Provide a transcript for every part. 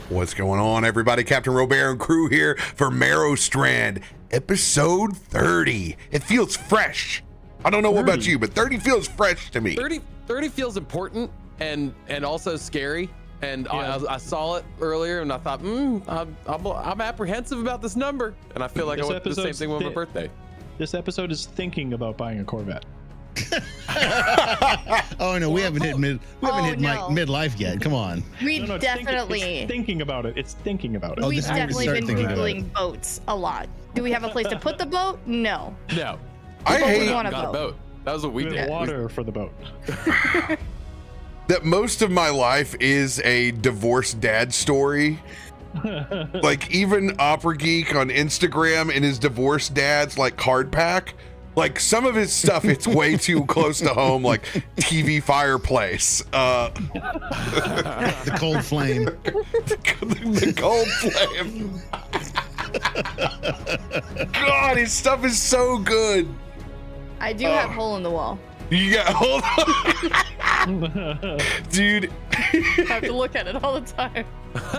What's going on, everybody? CaptainRoBear and crew here for Merrowstrand, episode 30. It feels fresh. I don't know what about you, but 30 feels fresh to me. 30 feels important and also scary. And yeah. I saw it earlier and I thought, I'm apprehensive about this number. And I feel like I went through the same thing with my birthday. This episode is thinking about buying a Corvette. Oh no, we haven't hit midlife yet. Come on. We've definitely it's thinking about it. It's thinking about it. We've definitely been Googling boats a lot. Do we have a place to put the boat? No. No. I hate got a boat. That was what we did. Water for the boat. That most of my life is a divorced dad story. Like even Opera Geek on Instagram and his divorced dad's like card pack. Like some of his stuff, it's way too close to home, like TV fireplace. The cold flame. The cold flame. God, his stuff is so good. I do have hole in the wall. You got hold on. Dude. I have to look at it all the time.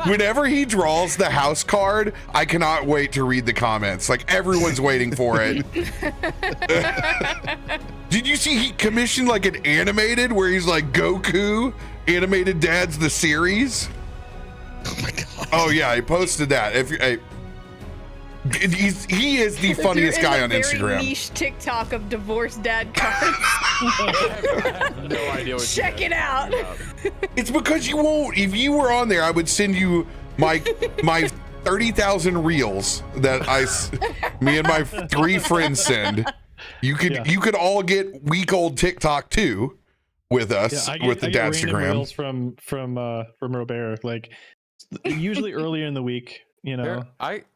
Whenever he draws the house card, I cannot wait to read the comments. Like everyone's waiting for it. Did you see he commissioned like an animated where he's like Goku animated dads the series? Oh my god. Oh yeah, he posted that. If you he is the funniest guy on Instagram. Niche TikTok of divorced dad cards. I have no idea what Check it out. It's because you won't. If you were on there, I would send you my 30,000 reels that me and my 3 friends send. You could all get week old TikTok too with us with the Dadstagram. Reels from RoBear, like usually earlier in the week. You know,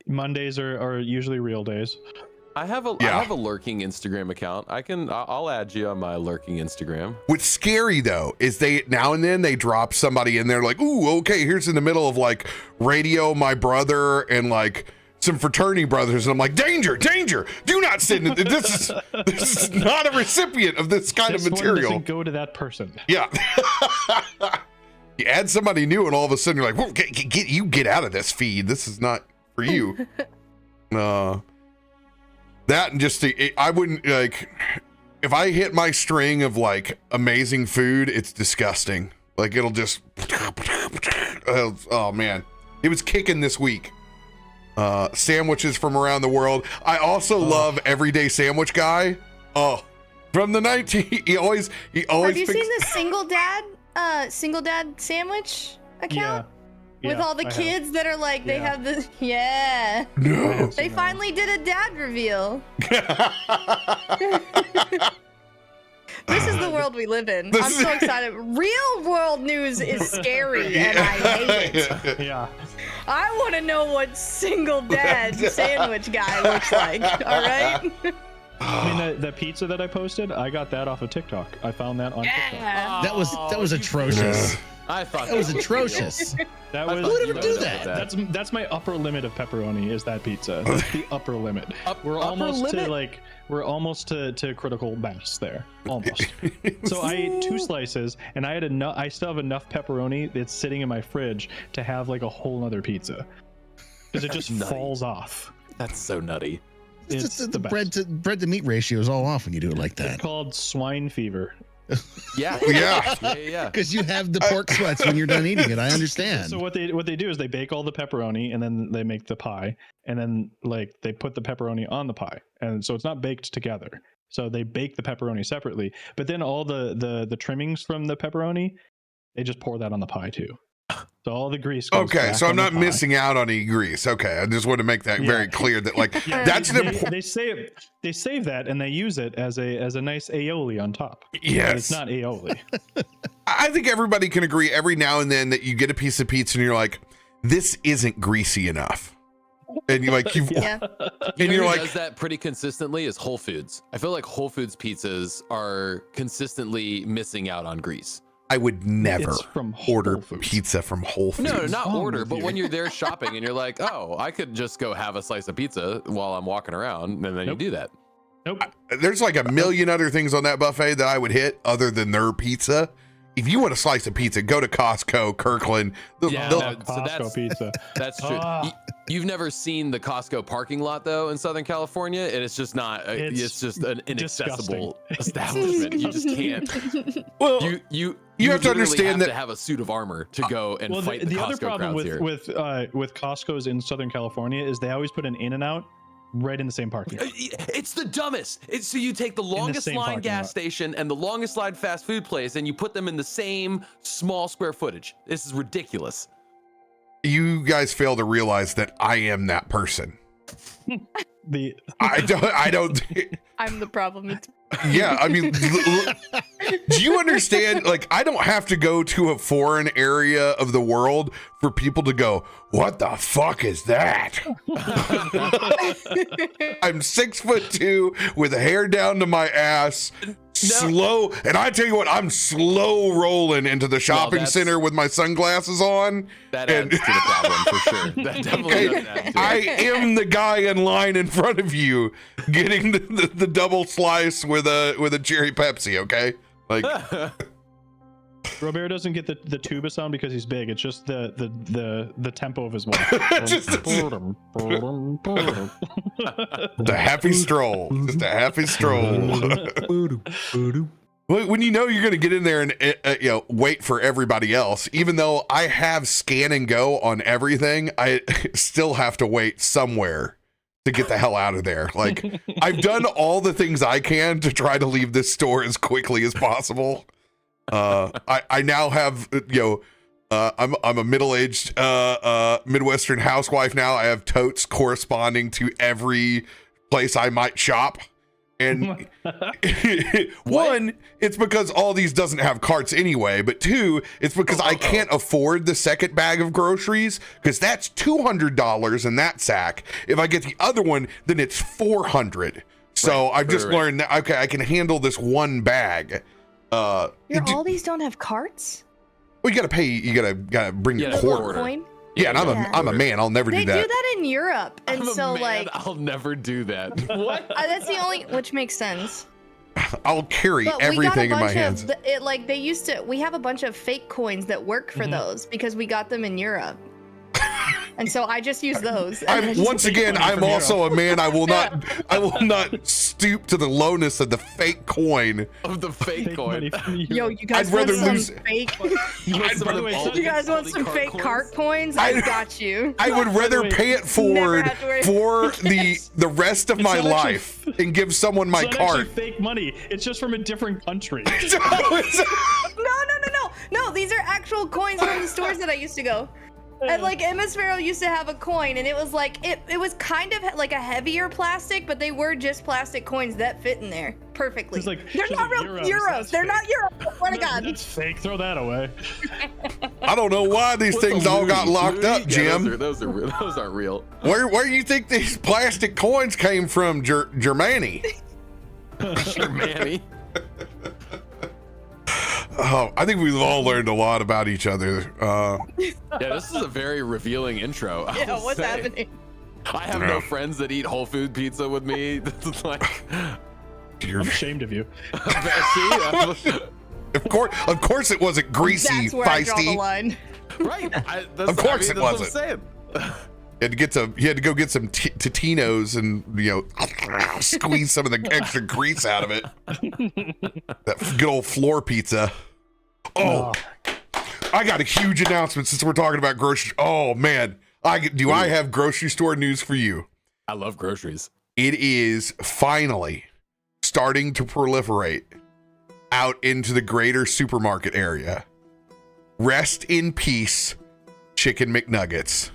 Mondays are usually real days. I have a lurking Instagram account. I'll add you on my lurking Instagram. What's scary though is they now and then they drop somebody in there like, ooh, okay, here's in the middle of like radio, my brother, and like some fraternity brothers, and I'm like, danger, do not send it. This is not a recipient of this kind of material. One doesn't go to that person. Yeah. You add somebody new and all of a sudden you're like, well, get out of this feed. This is not for you. That and just I wouldn't like if I hit my string of like amazing food, it's disgusting. Like it'll just oh man, it was kicking this week. Sandwiches from around the world. I also love Everyday Sandwich Guy. Oh, from the 19 he always Have you seen the single dad sandwich account? Yeah, with all the kids that are like they have the No. They finally did a dad reveal. This is the world we live in. I'm so excited. Real world news is scary and I hate it. Yeah. I want to know what single dad sandwich guy looks like. All right. I mean, the pizza that I posted, I got that off of TikTok. I found that on TikTok. That was atrocious. I thought that was atrocious. That was. Who would ever do that? That's my upper limit of pepperoni. Is that pizza? That's the upper limit. We're almost to critical mass there. Almost. So I ate 2 slices, and I still have enough pepperoni that's sitting in my fridge to have like a whole other pizza, because it just falls off. That's so nutty. It's just the bread to meat ratio is all off when you do it like that. It's called swine fever. Yeah. Because you have the pork sweats when you're done eating it. I understand. So what they do is they bake all the pepperoni and then they make the pie, and then like they put the pepperoni on the pie, and so it's not baked together. So they bake the pepperoni separately, but then all the trimmings from the pepperoni, they just pour that on the pie too. So all the grease goes okay, so I'm not missing out on any grease. Okay, I just want to make that very clear that like that's an important. They save that and they use it as a nice aioli on top. Yes, but it's not aioli. I think everybody can agree every now and then that you get a piece of pizza and you're like, this isn't greasy enough, and you're like and you're like does that pretty consistently is Whole Foods. I feel like Whole Foods pizzas are consistently missing out on grease. I would never order pizza from Whole Foods. No, not order, but when you're there shopping and you're like, oh, I could just go have a slice of pizza while I'm walking around, and then you do that. Nope. There's like a million other things on that buffet that I would hit other than their pizza. if you want a slice of pizza, go to Costco, Kirkland. Costco pizza. That's true. You've never seen the Costco parking lot though in Southern California, and it's just not. It's just an inaccessible establishment. You just can't. Well, you have to understand that to have a suit of armor to go and fight the Costco other problem crowds with Costco's in Southern California is they always put an In-N-Out right in the same parking lot. It's the dumbest. So you take the longest line gas station and the longest line fast food place, and you put them in the same small square footage. This is ridiculous. You guys fail to realize that I am that person. I don't. I'm the problem. Yeah, I mean, do you understand? Like, I don't have to go to a foreign area of the world for people to go, what the fuck is that? I'm 6'2" with hair down to my ass. Slow, and I tell you what, I'm slow rolling into the shopping center with my sunglasses on. That adds to the problem for sure. That definitely does add to it. I am the guy in line in front of you getting the double slice with a cherry Pepsi. Okay, like RoBear doesn't get the tuba sound because he's big. It's just the tempo of his voice. The happy stroll. Just a happy stroll. When you know you're going to get in there and wait for everybody else, even though I have scan and go on everything, I still have to wait somewhere to get the hell out of there. Like, I've done all the things I can to try to leave this store as quickly as possible. I now have, I'm a middle-aged Midwestern housewife now. I have totes corresponding to every place I might shop. And one, it's because all these doesn't have carts anyway, but two, it's because I can't afford the second bag of groceries because that's $200 in that sack. If I get the other one, then it's $400. So I've just learned that, okay, I can handle this one bag. All these don't have carts? Well, you gotta pay. You gotta bring your quarter. Coin? Yeah, and I'm a man. I'll never do that. They do that in Europe, and I'll never do that. What? That's the only, which makes sense. I'll carry everything in my hands. We have a bunch of fake coins that work for those because we got them in Europe. And so I just use those. Once again, I'm also a man. I will not stoop to the lowness of the fake coin. Of the fake coin. Yo, you guys want some fake? You guys want some fake cart coins? I got you. I would rather pay it forward for the rest of my life and give someone my cart. It's fake money. It's just from a different country. No, these are actual coins from the stores that I used to go. And like Emisphero used to have a coin, and it was like it was kind of like a heavier plastic, but they were just plastic coins that fit in there perfectly. They're not real euros. They're not euros. What a god! It's fake. Throw that away. I don't know why these things all got locked up, Jim. Those aren't real. Where do you think these plastic coins came from, Germany? Germany. Oh, I think we've all learned a lot about each other. Yeah, this is a very revealing intro. Yeah, what's happening? I have no friends that eat whole food pizza with me. This is like, I'm ashamed of you. Of course, it wasn't greasy, That's where feisty. I draw the line. Right. Of course, it wasn't. What I'm saying. You had to go get some Totino's and squeeze some of the extra grease out of it. That good old floor pizza. Oh, I got a huge announcement since we're talking about grocery. Oh man, I have grocery store news for you. I love groceries. It is finally starting to proliferate out into the greater supermarket area. Rest in peace, Chicken McNuggets.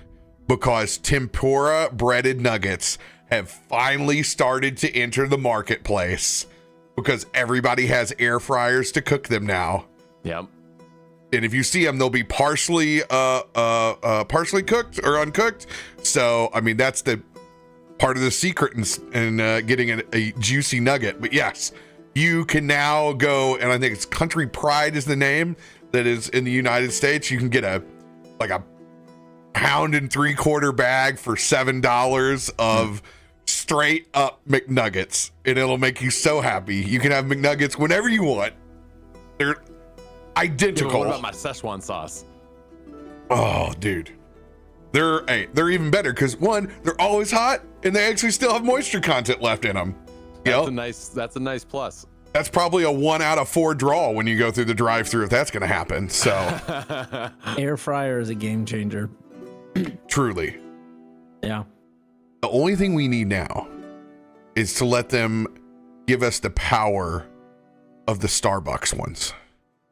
Because tempura breaded nuggets have finally started to enter the marketplace because everybody has air fryers to cook them now. Yep. And if you see them, they'll be partially cooked or uncooked. So, I mean, that's the part of the secret in getting a juicy nugget. But yes, you can now go, and I think it's Country Pride is the name that is in the United States. You can get a pound and 3/4 bag for $7 of straight up McNuggets, and it'll make you so happy. You can have McNuggets whenever you want. Identical. Yeah, what about my Szechuan sauce? Oh, dude. They're even better because one, they're always hot and they actually still have moisture content left in them. That's a nice plus. That's probably a 1 out of 4 draw when you go through the drive-through if that's going to happen. So air fryer is a game changer. Truly. Yeah. The only thing we need now is to let them give us the power of the Starbucks ones.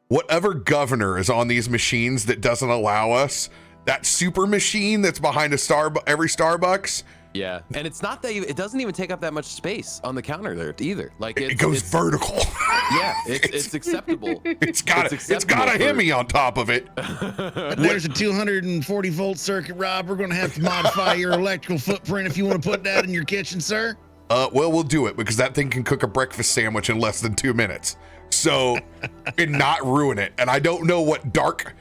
Whatever governor is on these machines that doesn't allow us, that super machine that's behind every Starbucks. Yeah, and it's not that it doesn't even take up that much spach on the counter there either. Like it goes vertical. Yeah, it's acceptable. It's got a Hemi on top of it. There's a 240 volt circuit, Rob. We're going to have to modify your electrical footprint if you want to put that in your kitchen, sir. Well, we'll do it because that thing can cook a breakfast sandwich in less than 2 minutes. So, and not ruin it. And I don't know what dark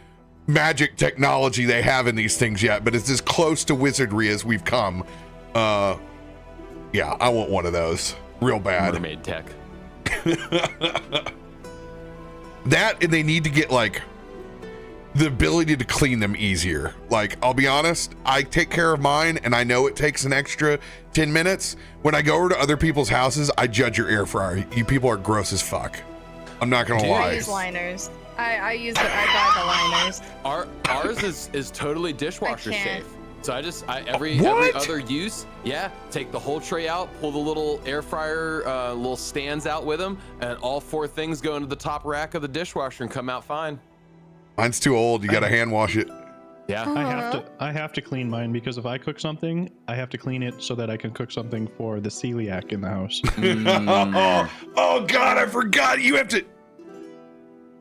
magic technology they have in these things yet, but it's as close to wizardry as we've come. Yeah, I want one of those real bad. Mermaid tech. That, and they need to get like the ability to clean them easier. Like, I'll be honest, I take care of mine and I know it takes an extra 10 minutes. When I go over to other people's houses, I judge your air fryer. You people are gross as fuck. I'm not gonna lie. I use liners. I buy the liners. Ours is totally dishwasher safe. So every other use, take the whole tray out, pull the little air fryer little stands out with them, and all 4 things go into the top rack of the dishwasher and come out fine. Mine's too old. You got to hand wash it. Yeah. I have to clean mine because if I cook something, I have to clean it so that I can cook something for the celiac in the house. Oh God, I forgot. You have to.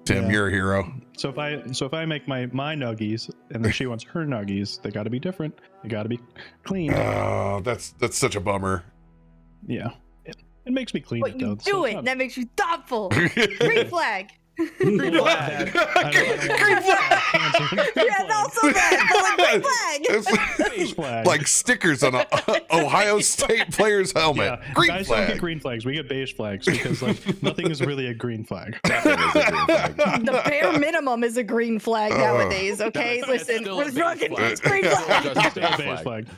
Tim, you're a hero. So if I make my nuggies and then she wants her nuggies, they got to be different. They got to be clean. Oh, that's such a bummer. Yeah, it makes me clean But it you though. do it. That makes you thoughtful. Green flag. Green flag. Green flag. Yeah, not so bad. But like green flag. Beige flag. Like stickers on a Ohio State player's helmet. Yeah, Green guys flag. don't get green flags. We get beige flags because like nothing is really a green flag. The bare minimum is a green flag nowadays. Okay, listen, still we're a beige fucking flag. it's green flag. Just a Beige flag.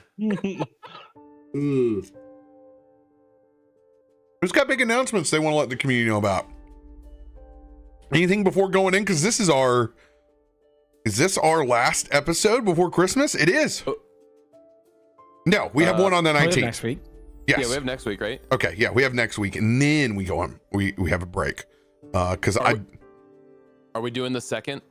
Who's got big announcements they want to let the community know about? Anything before going in? Because this is our last episode before Christmas? It is. No, we have one on the 19th. Next week. Yes. Yeah, we have next week, right? Okay, yeah, we have next week, and then we go on. We have a break. Because Are we doing the second?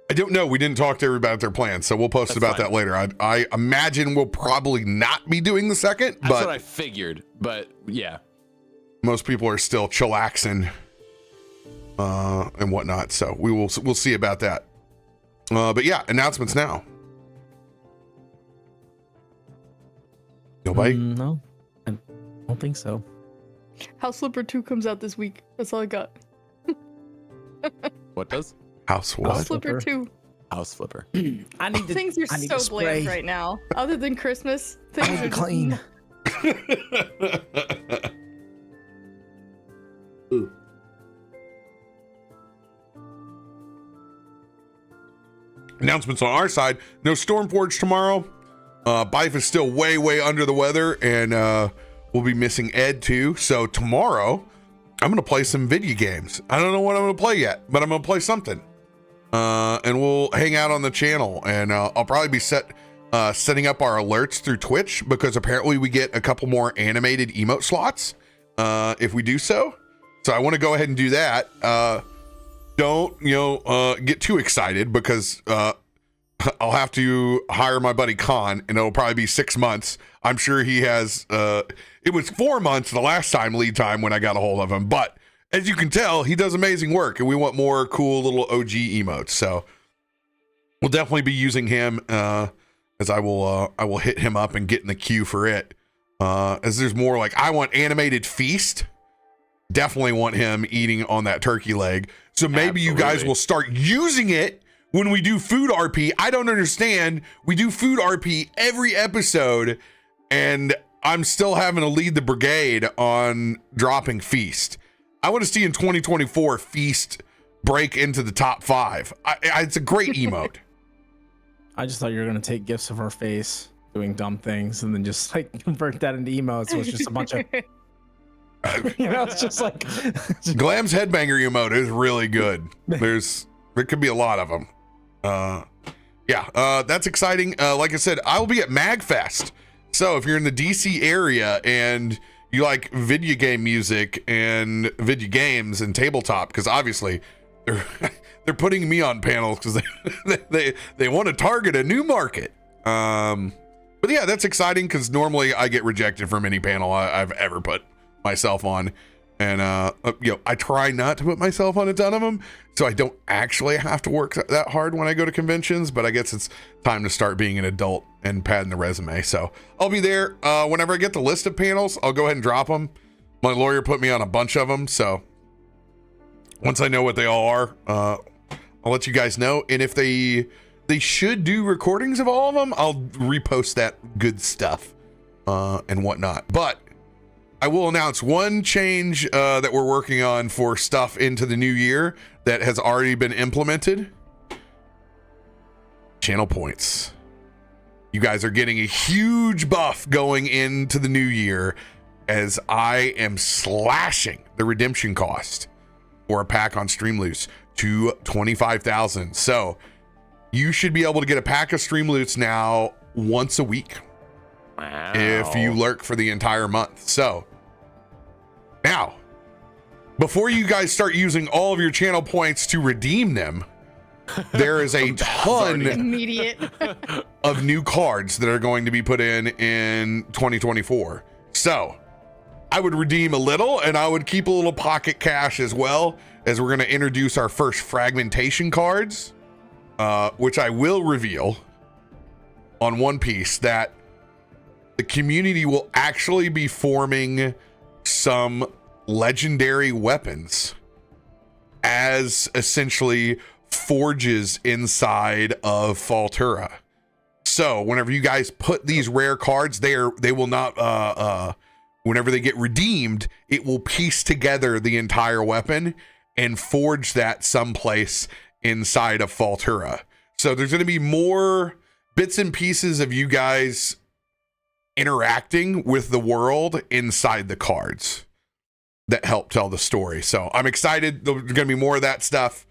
I don't know. We didn't talk to everybody about their plans, so we'll post about that later. I imagine we'll probably not be doing the second, That's but what I figured. But yeah, most people are still chillaxing and whatnot. So we'll see about that. But yeah, announcements now. Nobody? No, I don't think so. House Flipper 2 comes out this week. That's all I got. what does? House what? House Flipper 2. House Flipper. Things are so bland right now. Other than Christmas, things are clean. Announcements on our side. No Stormforge tomorrow. Bife is still way under the weather, and we'll be missing Ed too. So tomorrow, I'm gonna play some video games. I don't know what I'm gonna play yet, but I'm gonna play something. And we'll hang out on the channel, and I'll probably be setting up our alerts through Twitch because apparently we get a couple more animated emote slots if we do so. So I want to go ahead and do that. Don't get too excited because I'll have to hire my buddy Khan, and it'll probably be 6 months. I'm sure he has. It was 4 months the last time lead time when I got a hold of him, but as you can tell, he does amazing work, and we want more cool little OG emotes. So we'll definitely be using him as I will hit him up and get in the queue for it. As there's more like I want animated feast. Definitely want him eating on that turkey leg. So maybe you guys will start using it when we do food RP. I don't understand. We do food RP every episode, and I'm still having to lead the brigade on dropping feast. I want to see in 2024 feast break into the top 5. It's a great emote. I just thought you were gonna take gifs of her face doing dumb things and then just like convert that into emotes. So it's just a bunch of, it's just like Glam's headbanger emote is really good. There could be a lot of them. That's exciting. Like I said, I will be at MagFest. So if you're in the DC area and you like video game music and video games and tabletop, because obviously they're putting me on panels because they want to target a new market. But yeah, that's exciting because normally I get rejected from any panel I've ever put myself on. And, I try not to put myself on a ton of them, so I don't actually have to work that hard when I go to conventions, but I guess it's time to start being an adult and padding the resume. So I'll be there. Whenever I get the list of panels, I'll go ahead and drop them. My lawyer put me on a bunch of them, so once I know what they all are, I'll let you guys know. And if they should do recordings of all of them, I'll repost that good stuff and whatnot. But I will announce one change that we're working on for stuff into the new year that has already been implemented. Channel points. You guys are getting a huge buff going into the new year as I am slashing the redemption cost for a pack on Streamloots to 25,000. So you should be able to get a pack of Streamloots now once a week. Wow. If you lurk for the entire month. So now, before you guys start using all of your channel points to redeem them, there is a ton Immediate. of new cards that are going to be put in 2024. So I would redeem a little, and I would keep a little pocket cash as well, as we're going to introduce our first fragmentation cards, which I will reveal on One Piece that the community will actually be forming some legendary weapons as essentially forges inside of Faltura. So whenever you guys put these rare cards there, they will not whenever they get redeemed, it will piece together the entire weapon and forge that someplace inside of Faltura. So there's going to be more bits and pieces of you guys interacting with the world inside the cards that help tell the story. So I'm excited. There's going to be more of that stuff.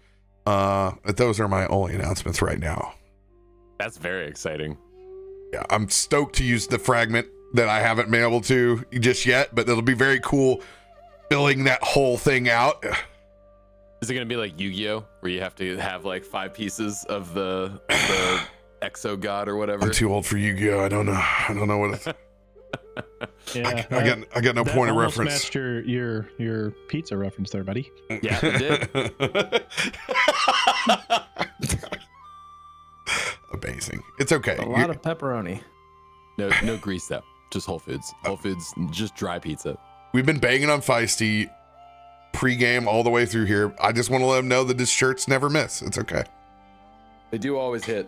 But those are my only announcements right now. That's very exciting. Yeah, I'm stoked to use the fragment that I haven't been able to just yet, but it'll be very cool filling that whole thing out. Is it going to be like Yu-Gi-Oh, where you have to have like 5 pieces of the Exo God or whatever? I'm too old for Yu-Gi-Oh. I don't know what it's. Yeah, I got no that point of almost reference. matched your pizza reference there, buddy. Yeah, it did. Amazing. It's okay. A lot of pepperoni. No grease though. Just Whole Foods. Whole Foods, just dry pizza. We've been banging on Feisty pre-game all the way through here. I just want to let them know that his shirts never miss. It's okay. They do always hit.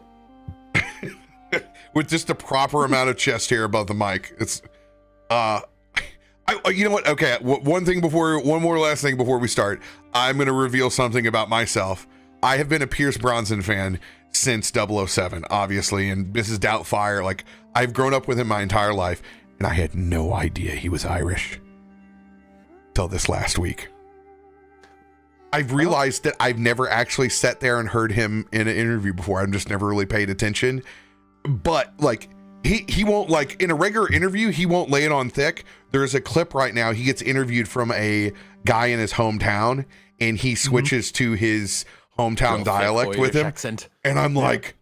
With just the proper amount of chest hair above the mic. It's you know what? Okay, one more last thing before we start. I'm going to reveal something about myself. I have been a Pierce Bronson fan since 007, obviously, and Mrs. Doubtfire. Like, I've grown up with him my entire life, and I had no idea he was Irish till this last week. I've realized that I've never actually sat there and heard him in an interview before. I've just never really paid attention. But like he won't, like in a regular interview, he won't lay it on thick. There's a clip right now. He gets interviewed from a guy in his hometown, and he switches to his hometown dialect with him. Accent. And I'm like,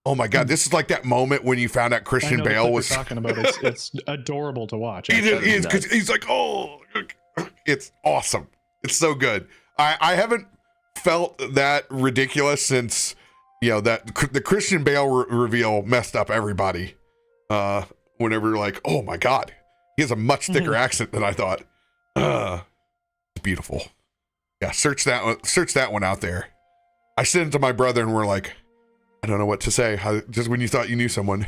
oh my God, this is like that moment when you found out Christian Bale was talking about. It's adorable to watch. It is, because he's like, oh, it's awesome. It's so good. I haven't felt that ridiculous since, that the Christian Bale reveal messed up everybody. Whenever like, oh my God, he has a much thicker accent than I thought. It's beautiful. Yeah, search that one out there. I sent it to my brother and we're like, I don't know what to say. Just when you thought you knew someone.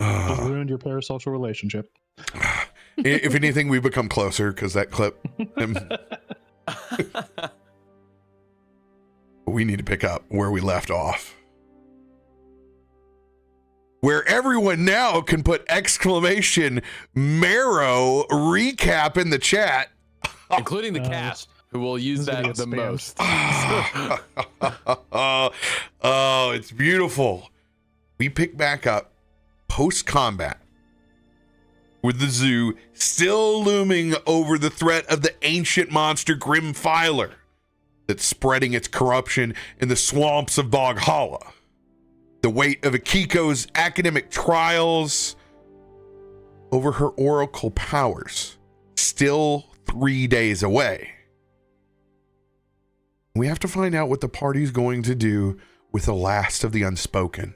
Just ruined your parasocial relationship. If anything, we've become closer because that clip. we need to pick up where we left off. Where everyone now can put exclamation Marrow recap in the chat. Including the cast, who will use that the most. Oh, it's beautiful. We pick back up post-combat with the zoo still looming over the threat of the ancient monster Grim Filer that's spreading its corruption in the swamps of Boghala. The weight of Akiko's academic trials over her oracle powers still 3 days away. We have to find out what the party's going to do with the last of the unspoken.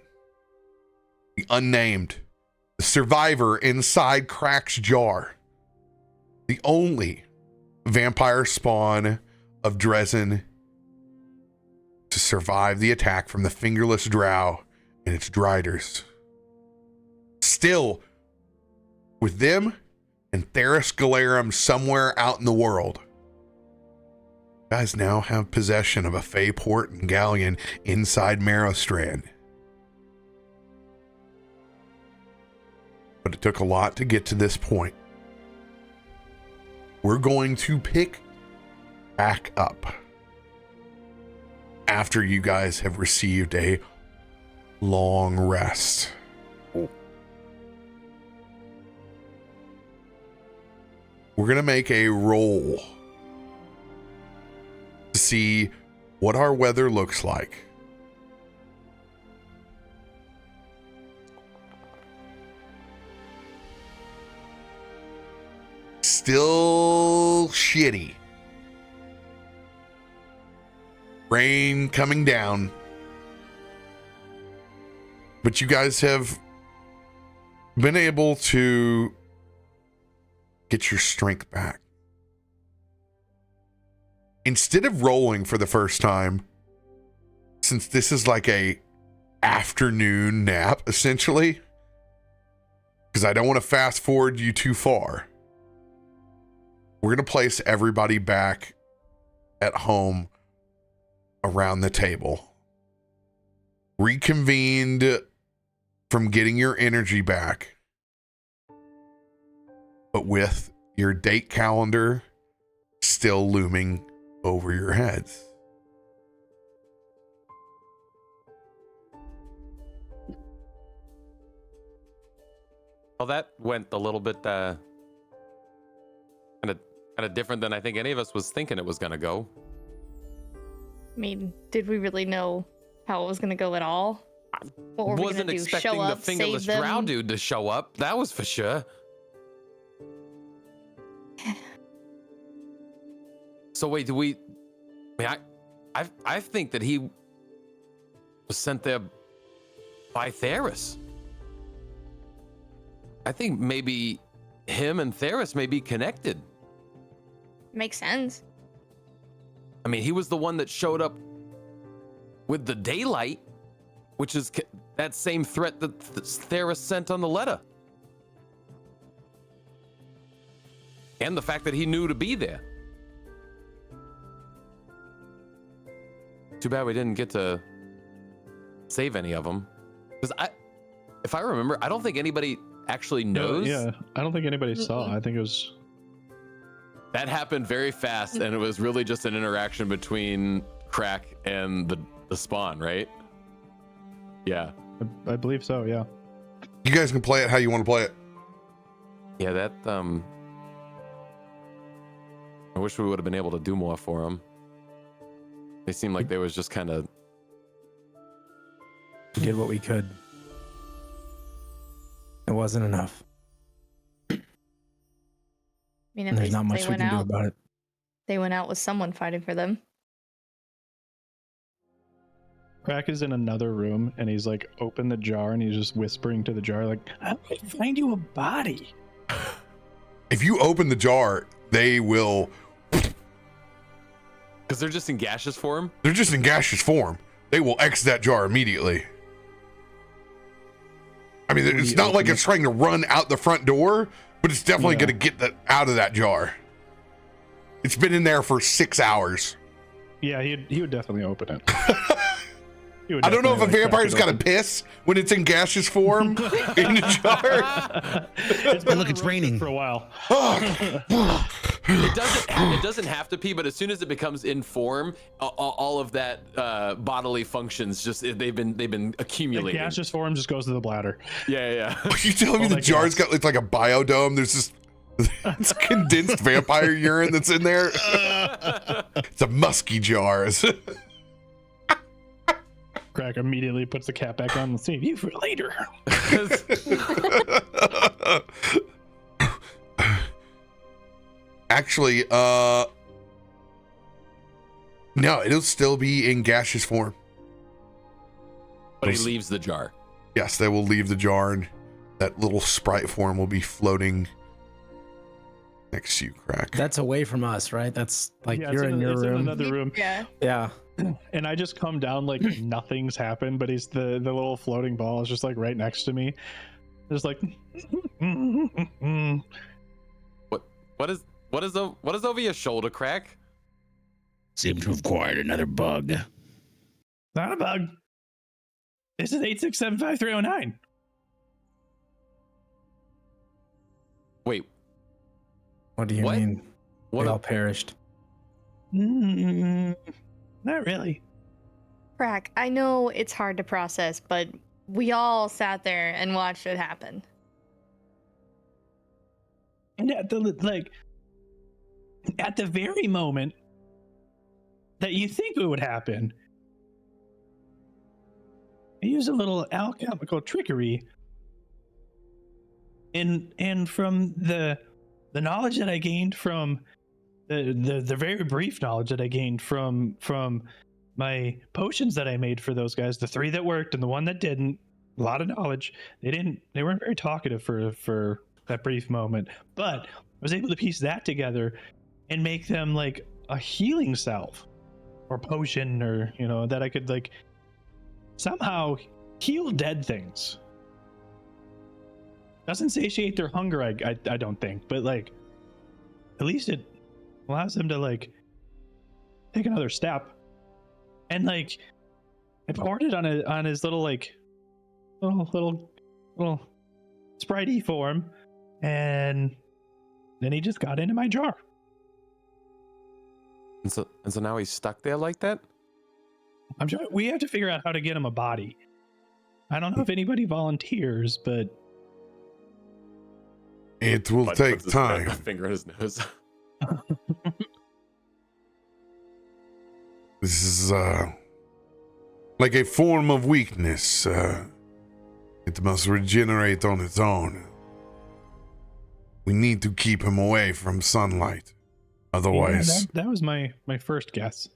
The unnamed. The survivor inside Krak's jar. The only vampire spawn of Dresden to survive the attack from the fingerless drow and its driders. Still, with them and Theris Galarum somewhere out in the world, you guys now have possession of a Fey port and galleon inside Merrowstrand. But it took a lot to get to this point. We're going to pick back up after you guys have received a long rest. We're going to make a roll to see what our weather looks like. Still shitty. Rain coming down. But you guys have been able to get your strength back. Instead of rolling for the first time, since this is like a afternoon nap, essentially, because I don't want to fast forward you too far, we're going to place everybody back at home around the table. Reconvened from getting your energy back, but with your date calendar still looming over your heads. Well, that went a little bit kind of different than I think any of us was thinking it was going to go. I mean, did we really know how it was going to go at all? What were we Wasn't gonna do? expecting Show the up, fingerless save them? drow dude to show up. That was for sure. So wait, do we? I mean, I think that he was sent there by Theris. I think maybe him and Theris may be connected. Makes sense. I mean, he was the one that showed up with the daylight, which is that same threat that Theris sent on the letter. And the fact that he knew to be there. Too bad we didn't get to save any of them. Because if I remember, I don't think anybody actually knows. Yeah, I don't think anybody saw. I think it was... That happened very fast, and it was really just an interaction between Krak and the spawn, right? Yeah. I believe so, yeah. You guys can play it how you want to play it. Yeah, that, I wish we would have been able to do more for them. They seemed like they was just kind of... We did what we could. It wasn't enough. I mean, at And there's least not much they we went can do out. about it. They went out with someone fighting for them. Krak is in another room and he's like, open the jar, and he's just whispering to the jar, like, how do I find you a body? If you open the jar, they will... Because they're just in gaseous form? They're just in gaseous form. They will X that jar immediately. I mean, it's not like it's trying to run out the front door, but it's definitely going to get that out of that jar. It's been in there for 6 hours. Yeah, he would definitely open it. I don't know if a vampire's got to piss when it's in gaseous form in the jar. Look, it's raining for a while. It doesn't have to pee, but as soon as it becomes in form, all of that bodily functions they've been accumulating. The gaseous form just goes to the bladder. Yeah. Are you telling me the jar's got it's like a biodome? There's just it's condensed vampire urine that's in there. It's a musky jar. Krak immediately puts the cap back on and save you for later. Actually, no, it'll still be in gaseous form. But he leaves the jar. Yes, they will leave the jar, and that little sprite form will be floating next to you, Krak. That's away from us, right? That's like you're in your room. In another room. Yeah. And I just come down like nothing's happened, but the little floating ball is just like right next to me. Just like What is over your shoulder, Krak? Seem to have acquired another bug. Not a bug. This is 8675309. Wait. What do you mean? We all perished. Not really. Krak, I know it's hard to process, but we all sat there and watched it happen. And at the very moment that you think it would happen, I use a little alchemical trickery, and from the knowledge that I gained from the very brief knowledge that I gained from my potions that I made for those guys, the 3 that worked and the 1 that didn't, a lot of knowledge. They weren't very talkative for that brief moment, but I was able to piece that together and make them like a healing salve or potion, or that I could like somehow heal dead things. Doesn't satiate their hunger, I don't think, but like at least it allows them to like take another step. And like I poured it on his little like little spritey form, and then he just got into my jar. And so now he's stuck there like that? I'm sure we have to figure out how to get him a body. I don't know if anybody volunteers, but it will take time. Finger in his nose. This is like a form of weakness. It must regenerate on its own. We need to keep him away from sunlight. Otherwise, that was my first guess.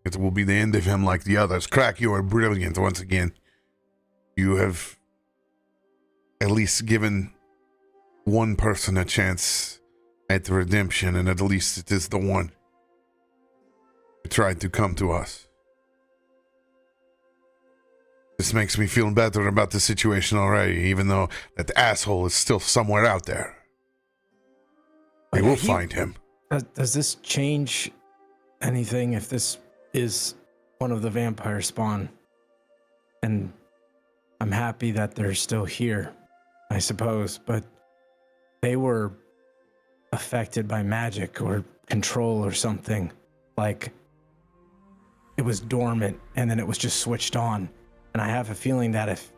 It will be the end of him like the others. Krak, you are brilliant once again. You have at least given one person a chance at redemption, and at least it is the one who tried to come to us. This makes me feel better about the situation already, even though that asshole is still somewhere out there. We will find him. Does this change anything if this is one of the vampire spawn? And I'm happy that they're still here, I suppose, but they were affected by magic or control or something. Like it was dormant and then it was just switched on. And I have a feeling that if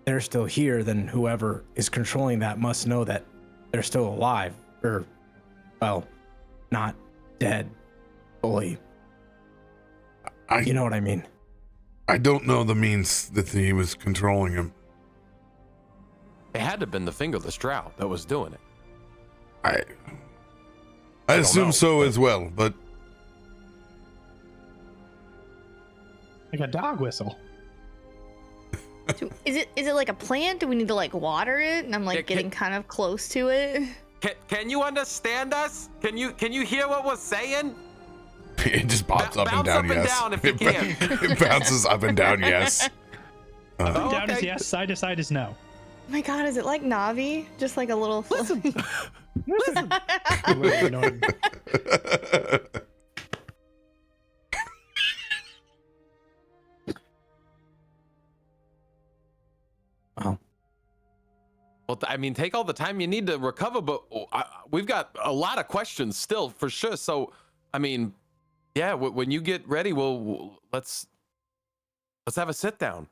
they're still here, then whoever is controlling that must know that they're still alive, or, well, not dead fully. You know what I mean? I don't know the means that he was controlling him. It had to have been the fingerless drow that was doing it. I assume so as well, but like a dog whistle. Is it like a plant? Do we need to like water it? And I'm like getting kind of close to it. Can you understand us? Can you hear what we're saying? It just pops up and down, yes. Down if you can. It bounces up and down, yes. Up and down is yes, side to side is no. Oh my god, is it like Navi? Just like a little... Listen. Well, I mean, take all the time you need to recover, but we've got a lot of questions still for sure. So, I mean, yeah, when you get ready, let's have a sit down.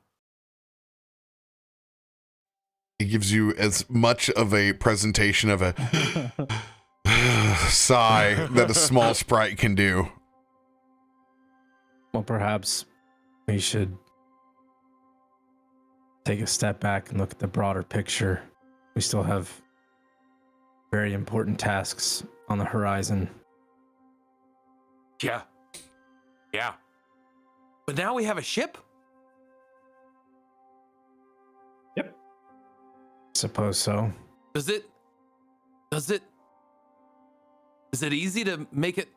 He gives you as much of a presentation of a sigh that a small sprite can do. Well, perhaps we should take a step back and look at the broader picture. We still have very important tasks on the horizon. Yeah. But now we have a ship? Yep. Suppose so. Is it easy to make it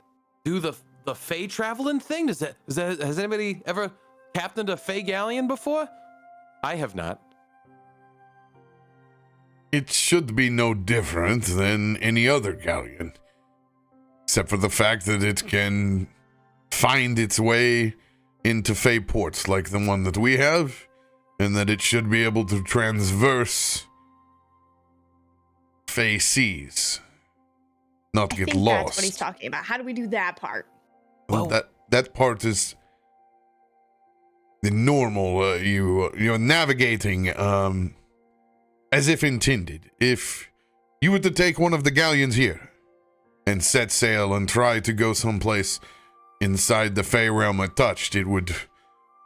do the Fey traveling thing? Has anybody ever captained a Fey galleon before? I have not. It should be no different than any other galleon, except for the fact that it can find its way into Fey ports like the one that we have, and that it should be able to transverse Fey seas, not I get think lost. that's what he's talking about. How do we do that part? Well, that part is the normal. You're navigating as if intended. If you were to take one of the galleons here and set sail and try to go someplace inside the Fey realm untouched, it would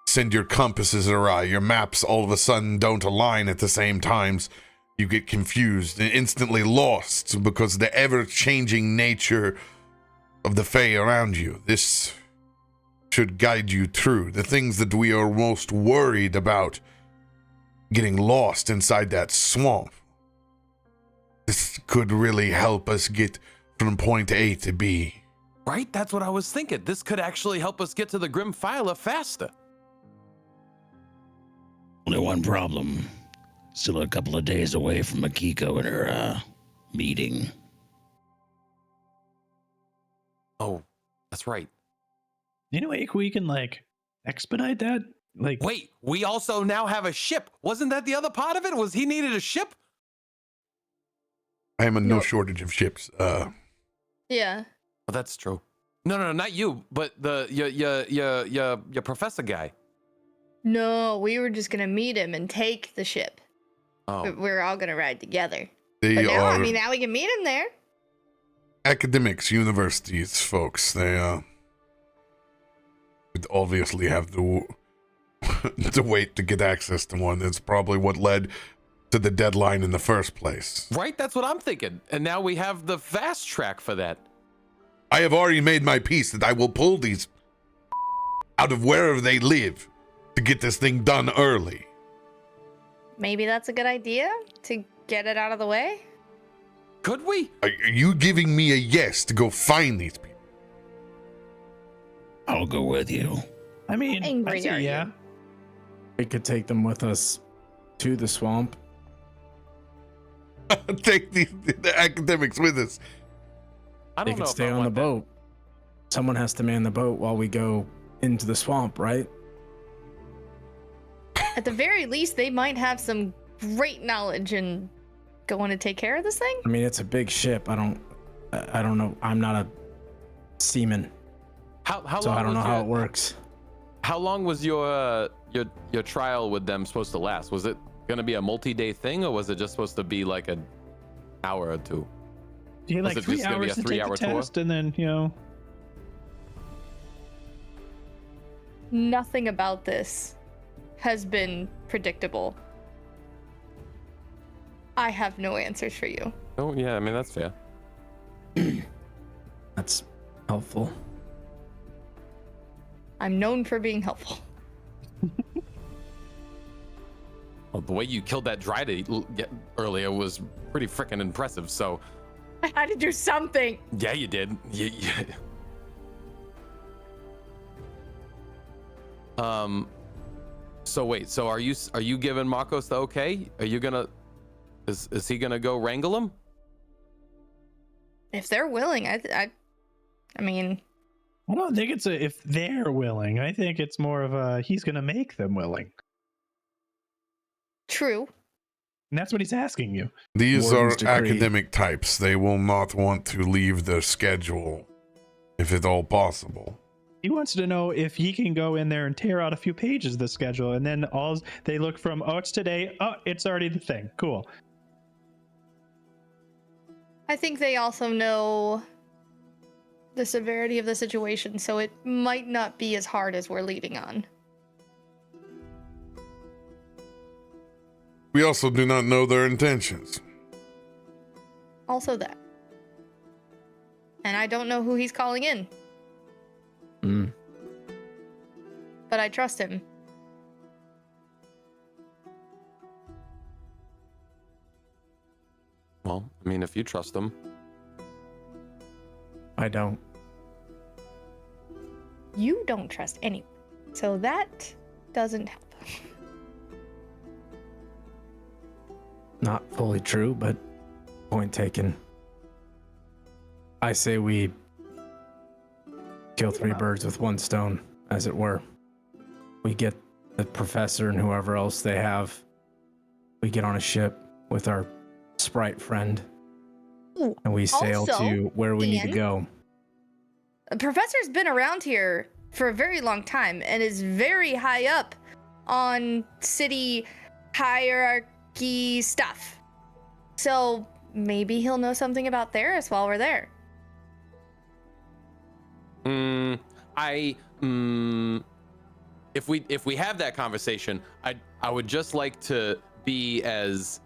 send your compasses awry. Your maps all of a sudden don't align at the same times. You get confused and instantly lost because of the ever-changing nature of the Fey around you. This should guide you through the things that we are most worried about, getting lost inside that swamp. This could really help us get from point A to B. Right? That's what I was thinking. This could actually help us get to the Grim Phyla faster. Only one problem. Still a couple of days away from Akiko and her meeting. Oh, that's right. Anyway, we can like expedite that. Like, Wait, we also now have a ship. Wasn't that the other part of it? Was he needed a ship? I am in no shortage of ships. Yeah. Well, that's true. No, not you, but your professor guy. No, we were just gonna meet him and take the ship. Oh, We're all gonna ride together. They But now, are now we can meet him there. academics, universities, folks. They would obviously have to wait to get access to one. That's probably what led to the deadline in the first place. right. That's what I'm thinking. And now we have the fast track for that. I have already made my peace that I will pull these out of wherever they live to get this thing done early. Maybe that's a good idea to get it out of the way. Could we? Are you giving me a yes to go find these people? I'll go with you. I mean, How angry I'd say are you? yeah. We could take them with us to the swamp. Take the academics with us. I They don't know could if stay I on the want that. boat. Someone has to man the boat while we go into the swamp, right? At the very least, they might have some great knowledge in going to take care of this thing. I mean, it's a big ship. I don't know. I'm not a seaman, How so long I don't know was how your- it works. How long was your trial with them supposed to last? Was it going to be a multi-day thing, or was it just supposed to be like an hour or two? You had Was like it 3 just gonna be hours a to take the 3-hour tour? test, and then Nothing about this has been predictable. I have no answers for you. Oh yeah, I mean that's fair. That's helpful. I'm known for being helpful. Well, the way you killed that Dryad earlier was pretty freaking impressive. So I had to do something. yeah, you did. So wait. So are you giving Markos the okay? Are you gonna? Is he gonna go wrangle him? If they're willing, I mean, I don't think it's if they're willing. I think it's more of a he's gonna make them willing. true. And that's what he's asking you. These Warden's are decree. academic types. They will not want to leave their schedule if at all possible. He wants to know if he can go in there and tear out a few pages of the schedule, and then all they look from, oh, it's today, oh, it's already the thing. Cool. I think they also know the severity of the situation, so it might not be as hard as we're leading on. We also do not know their intentions. Also that. And I don't know who he's calling in. But I trust him. Well, I mean, if you trust them. I don't. You don't trust anyone. So that doesn't help. Not fully true, but point taken. I say we kill 3 birds with 1 stone, as it were. We get the professor and whoever else they have. We get on a ship with our sprite friend, Ooh, and we sail also, to where we need to Ian, go. The professor's been around here for a very long time and is very high up on city hierarchy stuff. So maybe he'll know something about Theris while we're there. If we have that conversation, I would just like to be as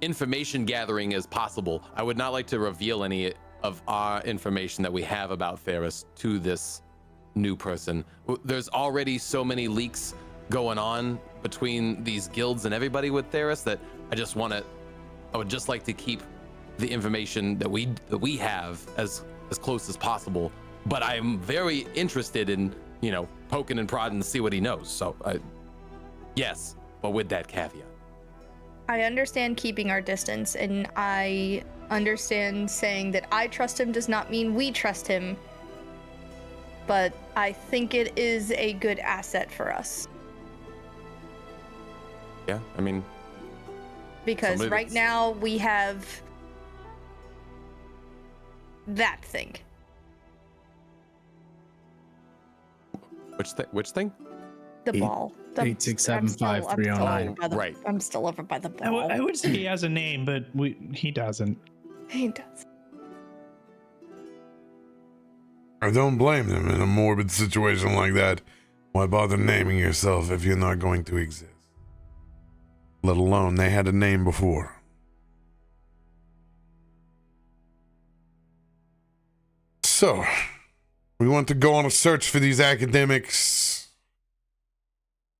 information gathering as possible. I would not like to reveal any of our information that we have about Theris to this new person. There's already so many leaks going on between these guilds and everybody with Theris that I would just like to keep the information that we have as close as possible. But I'm very interested in, poking and prodding to see what he knows. So, yes, but with that caveat. I understand keeping our distance, and I understand saying that I trust him does not mean we trust him. But I think it is a good asset for us. Yeah, I mean... Because right now we have that thing. Which thing? The ball. 8675309. Right. I'm still over by the ball. I would say he has a name, but he doesn't. He does. I don't blame them in a morbid situation like that. Why bother naming yourself if you're not going to exist? Let alone they had a name before. So, we want to go on a search for these academics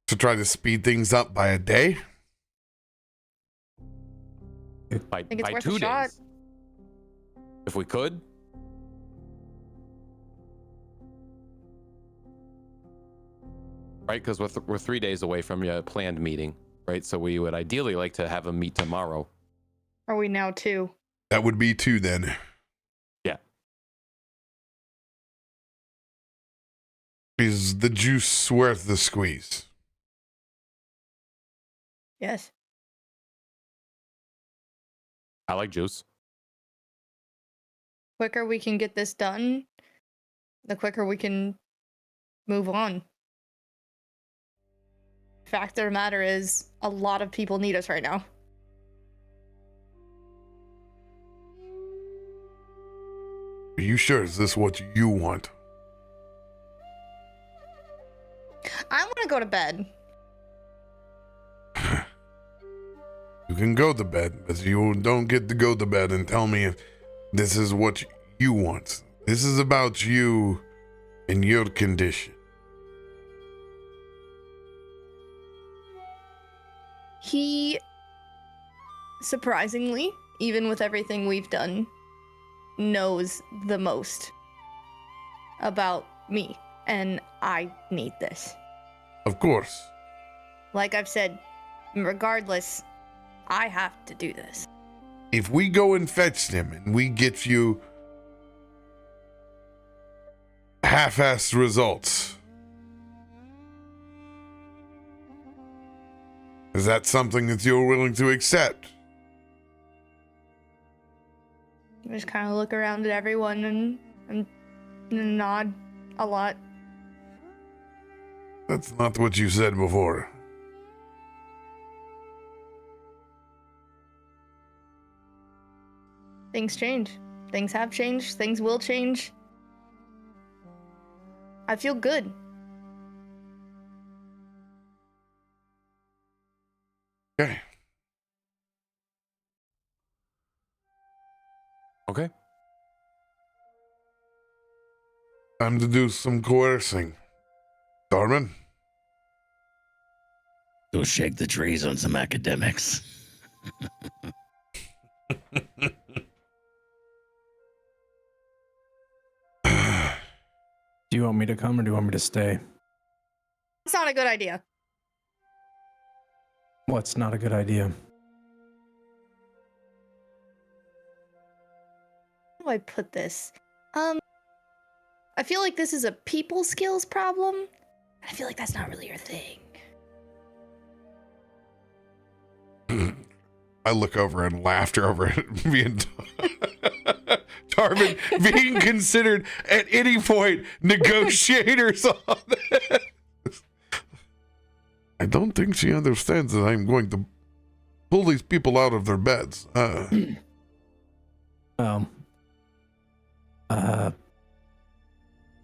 to try to speed things up by a day. By think it's worth 2 a shot. days. If we could. Right, because we're 3 days away from your planned meeting, right? So we would ideally like to have a meet tomorrow. Are we now 2? That would be 2 then. Yeah. Is the juice worth the squeeze? Yes. I like juice. Quicker we can get this done, the quicker we can move on. Fact of the matter is, a lot of people need us right now. Are you sure? Is this what you want? I want to go to bed. You can go to bed, but you don't get to go to bed and tell me if this is what you want. This is about you and your condition. He, surprisingly, even with everything we've done, knows the most about me, and I need this. Of course. Like I've said, regardless, I have to do this. If we go and fetch them and we get you half-assed results, Is that something that you're willing to accept? I just kind of look around at everyone and nod a lot. That's not what you said before. Things change. Things have changed. Things will change. I feel good. Okay. Okay. Time to do some coercing. Tarben? Go shake the trees on some academics. Do you want me to come or do you want me to stay? It's not a good idea. What's not a good idea? How do I put this? I feel like this is a people skills problem. I feel like that's not really your thing. I look over and laughter over it being Tarben being considered at any point negotiators on this. I don't think she understands that I'm going to pull these people out of their beds. I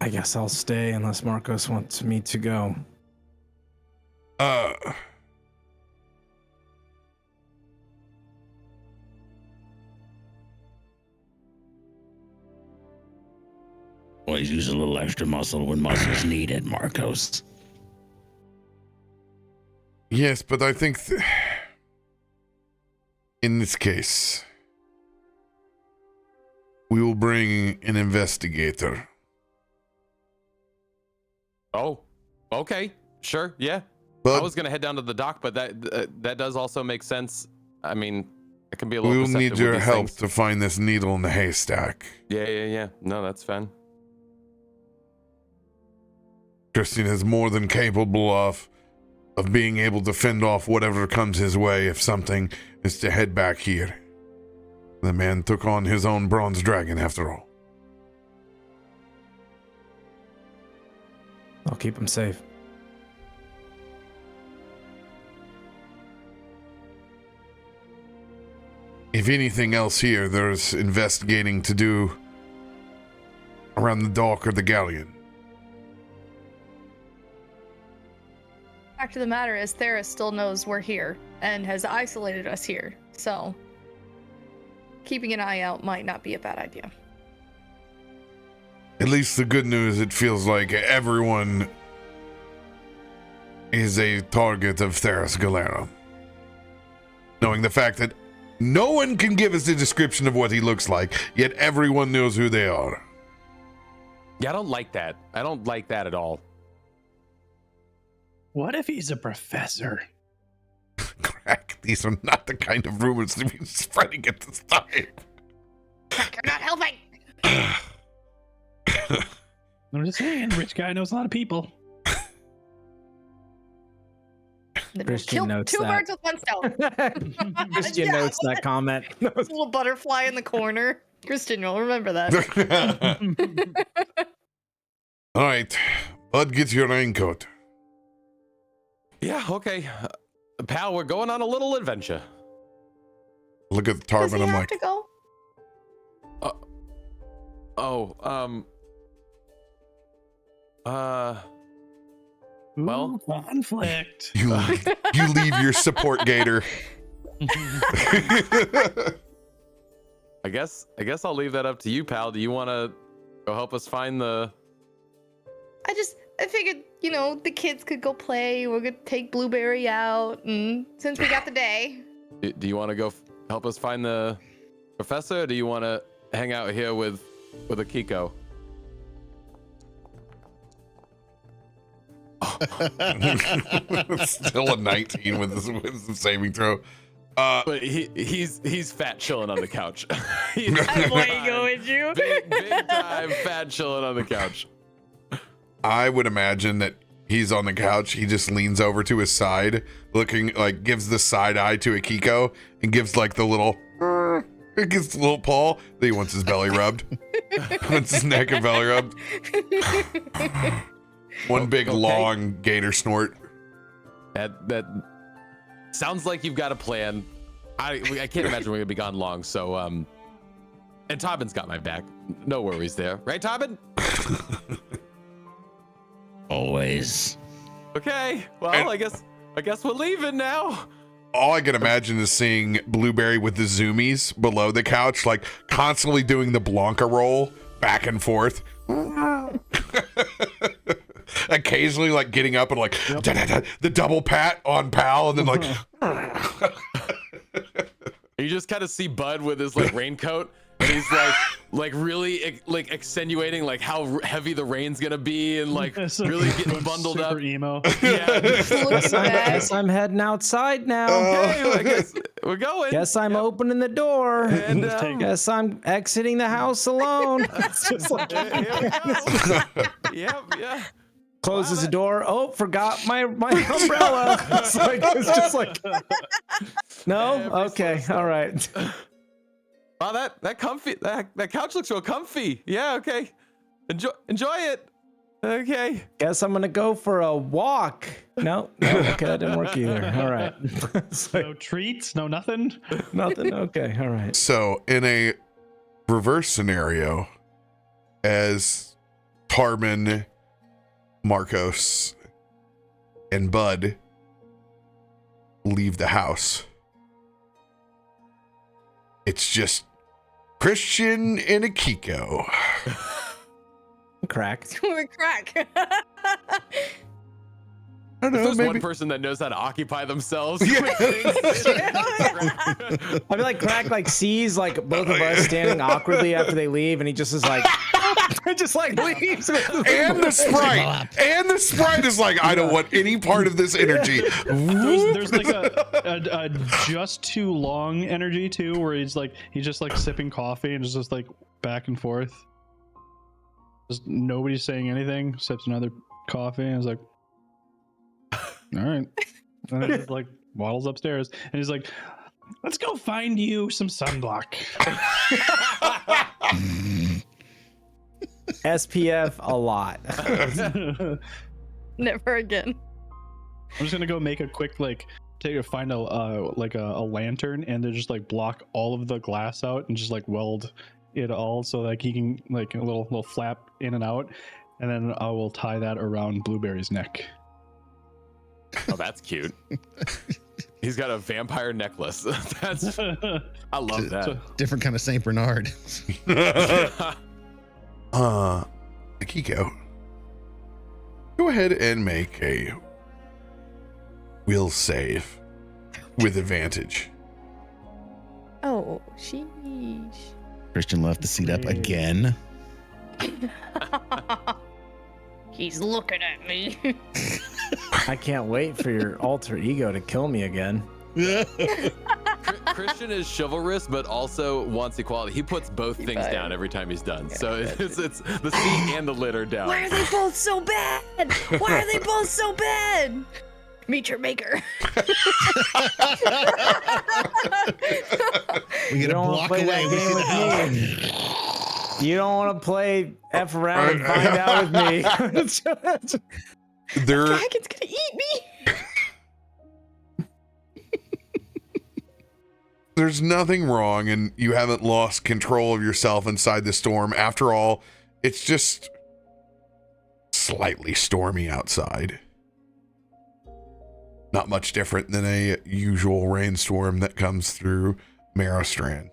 guess I'll stay unless Markos wants me to go. Always use a little extra muscle when muscle's needed, Markos. Yes, but I think in this case, we will bring an investigator. Oh, okay, sure, yeah. But I was gonna head down to the dock, but that does also make sense. I mean, it can be a we little. will need deceptive with your these help things. to find this needle in the haystack. Yeah. No, that's fine. Christain is more than capable of being able to fend off whatever comes his way if something is to head back here. The man took on his own bronze dragon after all. I'll keep him safe. If anything else here, there's investigating to do around the dock or the galleon. Fact of the matter is, Theris still knows we're here and has isolated us here, so keeping an eye out might not be a bad idea. At least the good news, it feels like everyone is a target of Theris Galera. Knowing the fact that no one can give us a description of what he looks like, yet everyone knows who they are. Yeah, I don't like that. I don't like that at all. What if he's a professor? Krak, these are not the kind of rumors to be spreading at this time. Krak, you're not helping! I'm just saying, rich guy knows a lot of people. Christian Kill notes two that. birds with one stone. Christian Yeah. notes that comment. Little butterfly in the corner. Christian, you'll remember that. All right, Bud, get your raincoat. Yeah, okay. Pal, we're going on a little adventure. Look at the Does he Tarben, I'm have like, to go? Well, conflict. you leave your support gator. I guess I'll leave that up to you, pal. Do you want to go help us find the... I figured, the kids could go play. We're gonna take Blueberry out, and since we got the day. Do you want to go help us find the professor, or do you want to hang out here with Akiko? Still a 19 with the saving throw. But he's fat chilling on the couch. He's I want to go with you. big time fat chilling on the couch. I would imagine that he's on the couch. He just leans over to his side, looking like gives the side eye to Akiko and gives like the little, gives the little paw. Then he wants his belly rubbed. Wants his neck and belly rubbed. One big long gator snort. That sounds like you've got a plan. I can't imagine we're gonna be gone long. So and Tarben's got my back. No worries there, right, Tarben? Always. Okay. Well, I guess we're leaving now. All I can imagine is seeing Blueberry with the zoomies below the couch, like constantly doing the Blanca roll back and forth. Occasionally, like getting up and like the double pat on Pal, and then like. You just kind of see Bud with his like raincoat, and he's like really like accentuating like how heavy the rain's gonna be, and like really getting bundled up. Emo. Yeah. Guess I'm heading outside now. Okay, well, I guess we're going. Guess I'm opening the door. And guess I'm exiting the house alone. Just like, here we go. Yeah. Closes the door. Oh, forgot my umbrella. It's just like no. Okay, all right. Wow, that comfy that couch looks real comfy. Yeah, okay. Enjoy it. Okay. Guess I'm gonna go for a walk. No, okay, that didn't work either. All right. no treats, no nothing. Nothing. Okay, all right. So in a reverse scenario, as Tarben, Markos, and Bud leave the house, it's just Christian and Akiko. Cracked. We're Krak. I don't know, There's maybe. one person that knows how to occupy themselves. Yeah. I feel like Crack like sees like both of us standing awkwardly after they leave, and he just is like, just like leaves. And the sprite is like, I don't want any part of this energy. There's like a just too long energy too, where he's just like sipping coffee and just like back and forth. Just nobody's saying anything. Sips another coffee and is like, all right. And then he like waddles upstairs and he's like, let's go find you some sunblock. SPF a lot. Never again. I'm just gonna go make a quick find a lantern and then just like block all of the glass out and just like weld it all so like he can like a little flap in and out, and then I will tie that around Blueberry's neck. Oh, that's cute. He's got a vampire necklace. That's I love that. Different kind of Saint Bernard. Akiko, go ahead and make a will save with advantage. Oh, sheesh. Christian left the seat up again. He's looking at me. I can't wait for your alter ego to kill me again. Christian is chivalrous, but also wants equality. He puts both things down every time he's done. So it's the seat and the lid are down. Why are they both so bad? Why are they both so bad? Meet your maker. We get a block away. We see the house. You don't want to play F around and find out with me. Dragon's gonna eat me. There's nothing wrong, and you haven't lost control of yourself inside the storm. After all, it's just slightly stormy outside. Not much different than a usual rainstorm that comes through Merrowstrand.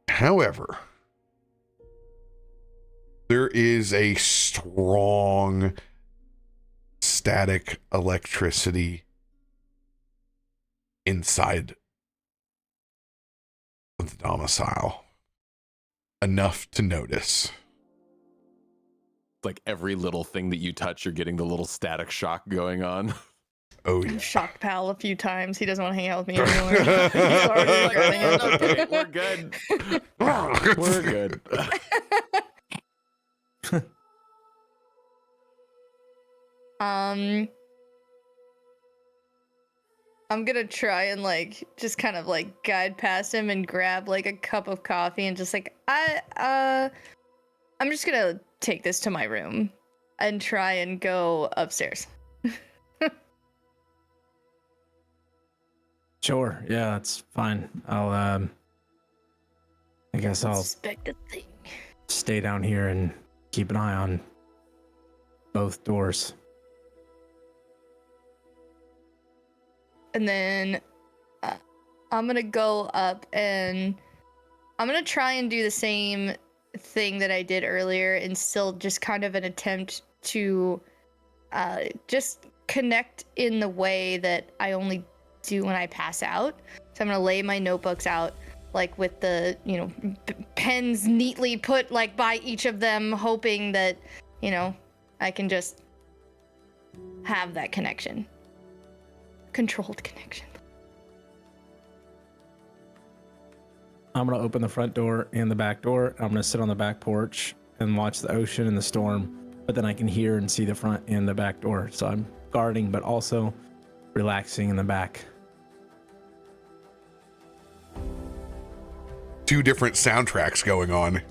However, there is a strong static electricity inside of the domicile. Enough to notice. Like every little thing that you touch, you're getting the little static shock going on. Oh, yeah. I've shocked Pal a few times. He doesn't want to hang out with me anymore. He's already regretting it. Okay, we're good. We're good. I'm gonna try and like just kind of like guide past him and grab like a cup of coffee and just like I'm just gonna take this to my room and try and go upstairs. Sure. Yeah, that's fine. I guess I'll Expect a thing. stay down here and keep an eye on both doors. And then I'm gonna go up and I'm gonna try and do the same thing that I did earlier and still just kind of an attempt to just connect in the way that I only do when I pass out. So I'm gonna lay my notebooks out like with the, you know, pens neatly put like by each of them, hoping that, you know, I can just have that connection. Controlled connection. I'm gonna open the front door and the back door. I'm gonna sit on the back porch and watch the ocean and the storm, but then I can hear and see the front and the back door. So I'm guarding, but also relaxing in the back. Two different soundtracks going on.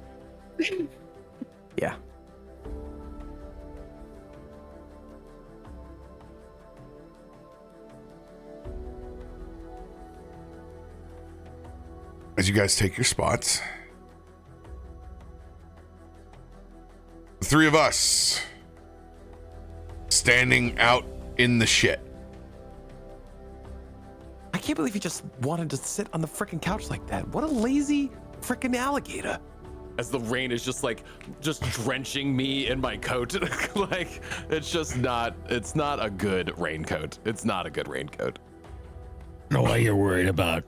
Yeah. As you guys take your spots, the three of us standing out in the shit. I can't believe he just wanted to sit on the freaking couch like that. What a lazy freaking alligator. As the rain is just drenching me in my coat. Like, it's not a good raincoat. It's not a good raincoat. I don't know why you're worried about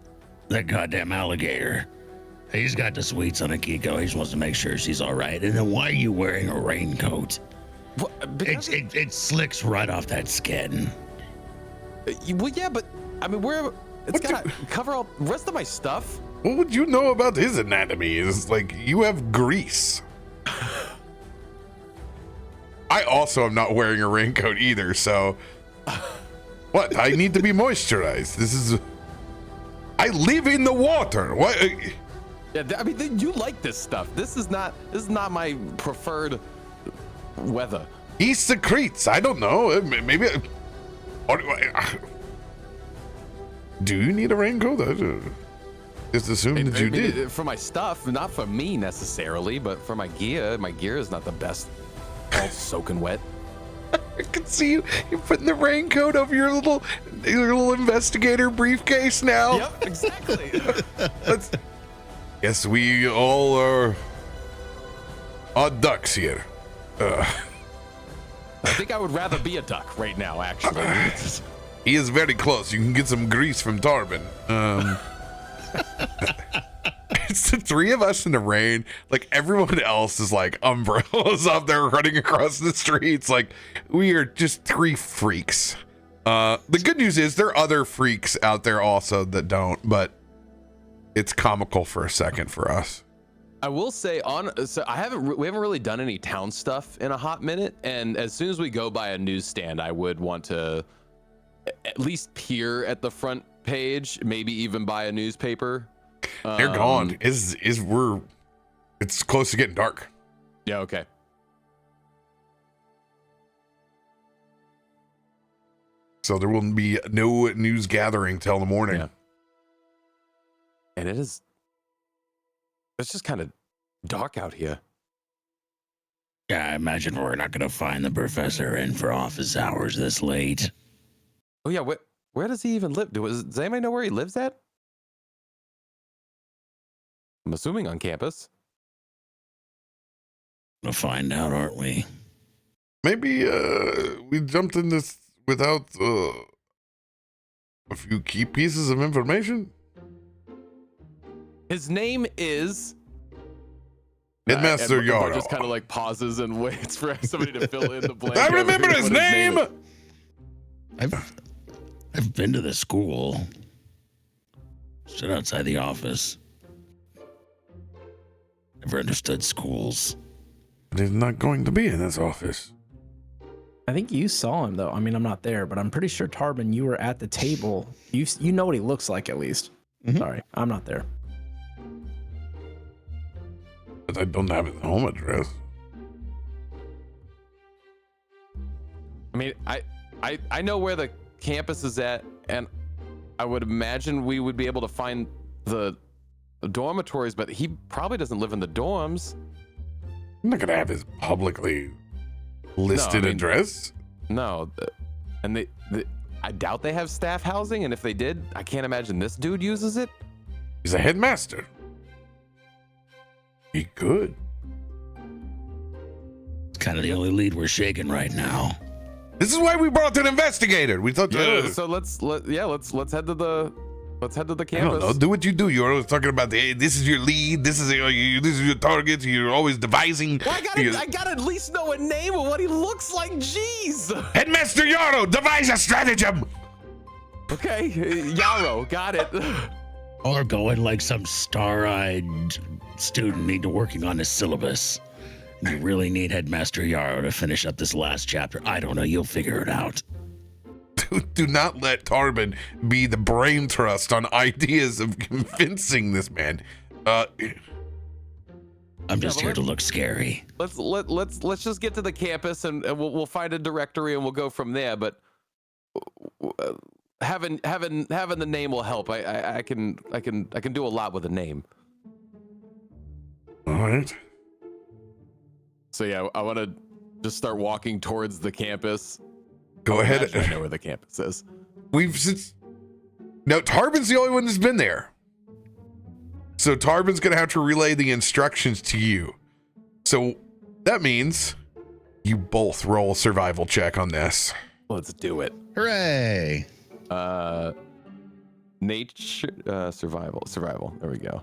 that goddamn alligator. He's got the sweets on Akiko. He just wants to make sure she's all right. And then why are you wearing a raincoat? It slicks right off that skin. Well, yeah, but I mean, it's gotta cover all the rest of my stuff. What would you know about his anatomy? Is like you have grease. I also am not wearing a raincoat either, so what? I need to be moisturized. I live in the water. What? Yeah, I mean, you like this stuff. This is not my preferred weather. He secretes. I don't know. Maybe. Do you need a raincoat? I just assumed that you did. For my stuff, not for me necessarily, but for my gear. My gear is not the best. All soaking wet. I can see you. You're putting the raincoat over your little investigator briefcase now. Yep, exactly. Yes, we all are ducks here. I think I would rather be a duck right now, actually. He is very close. You can get some grease from Tarben. It's the three of us in the rain. Like everyone else is like umbrellas up there running across the streets. Like we are just three freaks. The good news is there are other freaks out there also that don't, but it's comical for a second for us. I will say we haven't really done any town stuff in a hot minute, and as soon as we go by a newsstand, I would want to at least peer at the front page, maybe even buy a newspaper. They're gone. It's close to getting dark. Yeah, okay. So there will be no news gathering till the morning. Yeah. And it's just kind of dark out here. Yeah, I imagine we're not going to find the professor in for office hours this late. Oh yeah, where does he even live? Does anybody know where he lives at? I'm assuming on campus. We'll find out, aren't we? Maybe we jumped in this without a few key pieces of information. His name is Headmaster Yarrow. Just kind of like pauses and waits for somebody to fill in the blank. I remember his name. I've been to the school. Stood outside the office. Never understood schools. But he's not going to be in this office. I think you saw him though. I mean, I'm not there, but I'm pretty sure Tarben, you were at the table. You know what he looks like at least. Mm-hmm. Sorry, I'm not there. But I don't have his home address. I mean, I know where the campus is at, and I would imagine we would be able to find the dormitories, but he probably doesn't live in the dorms. I'm not gonna have his publicly listed address. No, and I doubt they have staff housing, and if they did, I can't imagine this dude uses it. He's a headmaster. He could. It's kind of the only lead we're shaking right now. This is why we brought an investigator. We thought. So let's head to the campus. I don't know. Do what you do. You're always talking about this is your lead. This is your target. You're always devising. Well, I gotta at least know a name of what he looks like. Jeez. Headmaster Yarrow, devise a stratagem. Okay, Yarrow, got it. Or going like some star-eyed student need to working on his syllabus. You really need Headmaster Yarrow to finish up this last chapter. I don't know. You'll figure it out. Do not let Tarben be the brain trust on ideas of convincing this man. I'm just here to look scary. Let's just get to the campus and we'll find a directory and we'll go from there. But having the name will help. I can do a lot with a name. All right. So yeah, I want to just start walking towards the campus. Go ahead. I know where the campus is. Now Tarben's the only one that's been there. So Tarben's gonna have to relay the instructions to you. So that means you both roll a survival check on this. Let's do it. Hooray! Nature, survival. There we go.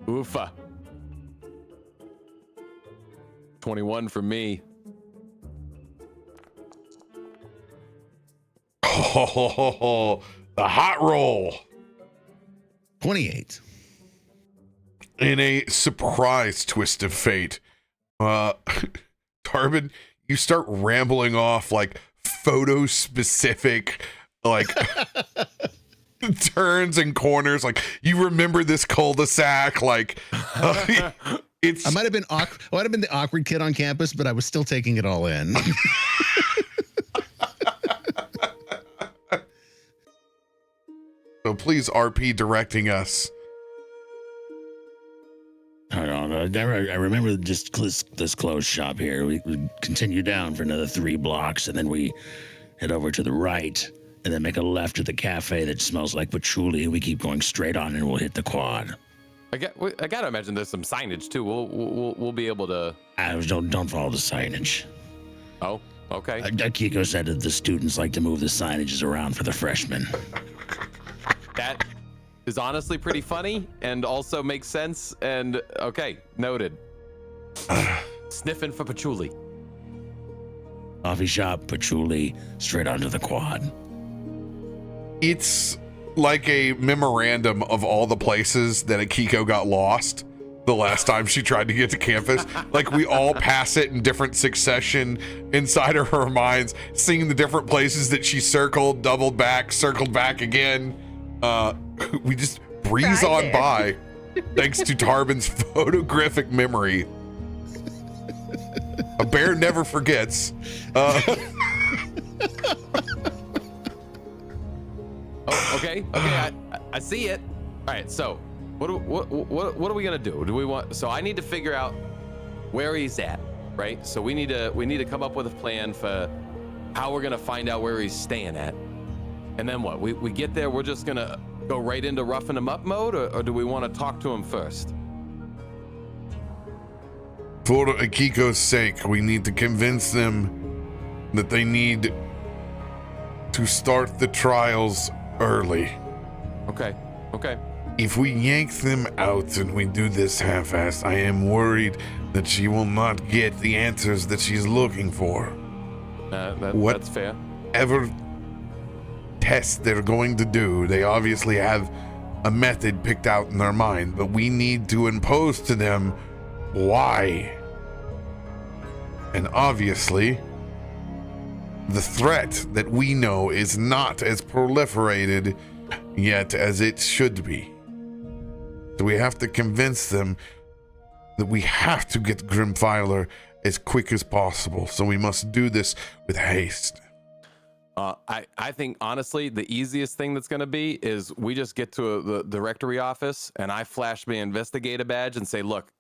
Oofa. 21 for me. Oh, the hot roll. 28. In a surprise twist of fate, Tarben, you start rambling off like photo specific, like turns and corners. Like you remember this cul-de-sac, like it's. I might have been the awkward kid on campus, but I was still taking it all in. So please RP directing us. I don't know. I remember just this closed shop here. We continue down for another 3 blocks, and then we head over to the right, and then make a left to the cafe that smells like patchouli. We keep going straight on, and we'll hit the quad. I gotta imagine there's some signage too. We'll be able to. Don't follow the signage. Oh, okay. Akiko said that the students like to move the signages around for the freshmen. That is honestly pretty funny and also makes sense. And okay, noted. Sniffing for patchouli. Coffee shop, patchouli, straight onto the quad. It's like a memorandum of all the places that Akiko got lost the last time she tried to get to campus. Like we all pass it in different succession inside of her minds, seeing the different places that she circled, doubled back, circled back again. We just breeze on by thanks to Tarben's photographic memory. A bear never forgets. Oh, okay. I see it. All right. So, what are we gonna do? Do we want? So I need to figure out where he's at, right? So we need to come up with a plan for how we're gonna find out where he's staying at, and then what? We get there. We're just gonna go right into roughing him up mode, or do we want to talk to him first? For Akiko's sake, we need to convince them that they need to start the trials early. Okay. If we yank them out and we do this half-assed, I am worried that she will not get the answers that she's looking for. That's fair. Whatever test they're going to do, they obviously have a method picked out in their mind, but we need to impose to them why. And obviously, the threat that we know is not as proliferated yet as it should be. So we have to convince them that we have to get Grimfiler as quick as possible. So we must do this with haste. I think, honestly, the easiest thing that's going to be is we just get to the directory office and I flash my Investigator badge and say, look,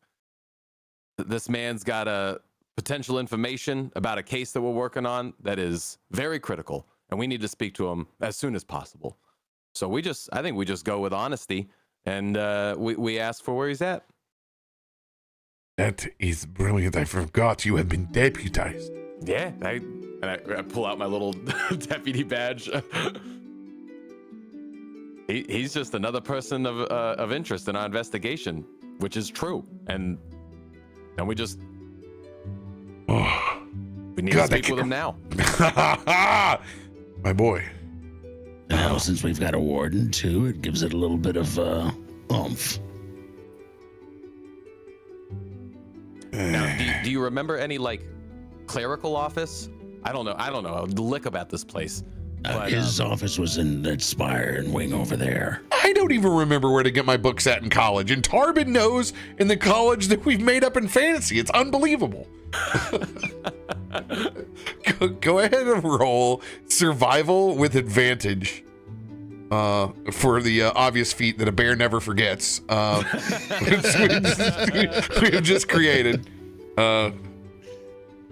this man's got a potential information about a case that we're working on that is very critical, and we need to speak to him as soon as possible. So I think we just go with honesty, and we ask for where he's at. That is brilliant. I forgot you had been deputized. Yeah, I pull out my little deputy badge. He's just another person of interest in our investigation, which is true, and we just we need to speak with him now. My boy. Now, since we've got a warden too, it gives it a little bit of oomph. Now, do you remember any like clerical office? I don't know a lick about this place. His office was in that spire and wing over there. I don't even remember where to get my books at in college, and Tarben knows in the college that we've made up in fantasy. It's unbelievable. Go ahead and roll survival with advantage for the obvious feat that a bear never forgets. We have just created.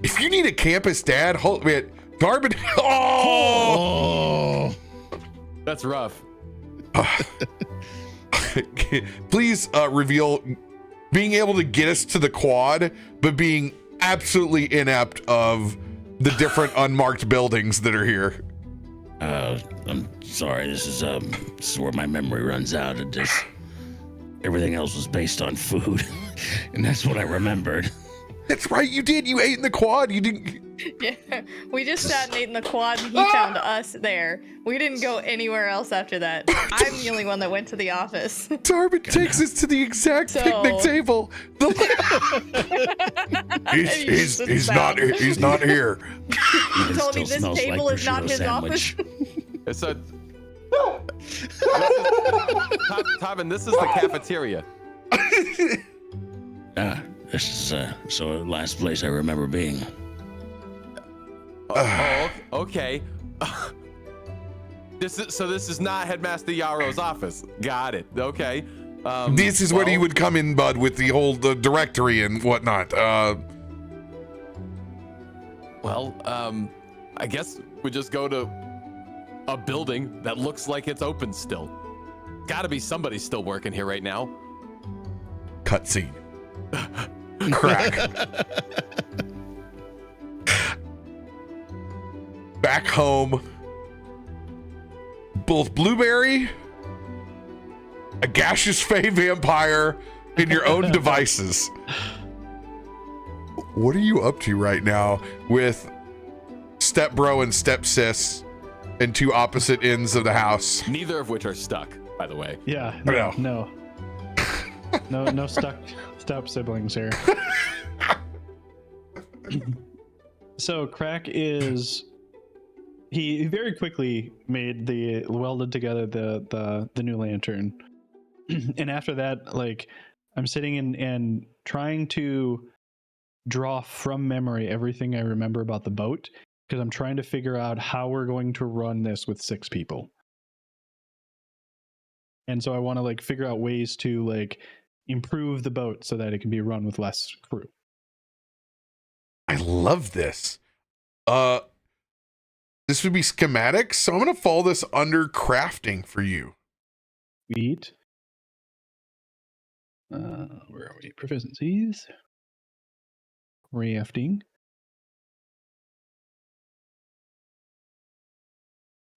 If you need a campus dad, hold it. Tarben. Oh, that's rough. Please reveal being able to get us to the quad, but being absolutely inept of the different unmarked buildings that are here. I'm sorry. This is where my memory runs out. Everything else was based on food, and that's what I remembered. That's right, you did. You ate in the quad. You didn't. Yeah, we just sat and ate in the quad, and he found us there. We didn't go anywhere else after that. I'm the only one that went to the office. Tarben takes us to the exact picnic table. He's not here. He told me this table is not his office. It's a Tarben, this is the cafeteria. This is so last place I remember being. Okay. This is not Headmaster Yarrow's office. Got it. Okay. This is where he would come in, bud, with the whole directory and whatnot. I guess we just go to a building that looks like it's open still. Gotta be somebody still working here right now. Cutscene. Krak. Back home, both Blueberry, a gaseous fey vampire, and your own devices. What are you up to right now with step bro and step sis and two opposite ends of the house? Neither of which are stuck, by the way. Yeah, no stuck step siblings here. So Krak he very quickly welded together the new lantern. And after that, like, I'm sitting and trying to draw from memory everything I remember about the boat, because I'm trying to figure out how we're going to run this with 6 people. And so I want to like figure out ways to like improve the boat so that it can be run with less crew. I love this. This would be schematics, so I'm gonna follow this under crafting for you. Sweet. Where are we? Proficiencies. Crafting.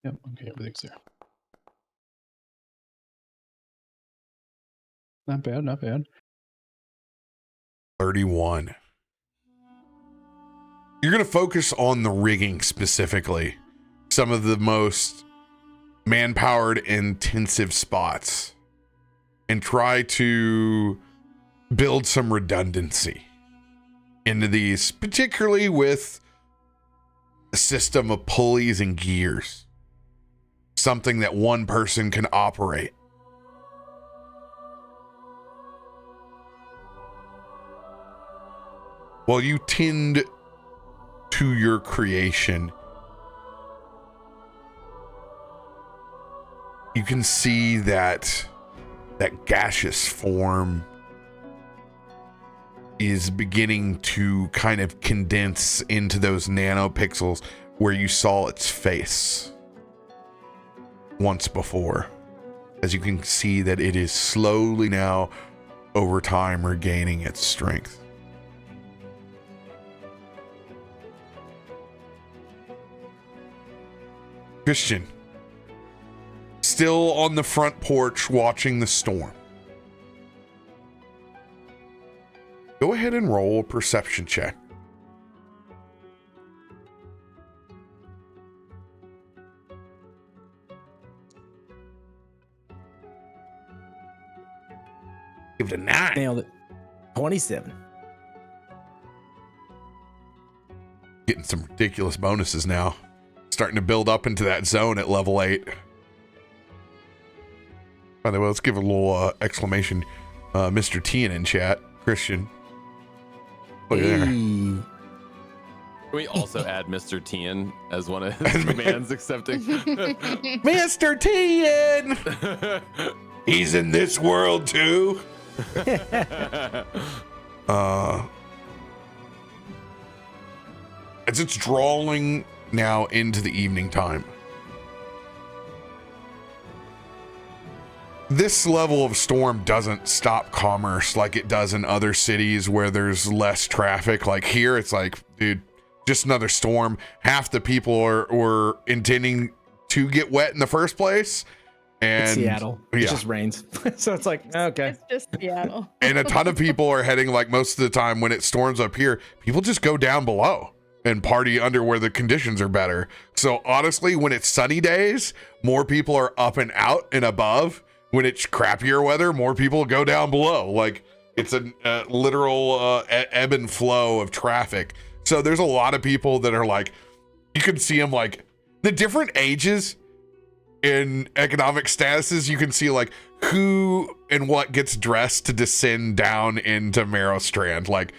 Yep, okay, everything's there. Not bad, not bad. 31. You're going to focus on the rigging specifically. Some of the most manpowered intensive spots. And try to build some redundancy. into these, particularly with a system of pulleys and gears, something that one person can operate. While you tend to your creation, you can see that gaseous form is beginning to kind of condense into those nanopixels where you saw its face once before. As you can see that it is slowly now, over time, regaining its strength. Christian, still on the front porch watching the storm. Go ahead and roll a perception check. Give it a 9. Nailed it. 27. Getting some ridiculous bonuses now. Starting to build up into that zone at level 8. By the way, let's give a little exclamation. Mr. T in chat. Christian. Look at there. Can we also add Mr. Tien as one of his commands accepting? Mr. Tien! He's in this world too. As it's drawing now into the evening time, this level of storm doesn't stop commerce like it does in other cities where there's less traffic. Like here, it's like, dude, just another storm. Half the people were intending to get wet in the first place. And it's Seattle. It yeah. just rains. So it's like, okay. It's just Seattle. And a ton of people are heading, like most of the time when it storms up here, people just go down below and party under where the conditions are better. So honestly, when it's sunny days, more people are up and out and above. When it's crappier weather, more people go down below. Like it's a literal ebb and flow of traffic. So there's a lot of people that are like, you can see them like the different ages in economic statuses. You can see like who and what gets dressed to descend down into Merrowstrand. Like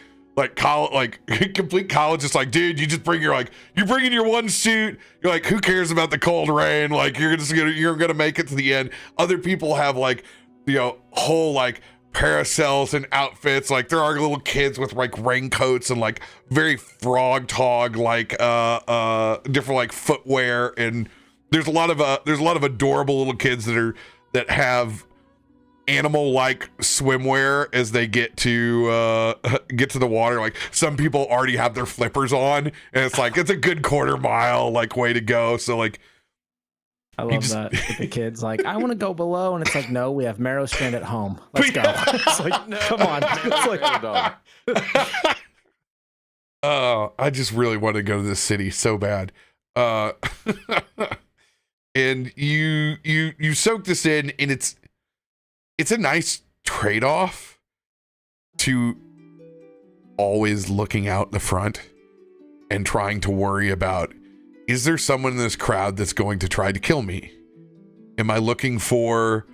college, like complete college is like, dude, you just bring your you bring in your one suit. You're like, who cares about the cold rain? Like you're gonna make it to the end. Other people have like, you know, whole like parasols and outfits. Like there are little kids with like raincoats and like very frog tog like different like footwear, and there's a lot of adorable little kids that have animal like swimwear as they get to the water. Like some people already have their flippers on, and it's like it's a good quarter mile like way to go. So like I love that with the kids like, I want to go below, and it's like, no, we have Merrowstrand at home, let's go. It's like, no, come on. It's like, oh, I just really want to go to this city so bad. And you soak this in, and it's a nice trade-off to always looking out the front and trying to worry about, is there someone in this crowd that's going to try to kill me? Am I looking for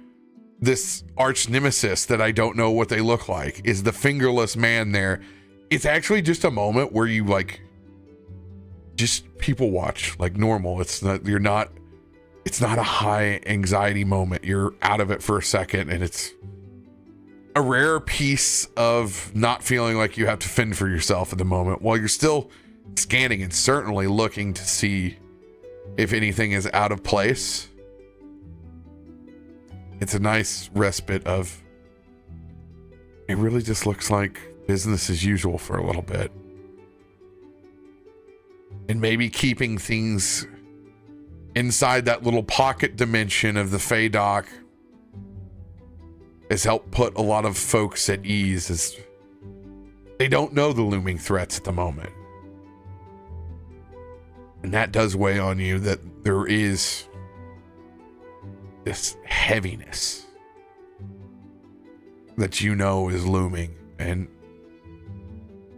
this arch nemesis that I don't know what they look like? Is the fingerless man there? It's actually just a moment where you like just people watch like normal. It's not a high anxiety moment. You're out of it for a second, and it's a rare piece of not feeling like you have to fend for yourself at the moment while you're still scanning and certainly looking to see if anything is out of place. It's a nice respite of, it really just looks like business as usual for a little bit. And maybe keeping things inside that little pocket dimension of the Feydock has helped put a lot of folks at ease, as they don't know the looming threats at the moment. And that does weigh on you, that there is this heaviness that you know is looming. And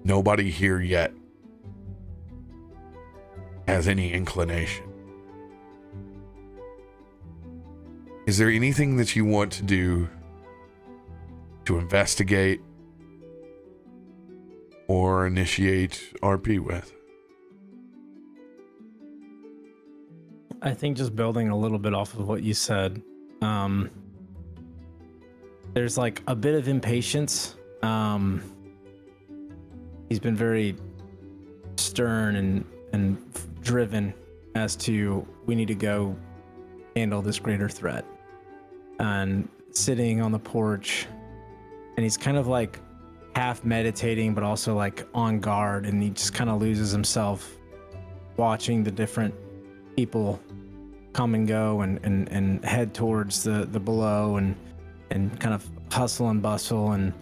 Nobody here yet has any inclination. Is there anything that you want to do to investigate or initiate RP with? I think just building a little bit off of what you said, there's like a bit of impatience. He's been very stern and driven as to we need to go handle this greater threat. And sitting on the porch, and he's kind of like half meditating, but also like on guard, and he just kind of loses himself watching the different people come and go and head towards the below and kind of hustle and bustle, and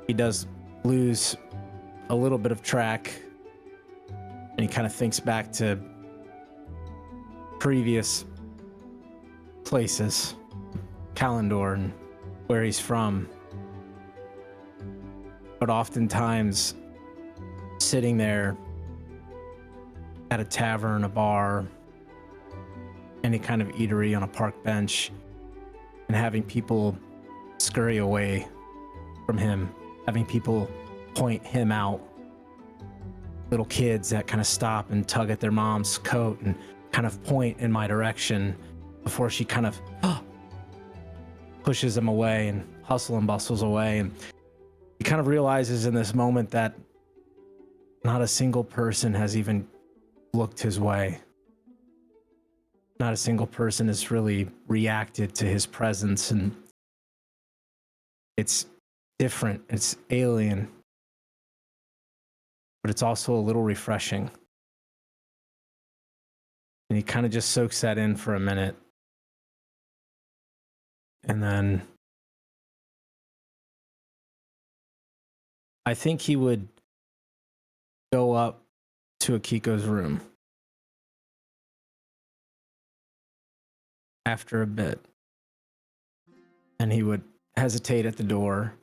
he does lose a little bit of track, and he kind of thinks back to previous places, Kalendor and where he's from. But oftentimes sitting there at a tavern, a bar, any kind of eatery on a park bench, and having people scurry away from him, having people point him out, little kids that kind of stop and tug at their mom's coat and kind of point in my direction before she kind of pushes him away and hustle and bustles away. And he kind of realizes in this moment that not a single person has even looked his way. Not a single person has really reacted to his presence, and it's different, it's alien, but it's also a little refreshing. And he kind of just soaks that in for a minute. And then I think he would go up to Akiko's room after a bit, and he would hesitate at the door,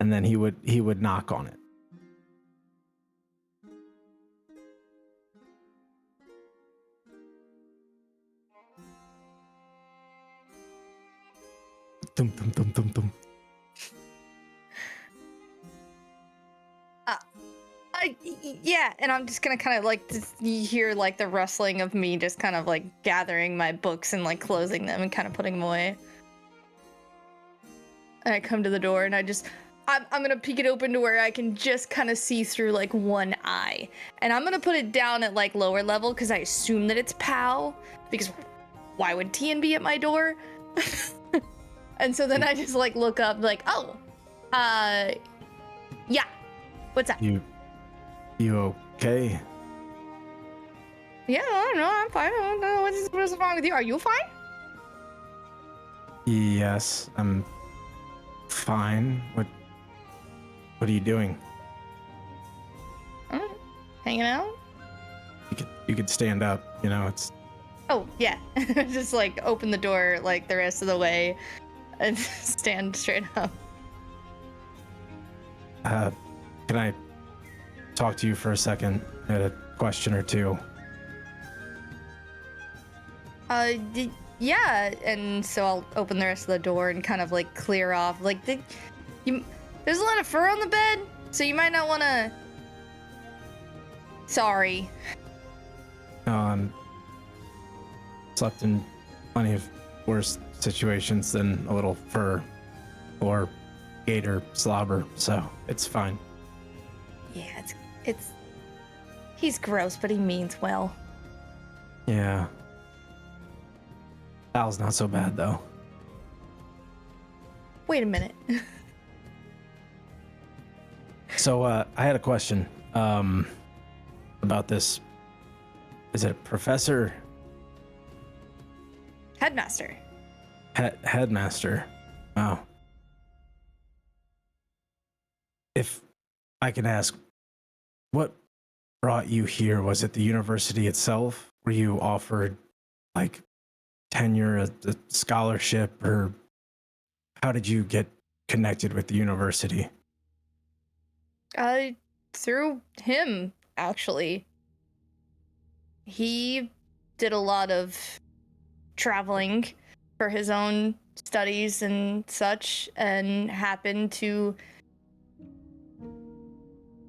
and then he would knock on it. Dum, dum, dum, dum, dum. Yeah, and I'm just gonna kind of like you hear like the rustling of me just kind of like gathering my books and like closing them and kind of putting them away. And I come to the door and I'm gonna peek it open to where I can just kind of see through like one eye, and I'm gonna put it down at like lower level because I assume that it's POW, because why would TN be at my door? And so then I just like look up like, oh, yeah, what's up? You okay? Yeah, I don't know, I'm fine. I don't know what's wrong with you. Are you fine? Yes, I'm fine. What are you doing? Hanging out? You could stand up, you know, it's... Oh, yeah. Just like open the door like the rest of the way and stand straight up. Can I talk to you for a second? I had a question or two. Yeah, and so I'll open the rest of the door and kind of like clear off. Like, there's a lot of fur on the bed, so you might not want to. Sorry. No, slept in plenty of worse situations than a little fur or gator slobber, so it's fine. Yeah, he's gross, but he means well. Yeah. Al's not so bad, though. Wait a minute. So, I had a question about this. Is it a professor? Headmaster. Headmaster. Oh. If I can ask, what brought you here? Was it the university itself? Were you offered, like, tenure, a scholarship, or how did you get connected with the university? Through him, actually. He did a lot of traveling for his own studies and such, and happened to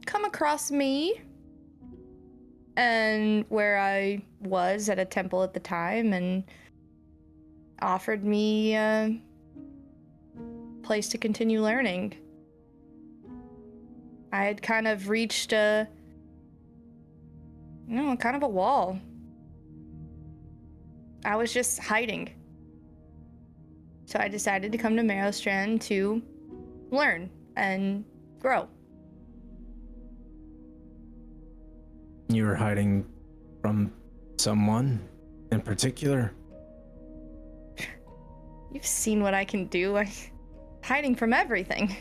come across me and where I was at a temple at the time, and offered me a place to continue learning. I had kind of reached kind of a wall. I was just hiding. So I decided to come to Merrowstrand to learn and grow. You were hiding from someone in particular? You've seen what I can do. I'm hiding from everything.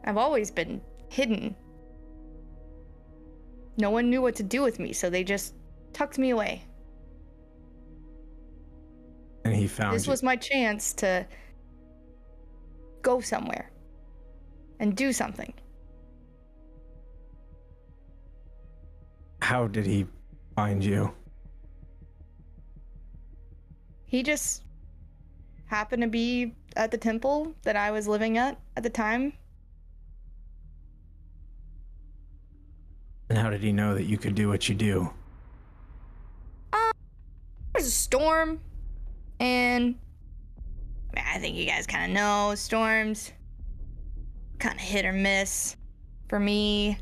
I've always been hidden. No one knew what to do with me, so they just tucked me away. And he found This you. was my chance to go somewhere and do something. How did he find you? He just happened to be at the temple that I was living at the time. And how did he know that you could do what you do? There was a storm, and I think you guys kind of know storms kind of hit or miss for me.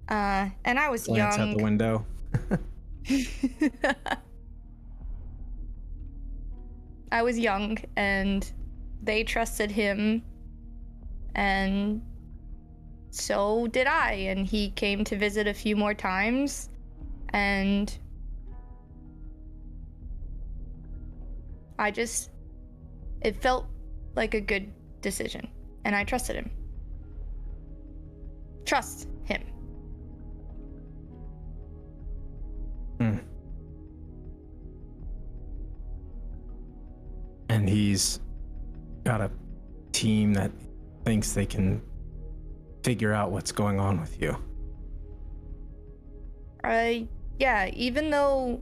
And I was Glance young. out the window. I was young, and they trusted him, and so did I. And he came to visit a few more times, and it felt like a good decision, and I trusted him. Trust him. And he's got a team that thinks they can figure out what's going on with you. Yeah, even though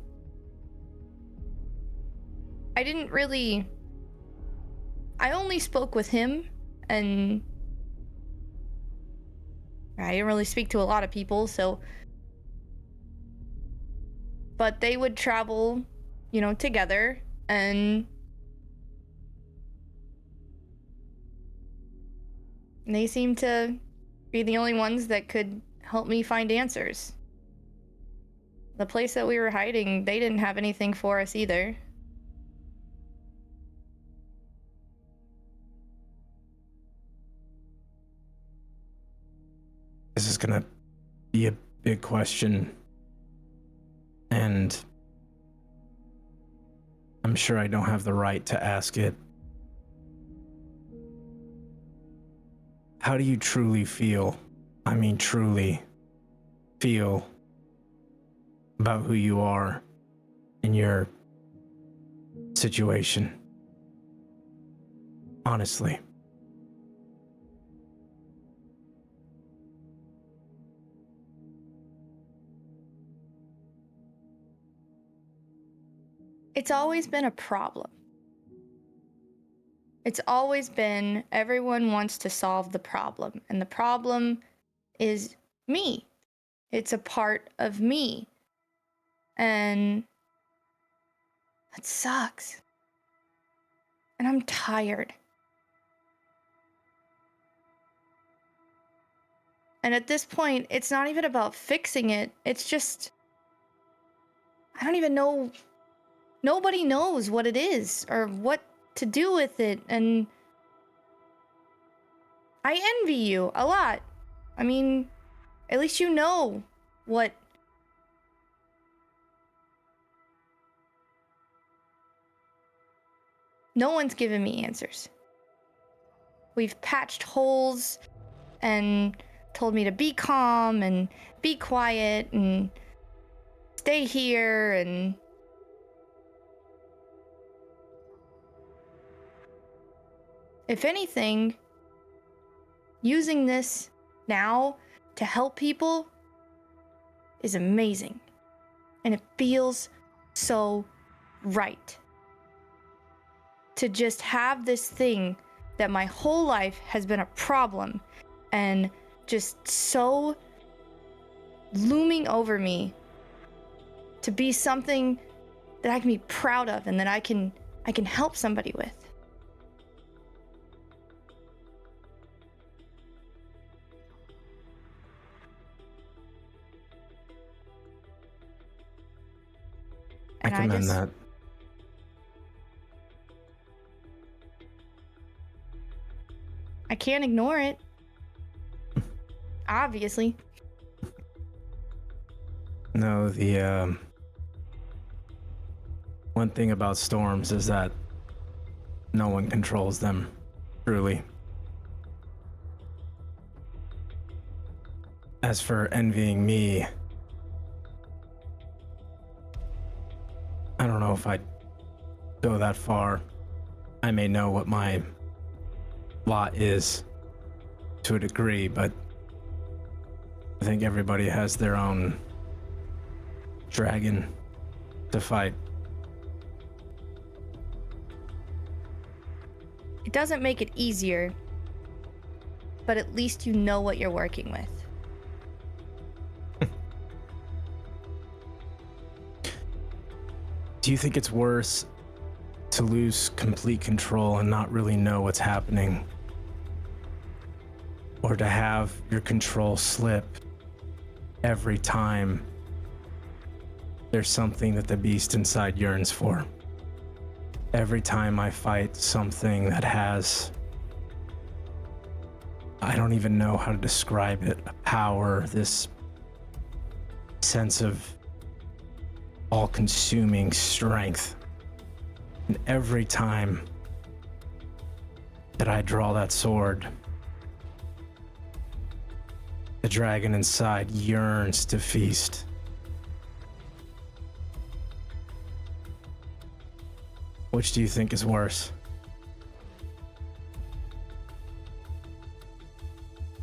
I only spoke with him, and I didn't really speak to a lot of people, but they would travel, together, and they seemed to be the only ones that could help me find answers. The place that we were hiding, they didn't have anything for us either. This is gonna be a big question, and I'm sure I don't have the right to ask it. How do you truly feel? I mean, truly feel about who you are in your situation? Honestly. It's always been a problem. It's always been everyone wants to solve the problem, and the problem is me. It's a part of me. And that sucks. And I'm tired. And at this point, it's not even about fixing it. It's just, I don't even know. Nobody knows what it is or what to do with it. And I envy you a lot. I mean, at least you know what. No one's given me answers. We've patched holes and told me to be calm and be quiet and stay here, and if anything, using this now to help people is amazing. And it feels so right. To just have this thing that my whole life has been a problem and just so looming over me to be something that I can be proud of and that I can help somebody with. I commend that. I can't ignore it. Obviously. No, the one thing about storms is that no one controls them, truly. As for envying me, I don't know if I'd go that far. I may know what my lot is to a degree, but I think everybody has their own dragon to fight. It doesn't make it easier, but at least you know what you're working with. Do you think it's worse to lose complete control and not really know what's happening? Or to have your control slip every time there's something that the beast inside yearns for? Every time I fight something that has, I don't even know how to describe it, a power, this sense of all-consuming strength. And every time that I draw that sword, the dragon inside yearns to feast. Which do you think is worse?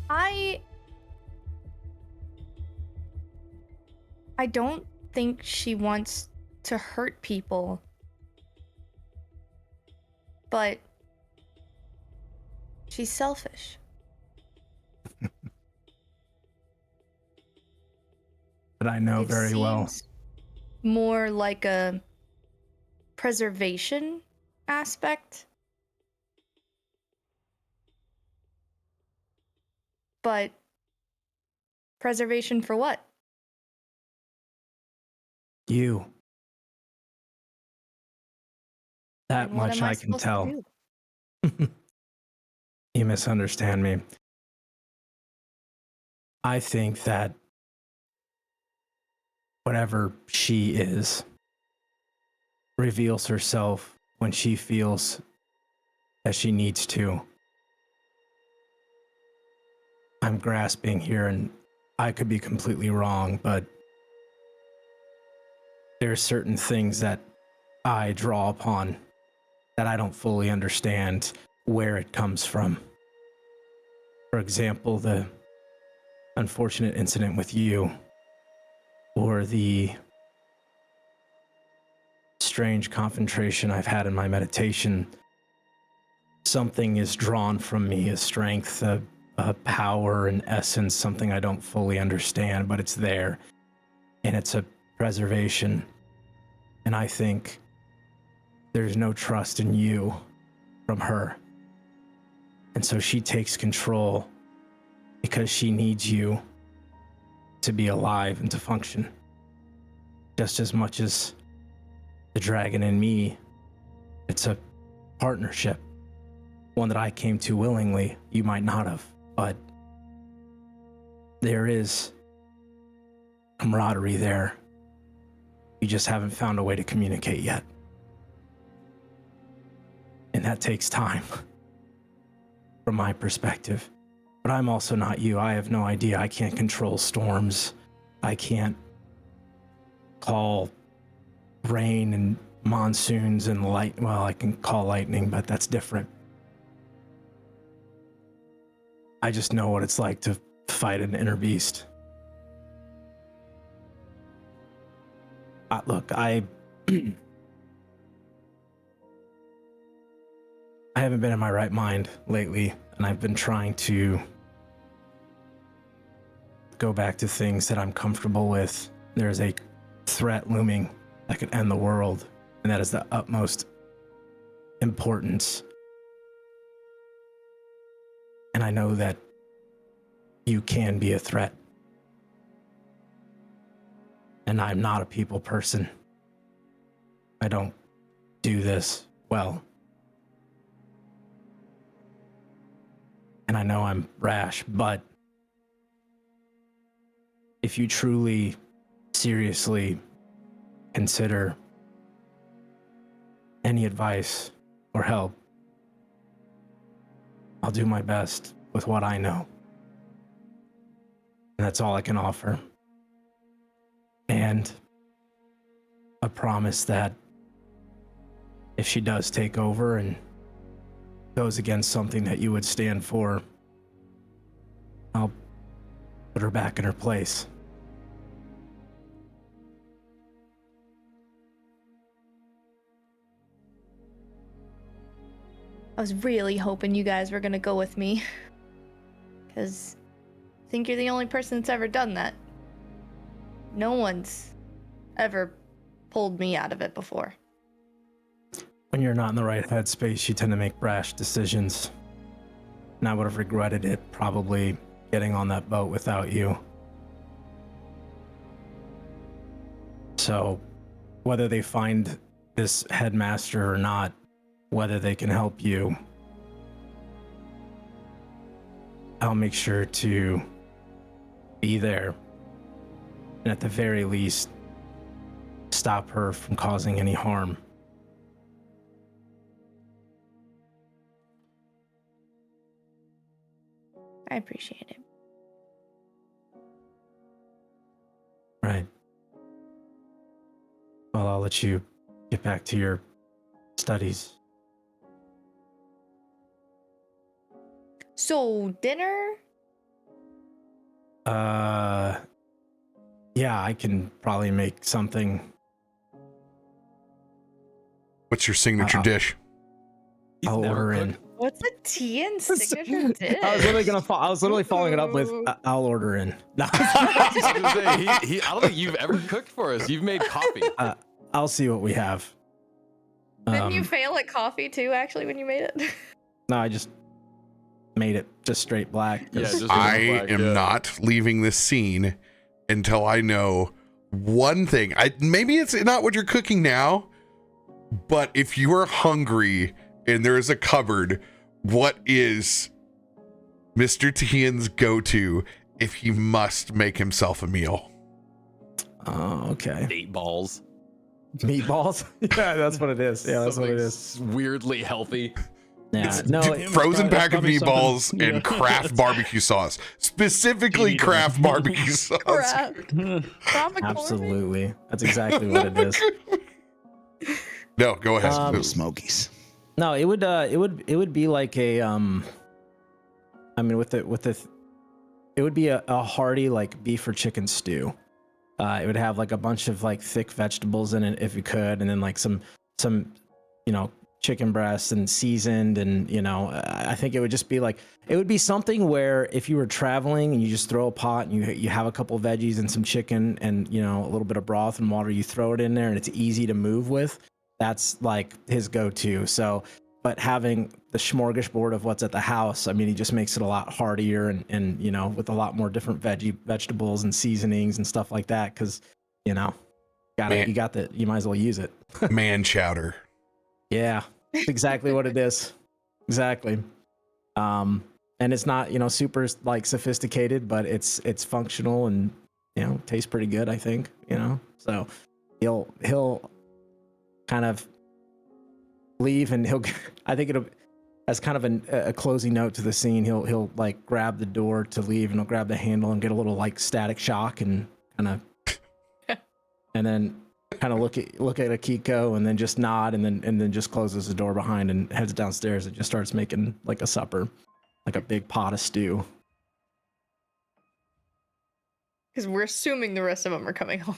I don't think she wants to hurt people, but she's selfish. But I know It very well. seems more like a preservation aspect. But preservation for what? You. That And what much am I can supposed to tell. do? You misunderstand me. I think that whatever she is reveals herself when she feels that she needs to. I'm grasping here and I could be completely wrong, but there are certain things that I draw upon that I don't fully understand where it comes from. For example, the unfortunate incident with you, or the strange concentration I've had in my meditation. Something is drawn from me, a strength, a power, an essence, something I don't fully understand, but it's there, and it's a preservation. And I think there's no trust in you from her. And so she takes control because she needs you to be alive and to function. Just as much as the dragon in me, it's a partnership. One that I came to willingly. You might not have, but there is camaraderie there. You just haven't found a way to communicate yet. And that takes time, from my perspective. But I'm also not you. I have no idea. I can't control storms. I can't call rain and monsoons and light. Well, I can call lightning, but that's different. I just know what it's like to fight an inner beast. Look, I haven't been in my right mind lately, and I've been trying to go back to things that I'm comfortable with. There's a threat looming that could end the world, and that is the utmost importance. And I know that you can be a threat. And I'm not a people person. I don't do this well. And I know I'm rash, but if you truly, seriously consider any advice or help, I'll do my best with what I know. And that's all I can offer. And a promise that if she does take over and goes against something that you would stand for, I'll put her back in her place. I was really hoping you guys were gonna go with me, because I think you're the only person that's ever done that. No one's ever pulled me out of it before. When you're not in the right headspace, you tend to make brash decisions. And I would have regretted it probably getting on that boat without you. So, whether they find this headmaster or not, whether they can help you, I'll make sure to be there. And at the very least, stop her from causing any harm. I appreciate it. Right. Well, I'll let you get back to your studies. So, dinner? Yeah, I can probably make something. What's your signature dish? I'll order in. What's a Tian signature dish? I was literally following it up with, I'll order in. No. I was gonna say, I don't think you've ever cooked for us. You've made coffee. I'll see what we have. Didn't you fail at coffee too, actually, when you made it? No, I just made it just straight black. Yeah, just I black, am yeah. not leaving this scene until I know one thing. Maybe it's not what you're cooking now, but if you are hungry and there is a cupboard, what is Mr. Tian's go-to if he must make himself a meal? Oh, okay. 8 balls. Meatballs? Yeah, that's what it is. Yeah, that's what it is. Weirdly healthy. Yeah, no, Frozen pack of probably meatballs something- and Kraft barbecue sauce. Specifically Kraft barbecue sauce. Crap. absolutely. That's exactly what it is. No, go ahead. No Smokies. No, it would be like a I mean it would be a hearty like beef or chicken stew. It would have like a bunch of like thick vegetables in it if you could, and then like some chicken breasts and seasoned, and I think it would just be like, it would be something where if you were traveling and you just throw a pot and you have a couple of veggies and some chicken and a little bit of broth and water, you throw it in there and it's easy to move with. That's like his go-to. So, but having the smorgasbord of what's at the house, I mean, he just makes it a lot heartier and with a lot more different vegetables and seasonings and stuff like that. Cause you might as well use it. Man chowder. Yeah, that's exactly what it is. Exactly. And it's not, super like sophisticated, but it's functional and, tastes pretty good, I think, so he'll kind of leave and I think it'll, as kind of a closing note to the scene, he'll like grab the door to leave and he'll grab the handle and get a little like static shock and kind of, and then kind of look at Akiko and then just nod and then just closes the door behind and heads downstairs and just starts making like a supper, like a big pot of stew. Because we're assuming the rest of them are coming home.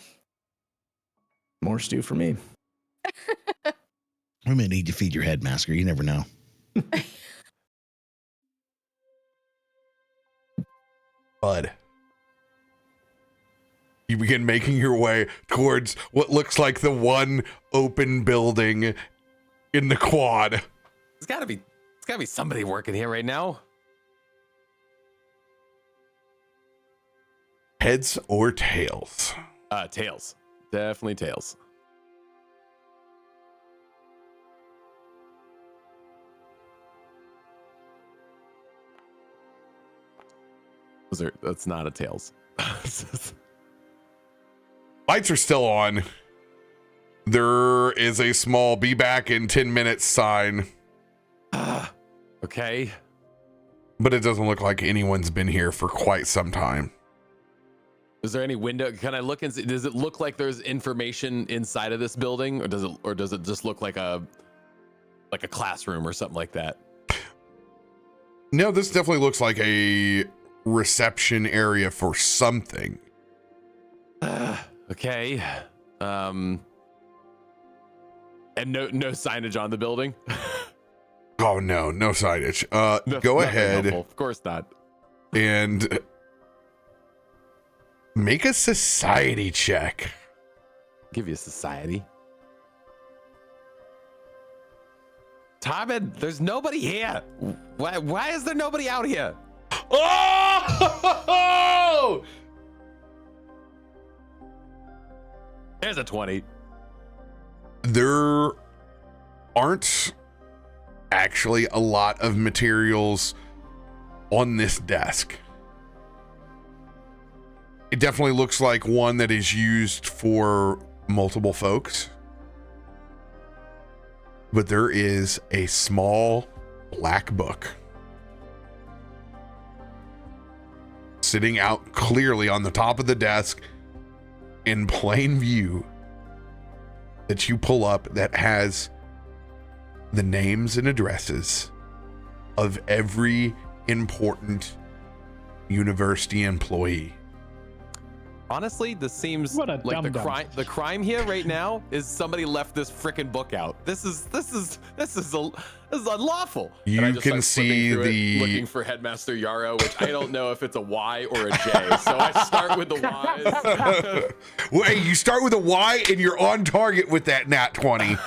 More stew for me. We may need to feed your headmaster. You never know. Bud. You begin making your way towards what looks like the one open building in the quad. It's gotta be somebody working here right now. Heads or tails? Tails. Definitely tails. That's not a tails. Lights are still on. There is a small "be back in 10 minutes" sign. Okay. But it doesn't look like anyone's been here for quite some time. Is there any window? Can I look and see? Does it look like there's information inside of this building, or does it just look like a classroom or something like that? No, this definitely looks like a reception area for something. Okay. And no signage on the building. Oh no signage. No, go ahead. Helpful. Of course not. And make a society check. Give you a society. Tarben, there's nobody here. Why is there nobody out here? Oh! There's a 20. There aren't actually a lot of materials on this desk. It definitely looks like one that is used for multiple folks. But there is a small black book sitting out clearly on the top of the desk in plain view that you pull up, that has the names and addresses of every important university employee. Honestly, this seems What a like dum-dum. the crime here right now is somebody left this freaking book out. This is unlawful. You And I just can start flipping see through it, the- looking for Headmaster Yarrow, which I don't know if it's a Y or a J. So I start with the Ys. Well, hey, you start with a Y and you're on target with that nat 20.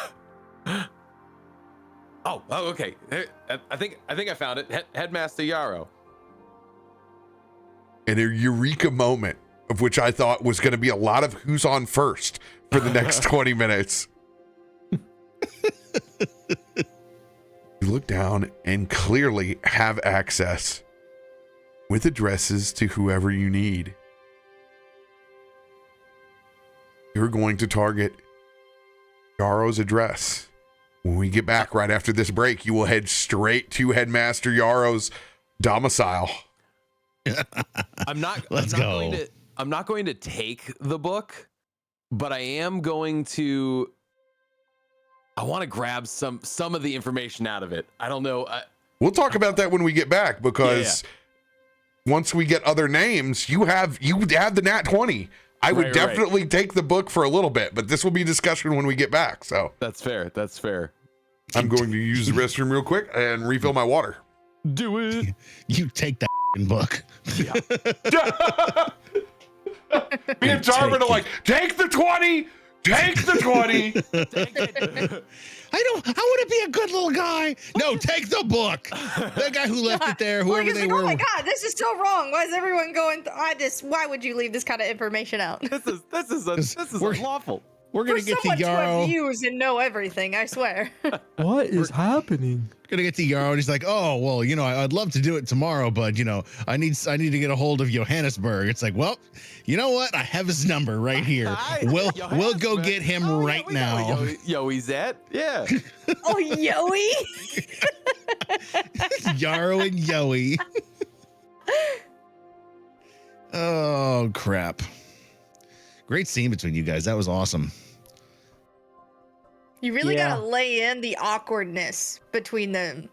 Oh, okay. I think I found it. Headmaster Yarrow. And a eureka moment, of which I thought was going to be a lot of who's on first for the next 20 minutes. You look down and clearly have access with addresses to whoever you need. You're going to target Yarrow's address. When we get back right after this break, you will head straight to Headmaster Yarrow's domicile. I'm not Let's go. I'm not going to take the book, but I am going to. I want to grab some of the information out of it. I don't know. We'll talk about that when we get back, because once we get other names, you have the nat 20. I would Right. definitely take the book for a little bit, but this will be discussion when we get back. So That's fair. That's fair. I'm going to use the restroom real quick and refill my water. Do it. You take that book. Me and Tarben are like, take the 20, take the 20. Take it. I want to be a good little guy. No, take the book. That guy who left it there, Like, whoever it's they like, were. oh my god, this is so wrong. Why is everyone going? Why would you leave this kind of information out? This is We're- unlawful. We're We're gonna get someone to to have Yarrow. views and know everything. I swear. What is happening? Gonna get to Yarrow, and he's like, "Oh, well, I'd love to do it tomorrow, but I need to get a hold of Johannesburg." It's like, well, you know what? I have his number right here. We'll go Johannesburg. get him Oh, yeah, right we know now. Yoey's at. Yeah. Oh, Yoey. Yarrow and Yoey. Oh crap! Great scene between you guys. That was awesome. You really Yeah. gotta lay in the awkwardness between them,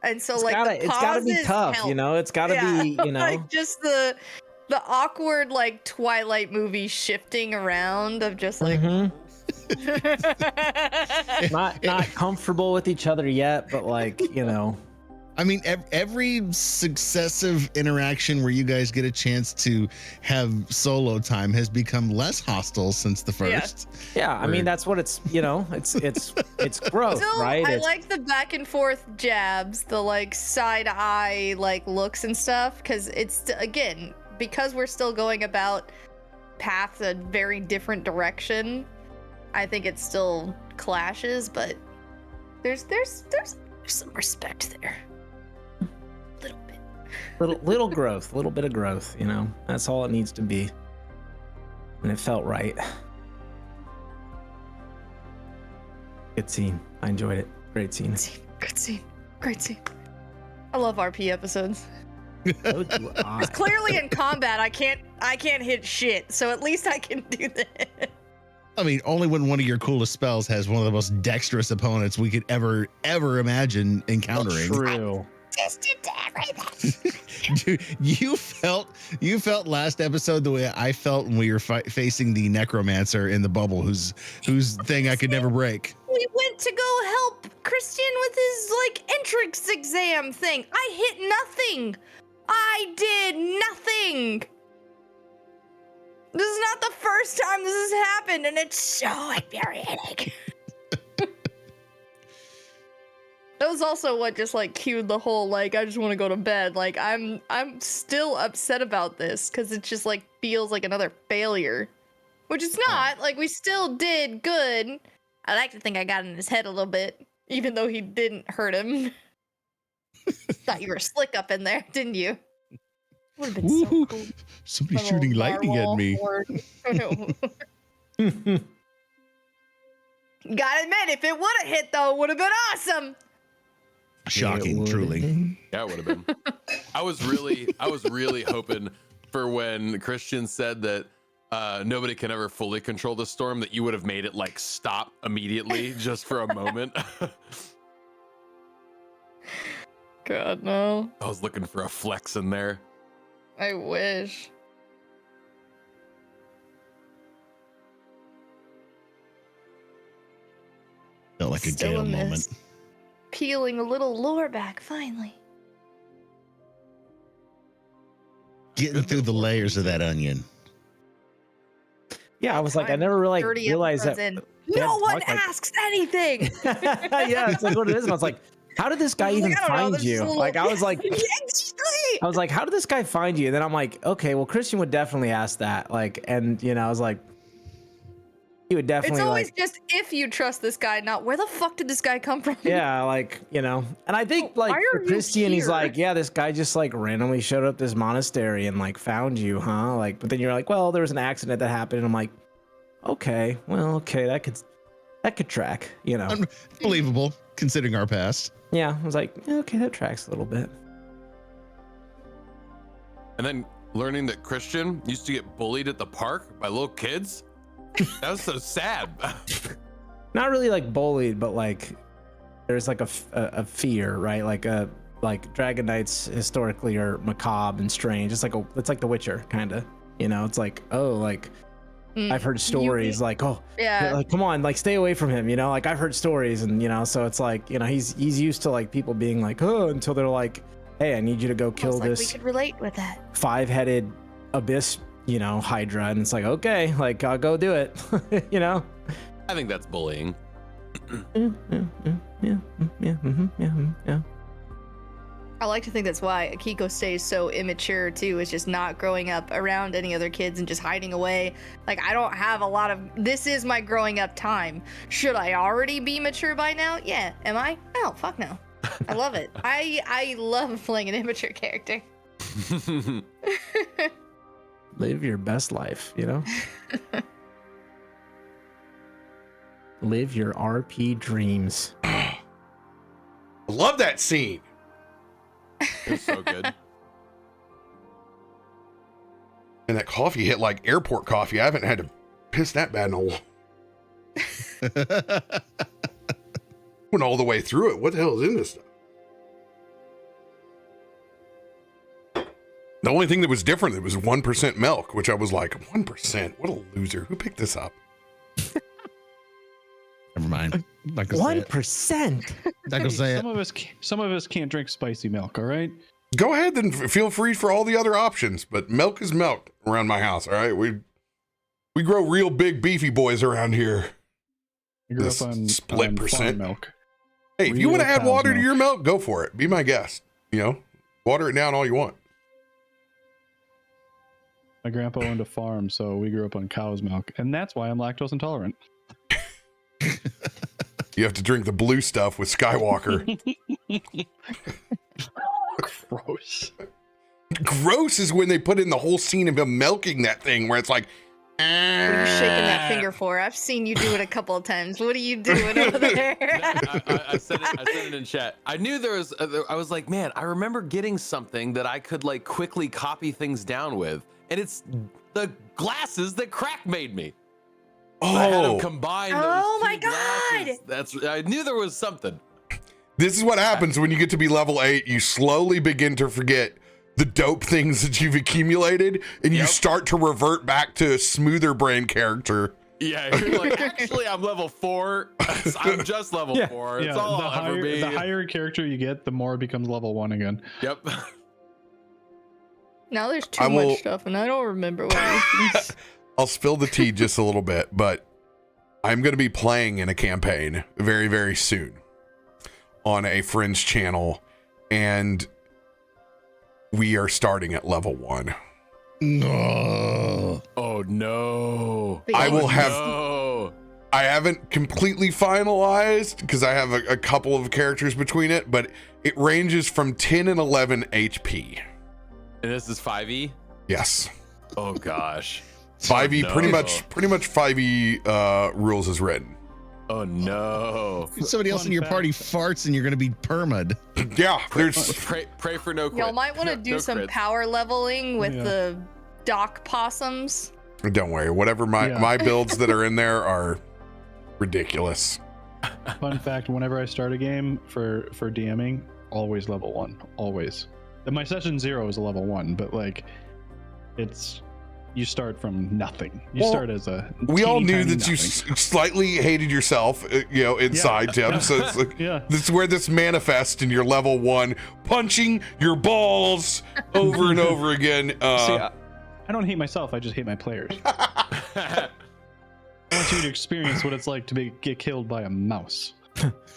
and so It's like gotta, the it's gotta be pauses tough, help. It's gotta be, like just the the awkward like Twilight movie shifting around of just like not comfortable with each other yet, but like, you know. I mean, every successive interaction where you guys get a chance to have solo time has become less hostile since the first. Yeah, I mean that's what it's, you know, it's growth, Still, right? I like the back and forth jabs, the like side eye like looks and stuff, because it's again, because we're still going about paths a very different direction. I think it still clashes, but there's some respect there. Little growth, little bit of growth, you know. That's all it needs to be. And it felt right. Good scene. I enjoyed it. Great scene. Good scene. Great scene. I love RP episodes. So do I. Because clearly in combat I can't hit shit, so at least I can do that. I mean, only when one of your coolest spells has one of the most dexterous opponents we could ever imagine encountering. True. Dude, you felt last episode the way I felt when we were facing the necromancer in the bubble, whose thing I could never break. We went to go help Christian with his like entrance exam thing. I hit nothing. I did nothing. This is not the first time this has happened, and it's so infuriating. That was also what just like cued the whole like I just want to go to bed. Like I'm still upset about this because it just like feels like another failure, which it's not. Like we still did good. I like to think I got in his head a little bit, even though he didn't hurt him. Thought you were slick up in there, didn't you? Would have been so cool. Somebody's shooting lightning at me. Gotta admit, if it would have hit though, it would have been awesome. Shocking, truly. Yeah, it would have been. I was really hoping for when Christian said that nobody can ever fully control the storm, that you would have made it like stop immediately just for a moment. God, no. I was looking for a flex in there. I wish. Felt like a Still Gale a miss. moment. Peeling a little lore back, finally. Getting through the layers of that onion. Yeah, I was like, I never really 30 realized that. episodes in. No one talk like- asks anything. Yeah, it's like what it is. And I was like, how did this guy I was even like, I don't know, find this is you? a little- Like, I was like, Exactly. how did this guy find you? And then I'm like, okay, well, Christian would definitely ask that. Like, and you know, I was like, he would definitely It's always like, just if you trust this guy, not where the fuck did this guy come from? yeah, like, you know, and I think Why like are for you Christian, he's here? like, yeah, this guy just like randomly showed up this monastery and like found you, huh? Like, but then you're like, well, there was an accident that happened. And I'm like, okay, well, okay, that could track, you know. Unbelievable, considering our past. Yeah, I was like, yeah, okay, that tracks a little bit. And then learning that Christian used to get bullied at the park by little kids. That was so sad. Not really like bullied, but like there's like a fear, right? Like Dragon Knights historically are macabre and strange. It's like The Witcher kind of, you know. It's like, oh, like I've heard stories like, oh, Yeah. like come on, like stay away from him, you know. Like I've heard stories, and you know, so it's like, you know, he's used to like people being like, oh, until they're like, hey, I need you to go kill Almost like this we could relate with that. 5-headed abyss, you know, Hydra, and it's like, okay, like I'll go do it, you know. I think that's bullying. Yeah. I like to think that's why Akiko stays so immature too. Is just not growing up around any other kids and just hiding away. Like I don't have a lot of. This is my growing up time. Should I already be mature by now? Yeah. Am I? No. Fuck no. I love it. I love playing an immature character. Live your best life, you know. Live your RP dreams. I love that scene. It's so good. And that coffee hit like airport coffee. I haven't had to piss that bad in a while. Went all the way through it. What the hell is in this stuff? The only thing that was different, it was 1% milk, which I was like, 1%? What a loser. Who picked this up? Never mind. Not gonna say it. 1%. Not gonna say it. Some of us can't drink spicy milk, all right? Go ahead and feel free for all the other options, but milk is milk around my house, all right? We grow real big beefy boys around here. I grew This up on split on percent. farm milk. Hey, if you want to Real add cow's water to milk. your milk, go for it. Be my guest. Water it down all you want. My grandpa owned a farm, so we grew up on cow's milk, and that's why I'm lactose intolerant. You have to drink the blue stuff with Skywalker. Gross. Gross is when they put in the whole scene of him milking that thing where it's like, What are you shaking that finger for? I've seen you do it a couple of times. What are you doing over there? I said it in chat. I knew there was. I was like, man, I remember getting something that I could like quickly copy things down with, and it's the glasses that Krak made me. I had him combine those Oh two my God! glasses. I knew there was something. this is what happens when you get to be level 8. You slowly begin to forget the dope things that you've accumulated, and you start to revert back to a smoother brain character. Yeah, you're like, actually, I'm level 4. I'm just level 4. It's all I'll ever be. The higher character you get, the more it becomes level 1 again. Yep. Now there's too much stuff, and I don't remember what it is. I'll spill the tea just a little bit, but I'm going to be playing in a campaign very, very soon on a friend's channel, and we are starting at level 1. No. Oh no. I will have. No. I haven't completely finalized because I have a couple of characters between it, but it ranges from 10 and 11 HP. And this is 5e? Yes. Oh gosh. 5e, no. pretty much 5e rules is written. Oh no. If somebody else Fun in your fact. party farts and you're gonna be perma'd. Yeah, there's. Pray for no crit. Y'all might want to do No some crits. power leveling with Yeah. the dock possums. Don't worry, whatever my builds that are in there are ridiculous. Fun fact: whenever I start a game for DMing, always level 1, always. And my session 0 is a level 1, but like, it's you start from nothing. You start as a. We all knew teeny that you nothing. slightly hated yourself, inside, Tim. So it's like, this is where this manifests in your level 1, punching your balls over and over again. See, I don't hate myself. I just hate my players. I want you to experience what it's like to get killed by a mouse.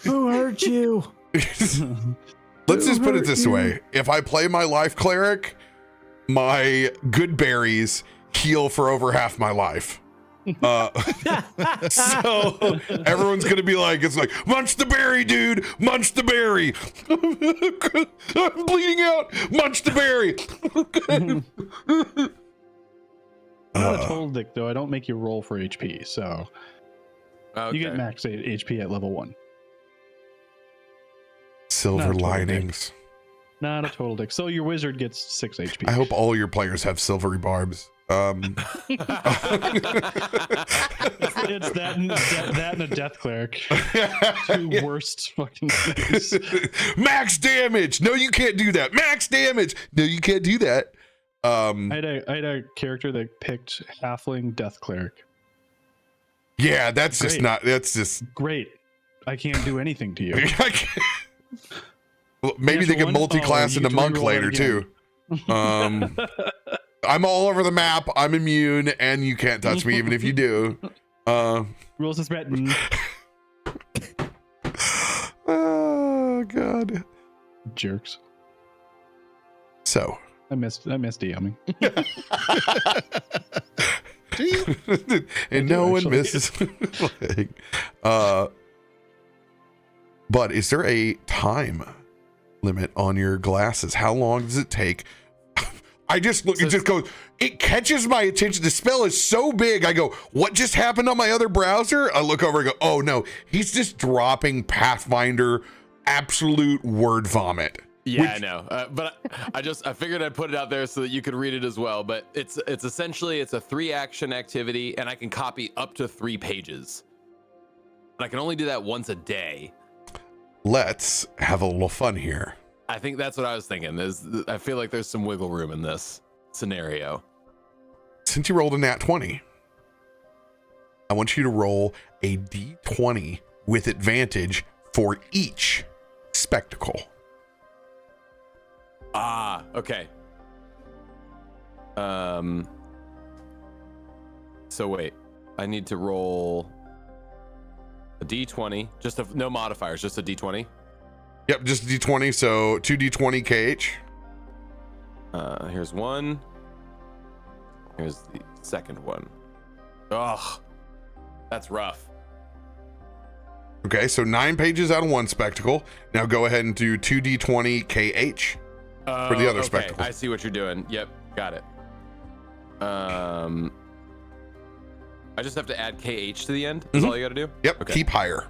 Who hurt you? Let's just put it this way. If I play my life cleric, my good berries heal for over half my life. So everyone's going to be like, it's like, munch the berry, dude. Munch the berry. I'm bleeding out. Munch the berry. I'm not a total dick, though. I don't make you roll for HP, so Okay. you get max HP at level 1. Silver Not a total linings. Not a total dick. So your wizard gets 6 HP. I hope all your players have silvery barbs. It's that and a death cleric. Two worst fucking things. Max damage. No, you can't do that. Max damage. No, you can't do that. I had a character that picked halfling death cleric. Yeah, that's just Great. not. That's just. Great. I can't do anything to you. Well, maybe they can Natural one? multi-class Oh, you into get to monk reroll later it too. I'm all over the map. I'm immune, and you can't touch me even if you do. Rules is written. Oh God. Jerks. So. I missed DMing. Do you? And do, no one actually. misses. But is there a time limit on your glasses? How long does it take? I just look, it just goes, it catches my attention. The spell is so big. I go, what just happened on my other browser? I look over and go, oh no, he's just dropping Pathfinder absolute word vomit. Yeah, I know. But I figured I'd put it out there so that you could read it as well. But it's essentially, it's a 3-action activity, and I can copy up to 3 pages. But I can only do that once a day. Let's have a little fun here. I think that's what I was thinking. I feel like there's some wiggle room in this scenario. Since you rolled a nat 20, I want you to roll a d20 with advantage for each spectacle. Ah, okay. So wait, I need to roll a d20, no modifiers, just a d20. Yep, just a d20, so 2d20 KH. Here's one. Here's the second one. Ugh, that's rough. Okay, so 9 pages out of one spectacle. Now go ahead and do 2d20 KH for the other spectacle. I see what you're doing. Yep, got it. I just have to add KH to the end. Is all you got to do? Yep, okay. Keep higher.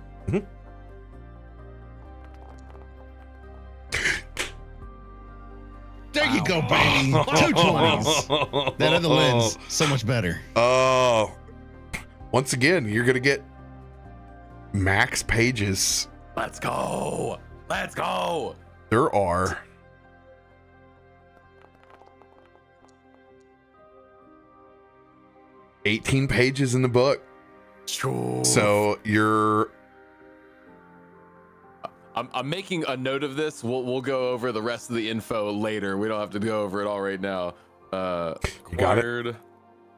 There you go, baby. 2 20s. That other lid's so much better. Oh, once again, you're gonna get max pages. Let's go. Let's go. There are 18 pages in the book. Sure. So you're. I'm making a note of this. We'll go over the rest of the info later. We don't have to go over it all right now. Got it.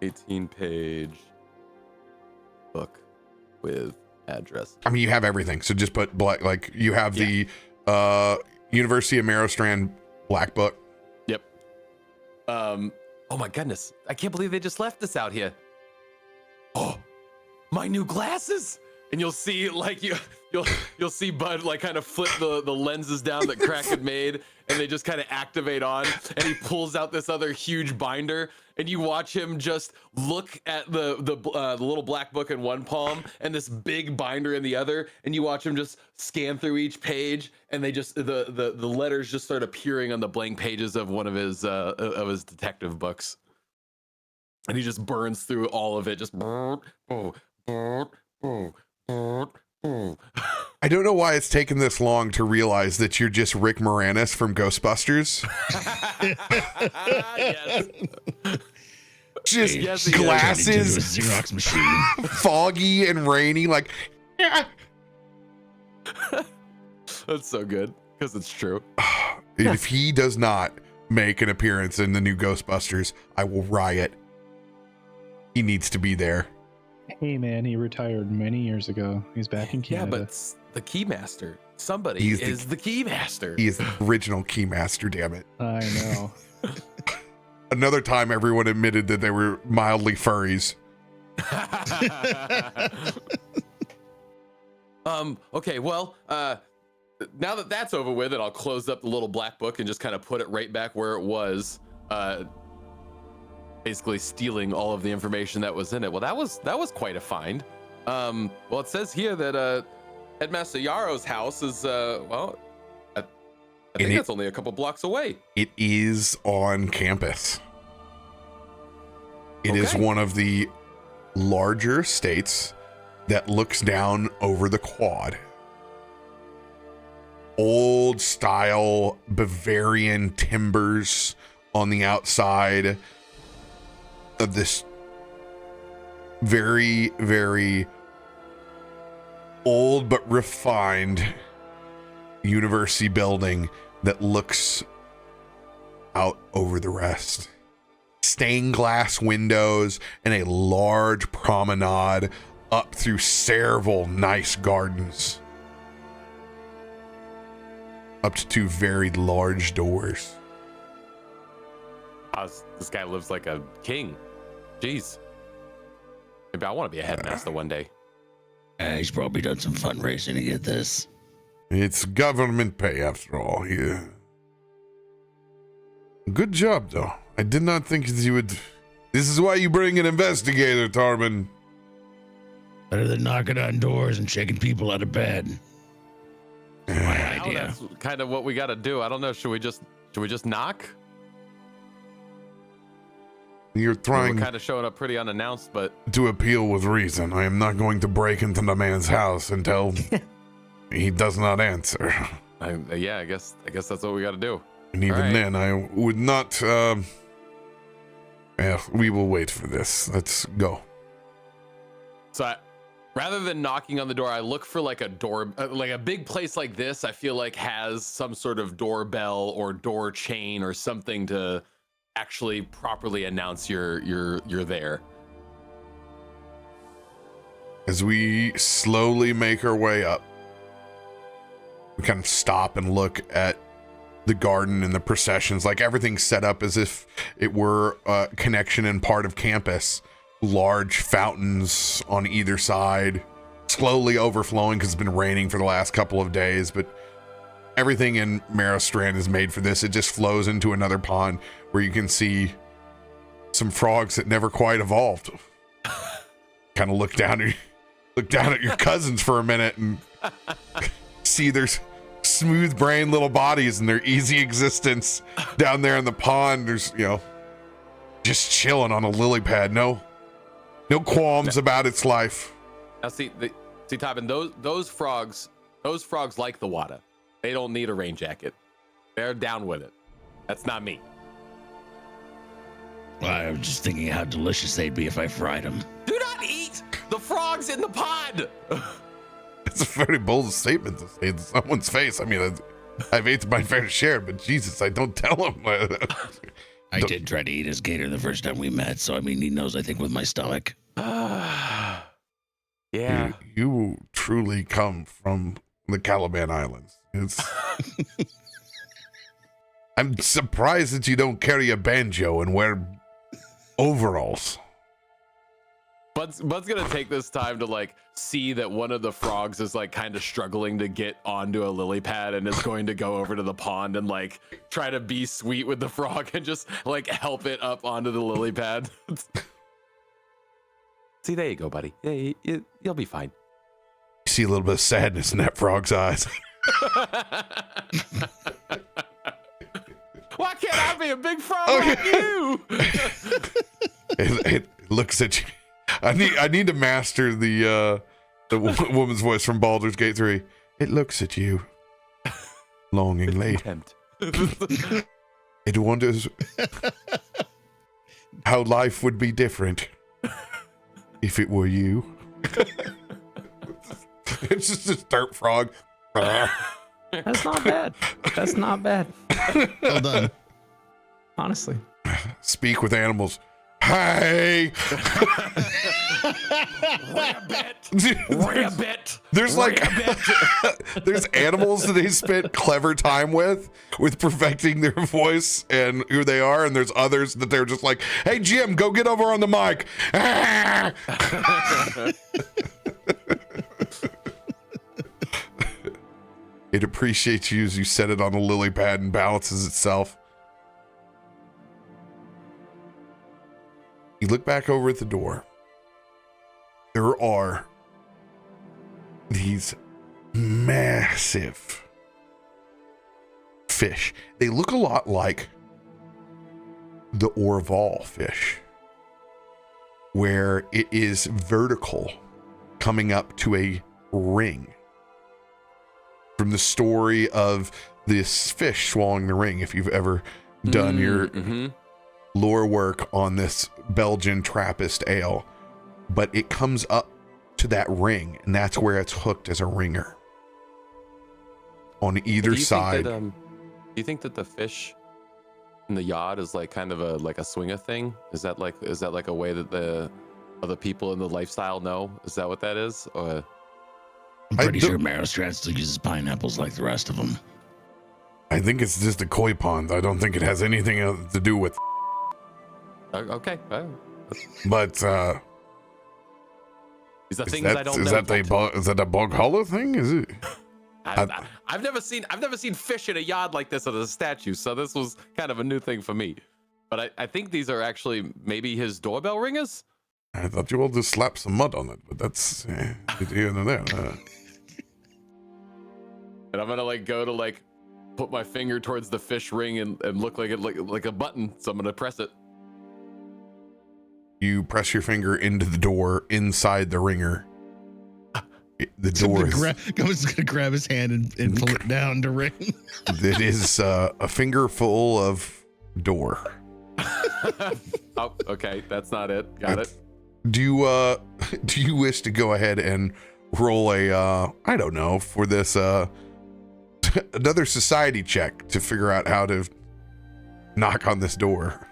18-page book with address. I mean, you have everything. So just put black. Like you have the University of Merrowstrand black book. Yep. Oh my goodness! I can't believe they just left this out here. Oh, my new glasses! And you'll see like you'll see Bud like kind of flip the lenses down that Krak had made, and they just kind of activate on, and he pulls out this other huge binder, and you watch him just look at the little black book in one palm and this big binder in the other, and you watch him just scan through each page, and they just the letters just start appearing on the blank pages of one of his detective books, and he just burns through all of it, just I don't know why it's taken this long to realize that you're just Rick Moranis from Ghostbusters. Yes. Just glasses, Xerox machine, foggy and rainy. Like, that's so good because it's true. If he does not make an appearance in the new Ghostbusters, I will riot. He needs to be there. Hey man, he retired many years ago. He's back in Canada. Yeah, but the Keymaster. Somebody is the Keymaster. He is the original Keymaster, damn it. I know. Another time everyone admitted that they were mildly furries. Okay, well, now that that's over with, and I'll close up the little black book and just kind of put it right back where it was. Basically stealing all of the information that was in it. Well, that was quite a find. Well, it says here that Headmaster Yarrow's house is I think that's only a couple blocks away. It is on campus. It is one of the larger estates that looks down over the quad. Old style Bavarian timbers on the outside of this very, very old but refined university building that looks out over the rest. Stained glass windows and a large promenade up through several nice gardens. Up to 2 very large doors. This guy lives like a king. Jeez. Maybe I want to be a headmaster one day. He's probably done some fundraising to get this. It's government pay after all. Yeah. Good job, though. I did not think that you would. This is why you bring an investigator, Tarben. Better than knocking on doors and shaking people out of bed. My idea. That's kind of what we got to do. I don't know. Should we just knock? You're trying We're kind of showing up pretty unannounced, but to appeal with reason. I am not going to break into the man's house until he does not answer. Yeah, I guess that's what we got to do. And even then, I would not. Yeah, we will wait for this. Let's go. So, rather than knocking on the door, I look for like a door, like a big place like this. I feel like has some sort of doorbell or door chain or something to actually properly announce you're there. As we slowly make our way up, we kind of stop and look at the garden and the processions, like everything's set up as if it were a connection and part of campus. Large fountains on either side, slowly overflowing because it's been raining for the last couple of days, but everything in Merrowstrand is made for this. It just flows into another pond where you can see some frogs that never quite evolved. Kind of look down at your cousins for a minute and see their smooth brain little bodies and their easy existence down there in the pond. There's, just chilling on a lily pad. No qualms about its life. Now see Tarben, those frogs like the water. They don't need a rain jacket. They're down with it. That's not me. Well, I was just thinking how delicious they'd be if I fried them. Do not eat the frogs in the pond. It's a very bold statement to say in someone's face. I mean, I've ate my fair share, but Jesus, I don't tell him. I did try to eat his gator the first time we met, so I mean, he knows, I think, with my stomach. Yeah. You truly come from the Caliban Islands. I'm surprised that you don't carry a banjo and wear overalls. Bud's gonna take this time to like see that one of the frogs is like kind of struggling to get onto a lily pad and is going to go over to the pond and like try to be sweet with the frog and just like help it up onto the lily pad. See, there you go, buddy. Yeah, you'll be fine. You see a little bit of sadness in that frog's eyes. Why can't I be a big frog like you? It looks at you. I need to master the woman's voice from Baldur's Gate 3. It looks at you longingly. It wonders how life would be different if it were you. It's just a dirt frog. That's not bad. That's not bad. Well done. Honestly. Speak with animals. Hey! Rabbit. There's like there's animals that they spent clever time with perfecting their voice and who they are, and there's others that they're just like, hey Jim, go get over on the mic. It appreciates you as you set it on a lily pad and balances itself. You look back over at the door. There are these massive fish. They look a lot like the Orval fish, where it is vertical, coming up to a ring. From the story of this fish swallowing the ring, if you've ever done your lore work on this Belgian Trappist ale, but it comes up to that ring, and that's where it's hooked as a ringer on either side. Do you think that the fish in the yacht is like kind of a swing of thing? Is that like a way that the other people in the lifestyle know? Is that what that is? Or I'm pretty sure Merrowstrand still uses pineapples like the rest of them. I think it's just a koi pond. I don't think it has anything to do with. Okay. But these are things I don't know. Is that a bog hollow thing? Is it? I've never seen fish in a yard like this at a statue, so this was kind of a new thing for me. But I think these are actually maybe his doorbell ringers. I thought you all just slapped some mud on it, but that's neither here nor there. And I'm gonna like go to like put my finger towards the fish ring and look like it like a button. So I'm gonna press it. You press your finger into the door inside the ringer, The door is. Goblins gonna grab his hand and pull it down to ring. It is a finger full of door. Oh, okay, that's not it. Got it. Do you wish to go ahead and roll a I don't know, for this another society check to figure out how to knock on this door?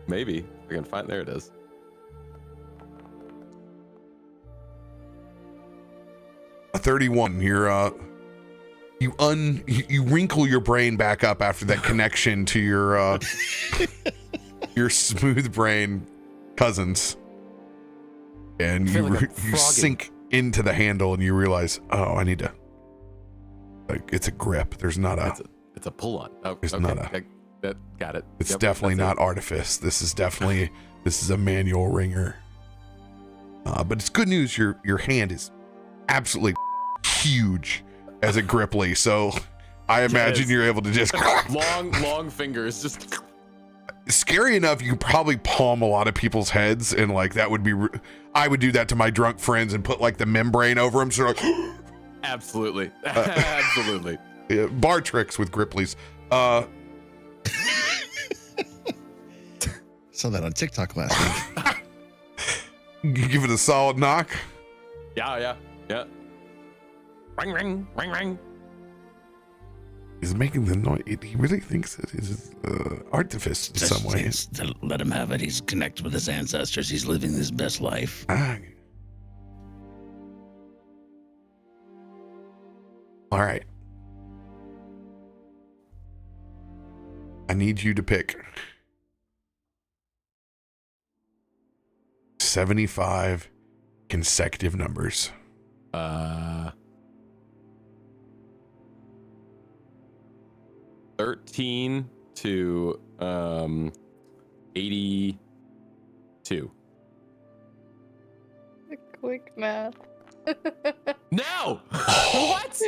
Maybe I can find. There it is. A 31. You wrinkle your brain back up after that connection to your your smooth brain cousins, and you sink into the handle and you realize, oh, I need to. Like, it's a grip. There's not a. It's a pull on. Oh, There's okay. not a. Got it. It's definitely not artifice. This is a manual ringer. But it's good news. Your hand is absolutely huge as a griply, so I imagine you're able to just long fingers. Just scary enough. You could probably palm a lot of people's heads, and like that would be. I would do that to my drunk friends and put like the membrane over them. So like, absolutely, absolutely. Yeah, bar tricks with griplies. Saw that on TikTok last week. Give it a solid knock. Yeah. Ring, ring, ring, ring. He's making the noise. He really thinks it is artifice in some way. Let him have it. He's connected with his ancestors. He's living his best life. All right. I need you to pick 75 consecutive numbers. 13 to 82. Quick math. No! What?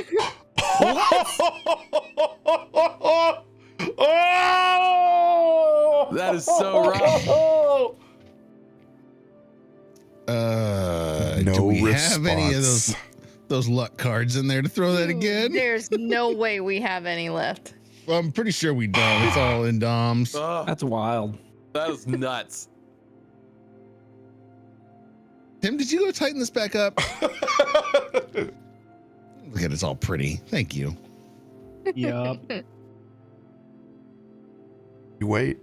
Oh! That is so wrong. No do we response. have any of those luck cards in there to throw that again? There's no way we have any left. Well, I'm pretty sure we don't. It's all in DOMs. That's wild. That is nuts. Tim, did you go tighten this back up? Look at it, it's all pretty. Thank you. Yup. You wait.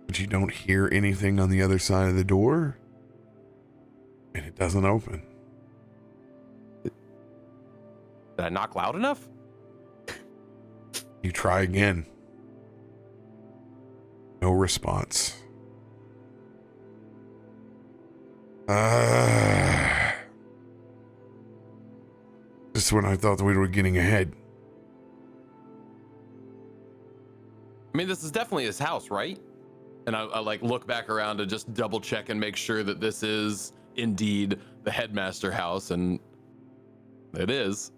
But you don't hear anything on the other side of the door. And it doesn't open. Did I knock loud enough? You try again. No response. Just when I thought that we were getting ahead. I mean, this is definitely his house, right? And I like look back around to just double check and make sure that this is indeed the headmaster house, and it is.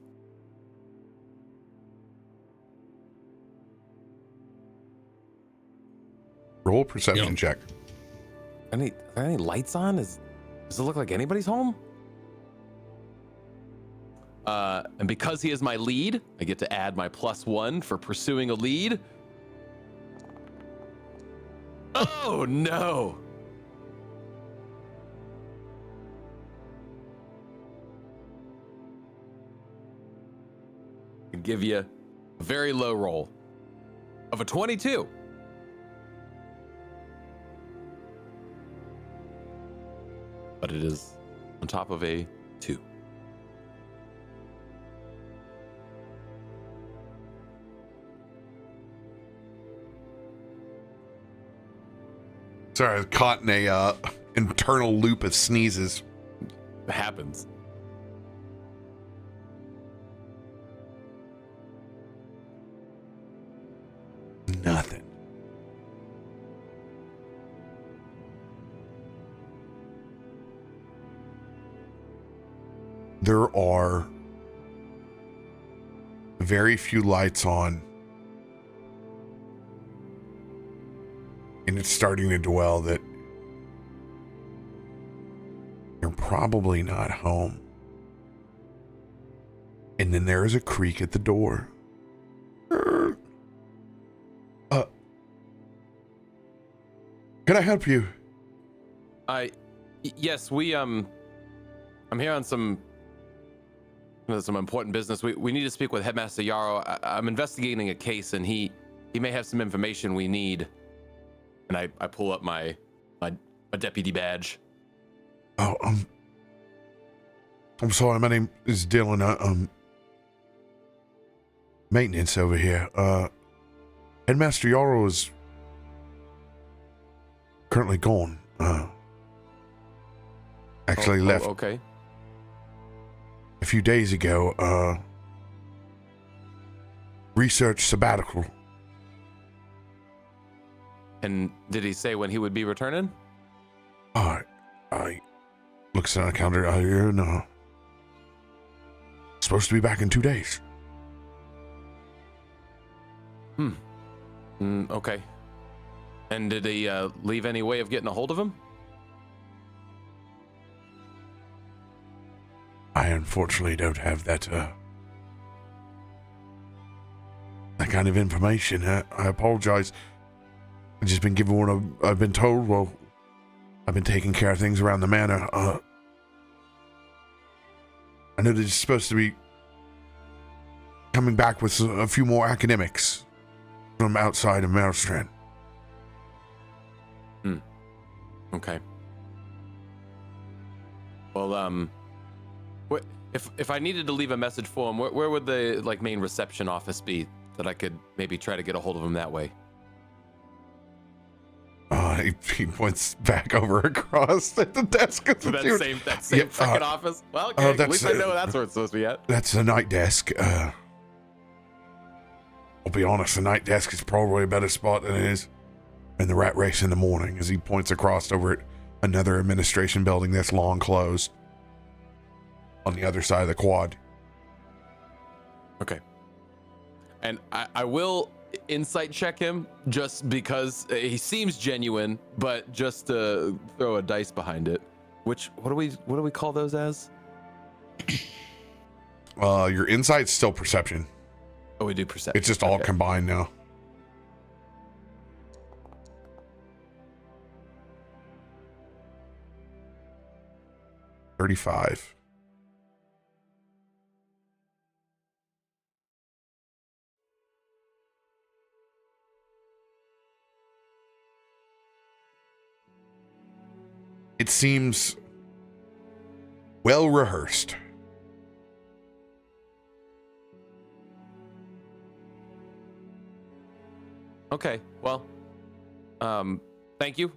Roll a perception check. Are there any lights on? Does it look like anybody's home? And because he is my lead, I get to add my +1 for pursuing a lead. Oh no! I give you a very low roll of a 22. But it is on top of a 2. Sorry, I was caught in a internal loop of sneezes. It happens. Nothing. There are very few lights on, and it's starting to dwell that probably not home. And then there is a creak at the door. Can I help you? Yes, I'm here on some important business. We need to speak with Headmaster Yarrow. I'm investigating a case, and he may have some information we need. And I pull up my deputy badge. Oh, I'm sorry. My name is Dylan. Maintenance over here. Headmaster Yarrow is currently gone. Actually left. Okay. A few days ago. Research sabbatical. And did he say when he would be returning? I looks at the calendar. No. Supposed to be back in 2 days. Okay. And did he leave any way of getting a hold of him? I unfortunately don't have that kind of information. I apologize. I've just been given what I've been told. Well, I've been taking care of things around the manor. I know that he's supposed to be coming back with a few more academics from outside of Merrowstrand. Okay. Well, if I needed to leave a message for him, where would the main reception office be that I could maybe try to get a hold of him that way? He points back over across at the desk. That same freaking office. Well, okay, at least I know that's where it's supposed to be at. That's the night desk. I'll be honest, the night desk is probably a better spot than it is in the rat race in the morning, as he points across over at another administration building that's long closed on the other side of the quad. Okay. And I will insight check him just because he seems genuine, but just to throw a dice behind it. What do we call those as? Your insight's still perception. Oh, we do perception. It's just all combined now. $35. It seems well rehearsed. Okay, well, thank you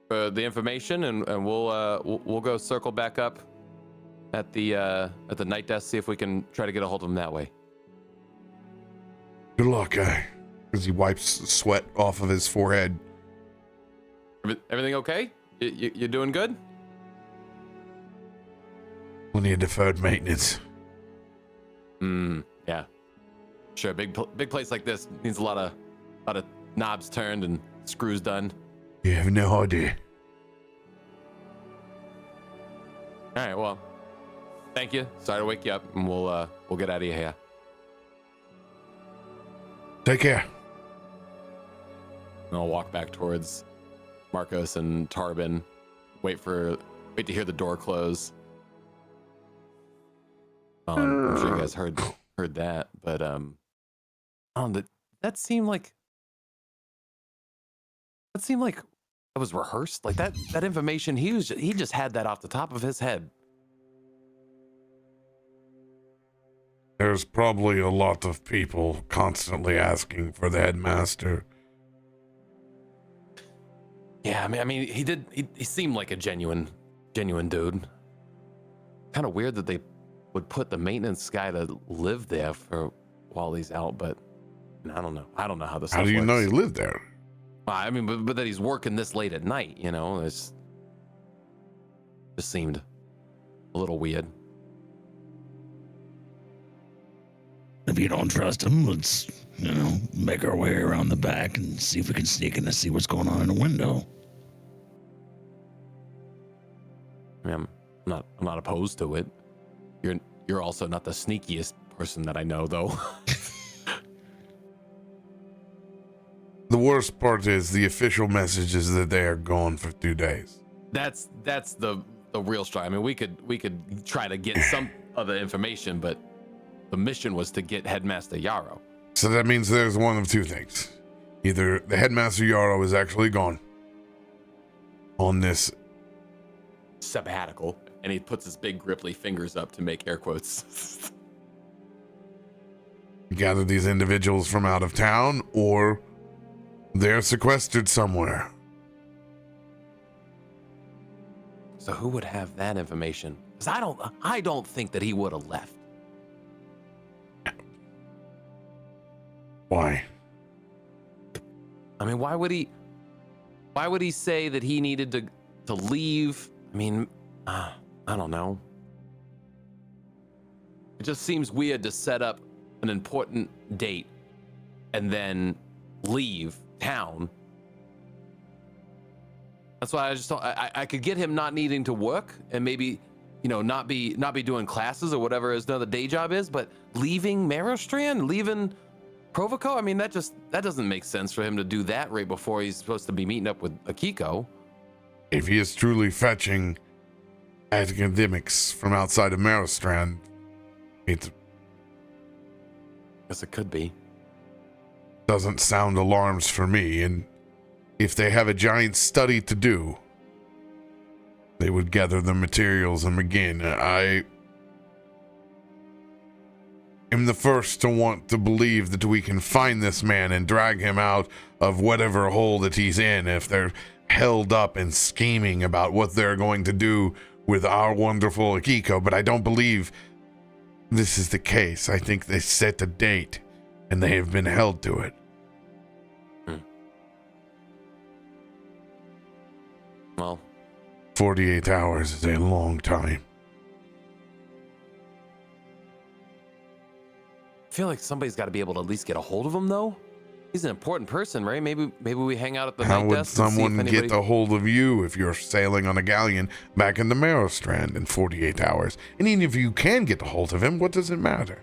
for the information, and we'll go circle back up at the night desk, see if we can try to get a hold of him that way. Good luck, as he wipes sweat off of his forehead. Everything okay? You're doing good? Plenty of deferred maintenance. Yeah. Sure, big place like this needs a lot of knobs turned and screws done. You have no idea. All right, well, thank you. Sorry to wake you up, and we'll get out of here. Take care. And I'll walk back towards Markos and Tarben. Wait to hear the door close. I'm sure you guys heard that, but that seemed like it was rehearsed. Like that information, he just had that off the top of his head. There's probably a lot of people constantly asking for the headmaster. Yeah, I mean, he seemed like a genuine dude. Kind of weird that they would put the maintenance guy to live there for while he's out, but I don't know. I don't know how this. How do you know he lived there? I mean, but that he's working this late at night, it's just seemed a little weird. If you don't trust him, let's, make our way around the back and see if we can sneak in to see what's going on in the window. Yeah, I'm not opposed to it. You're also not the sneakiest person that I know, though. The worst part is the official message is that they are gone for 2 days. That's the real strike. I mean, we could try to get some other information, but the mission was to get Headmaster Yarrow. So that means there's one of two things. Either the Headmaster Yarrow is actually gone on this sabbatical, and he puts his big gripply fingers up to make air quotes. Gather these individuals from out of town, or they're sequestered somewhere. So who would have that information? Because I don't think that he would have left. Why? I mean, why would he say that he needed to leave? I mean, I don't know. It just seems weird to set up an important date and then leave town. That's why I just thought I could get him not needing to work and maybe, not be doing classes or whatever his other day job is, but leaving Merrowstrand, leaving Provoco. I mean, that doesn't make sense for him to do that right before he's supposed to be meeting up with Akiko. If he is truly fetching academics from outside of Merrowstrand, it guess it could be. Doesn't sound alarms for me, and if they have a giant study to do, they would gather the materials and begin. I am the first to want to believe that we can find this man and drag him out of whatever hole that he's in if they're held up and scheming about what they're going to do with our wonderful Akiko, but I don't believe this is the case. I think they set a date and they have been held to it. Well, 48 hours is a long time. I feel like somebody's got to be able to at least get a hold of him, though. He's an important person, right? Maybe we hang out at the How night would desk. How would someone get a hold of you if you're sailing on a galleon back into Merrowstrand in 48 hours? And even if you can get a hold of him, what does it matter?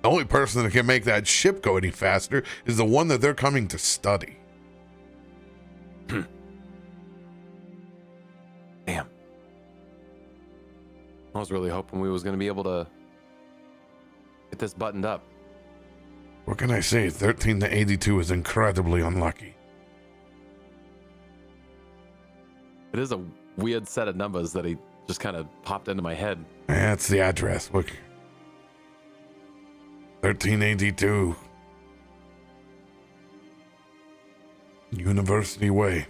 The only person that can make that ship go any faster is the one that they're coming to study. Damn. I was really hoping we was going to be able to get this buttoned up. What can I say? 13 to 82 is incredibly unlucky. It is a weird set of numbers that he just kind of popped into my head. That's the address. Look. 1382. University Way.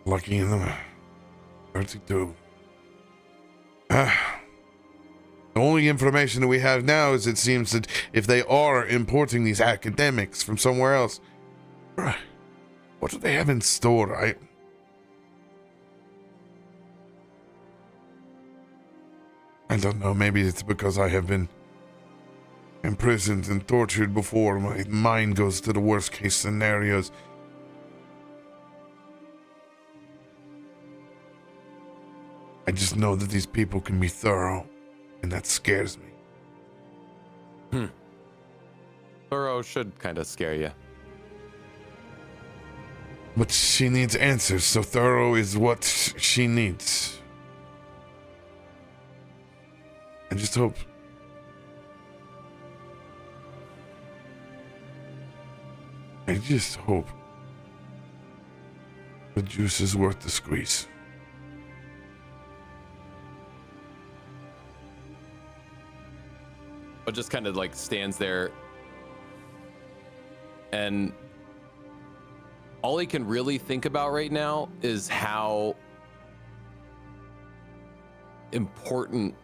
Lucky in the 32. The only information that we have now is it seems that if they are importing these academics from somewhere else, what do they have in store? I don't know. Maybe it's because I have been imprisoned and tortured before. My mind goes to the worst case scenarios. I just know that these people can be thorough, and that scares me. Thorough should kind of scare you. But she needs answers, so thorough is what she needs. I just hope. I just hope the juice is worth the squeeze. But just kind of like stands there, and all he can really think about right now is how important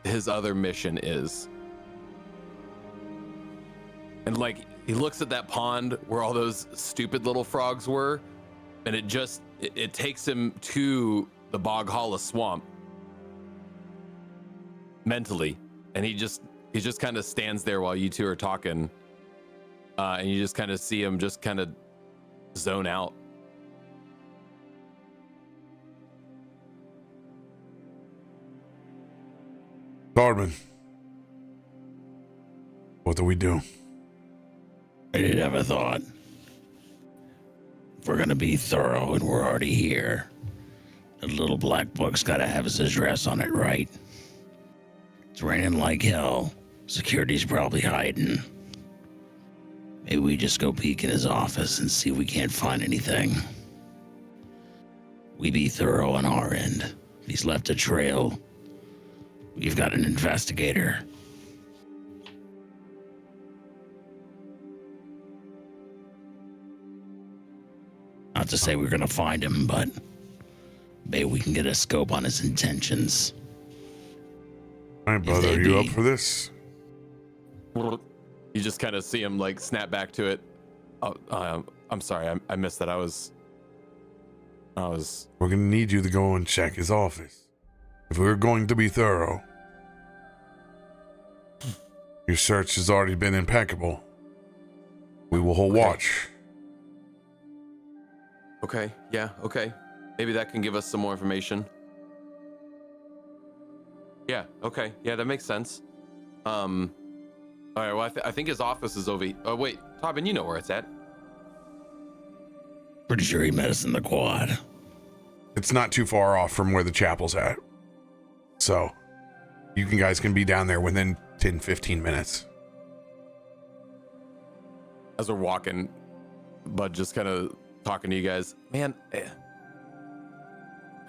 his other mission is. And like he looks at that pond where all those stupid little frogs were, and it takes him to the Bog Hollow Swamp mentally. And he just kind of stands there while you two are talking, and you just kind of see him just kind of zone out. Tarben, what do we do? I did have a thought. If we're gonna be thorough and we're already here, the little black book's gotta have his address on it, right? It's raining like hell. Security's probably hiding. Maybe we just go peek in his office and see if we can't find anything. We be thorough on our end. If he's left a trail, we've got an investigator. Not to say we're gonna find him, but maybe we can get a scope on his intentions. All right, brother, are you up for this? You just kind of see him like snap back to it. Oh, I'm sorry, I missed that. I was. We're gonna need you to go and check his office. If we're going to be thorough, your search has already been impeccable. We will hold watch. Okay, yeah, okay. Maybe that can give us some more information. Yeah, okay, yeah, that makes sense. All right, well, I think his office is over. Oh, wait, Tarben, you know where it's at. Pretty sure he met us in the quad. It's not too far off from where the chapel's at. So, guys can be down there within 10, 15 minutes. As we're walking, Bud just kind of talking to you guys. Man, I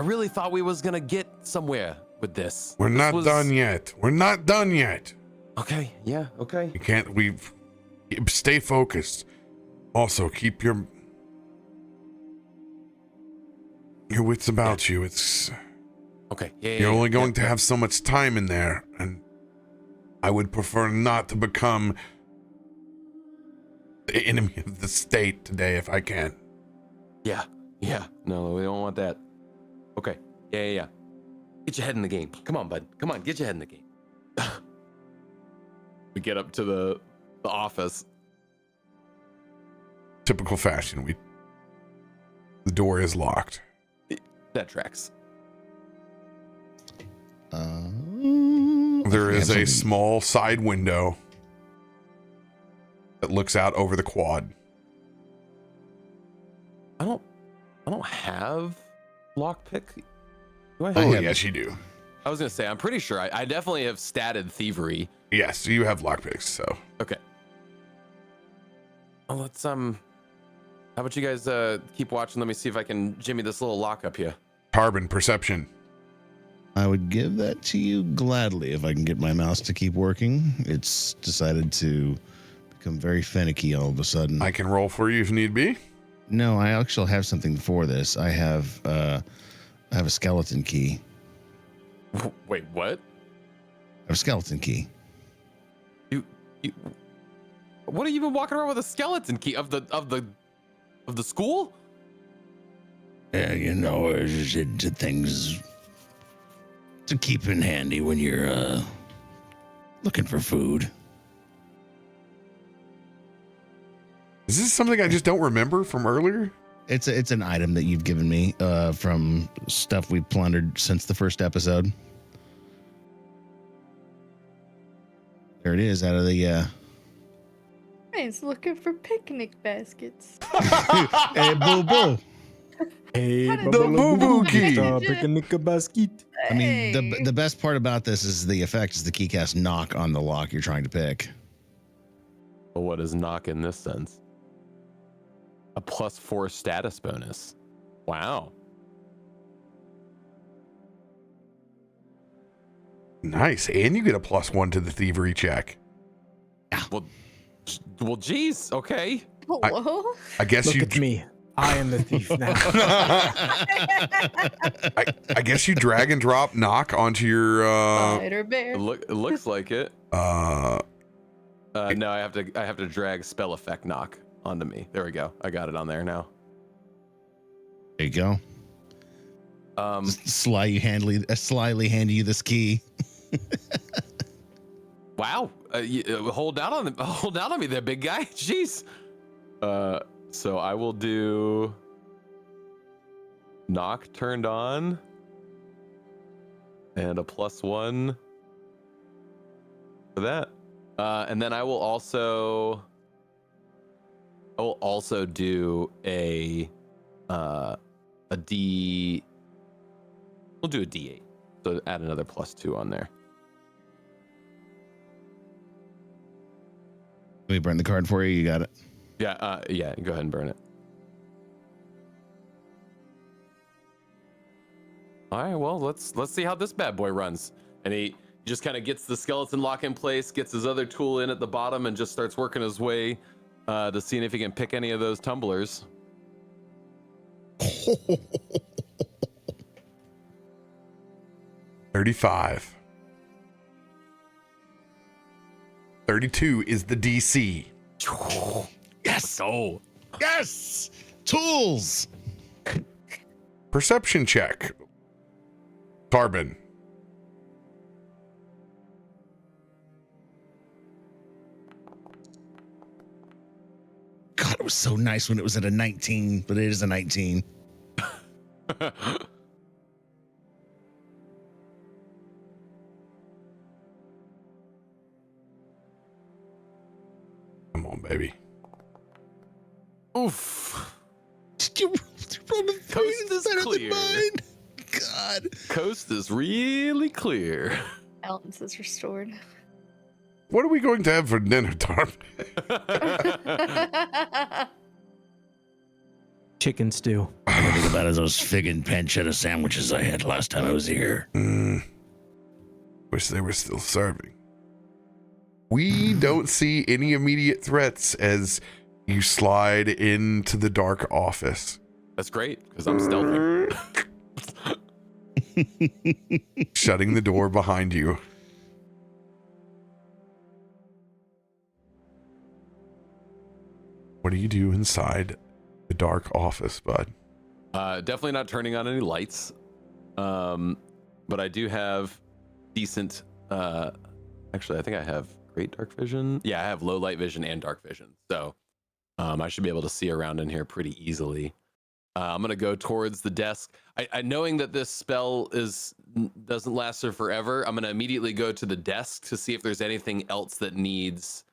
really thought we was gonna get somewhere with this. We're not done yet. We're not done yet. Okay, yeah, okay. You can't, stay focused. Also, keep your wits about you. It's okay. Yeah, you're only going to have so much time in there, and I would prefer not to become the enemy of the state today if I can. Yeah. No, we don't want that. Okay. Yeah. Get your head in the game. Come on, bud. Come on, get your head in the game. We get up to the office. Typical fashion. The door is locked. That tracks. There is a small side window that looks out over the quad. I don't have lockpick. Do I have? Oh, yes, you do. I was gonna say, I'm pretty sure I definitely have statted thievery. Yes, you have lockpicks, so. Okay. Well, let's how about you guys keep watching? Let me see if I can jimmy this little lock up here. Tarben, perception. I would give that to you gladly if I can get my mouse to keep working. It's decided to become very finicky all of a sudden. I can roll for you if need be. No, I actually have something for this. I have a skeleton key. Wait, what? I have a skeleton key. You what have you been walking around with a skeleton key of the school? Yeah, it's things to keep in handy when you're looking for food. Is this something I just don't remember from earlier? It's an item that you've given me from stuff we've plundered since the first episode. There it is, out of the He's looking for picnic baskets. Hey, boo boo. Hey, The boo-boo key. Picnic basket. I mean, the best part about this is the effect is the keycast knock on the lock you're trying to pick. Well, what is knock in this sense? A +4 status bonus. Wow. Nice, and you get a +1 to the thievery check. Well, geez. Okay. Hello? I guess Look you. at me. I am the thief now. I guess you drag and drop knock onto your. Spider bear. It looks like it. No, I have to drag spell effect knock onto me. There we go. I got it on there now. There you go. Slyly hand you this key. Wow. Hold down on me there, big guy. Jeez. So I will do knock turned on and a +1 for that. And then I will also do a D. We'll do a D8. So add another +2 on there. Let me burn the card for you. You got it. Yeah, yeah. Go ahead and burn it. All right. Well, let's see how this bad boy runs. And he just kind of gets the skeleton lock in place, gets his other tool in at the bottom, and just starts working his way to see if he can pick any of those tumblers. 35. 32 is the DC. Yes. Oh. Yes. Tools. Perception check. Tarben. God, it was so nice when it was at a 19, but it is a 19. Come on, baby. Oof. Coast is clear. God. Coast is really clear. Balance is restored. What are we going to have for dinner, Tarben? Chicken stew. All I think about is those fig and pancetta sandwiches I had last time I was here. Wish they were still serving. We don't see any immediate threats as you slide into the dark office. That's great, because I'm stealthy. Shutting the door behind you. What do you do inside the dark office, bud? Definitely not turning on any lights. But I do have decent, actually, I think I have great dark vision. Yeah, I have low light vision and dark vision. So I should be able to see around in here pretty easily. I'm going to go towards the desk. I knowing that this spell doesn't last forever, I'm going to immediately go to the desk to see if there's anything else that needs,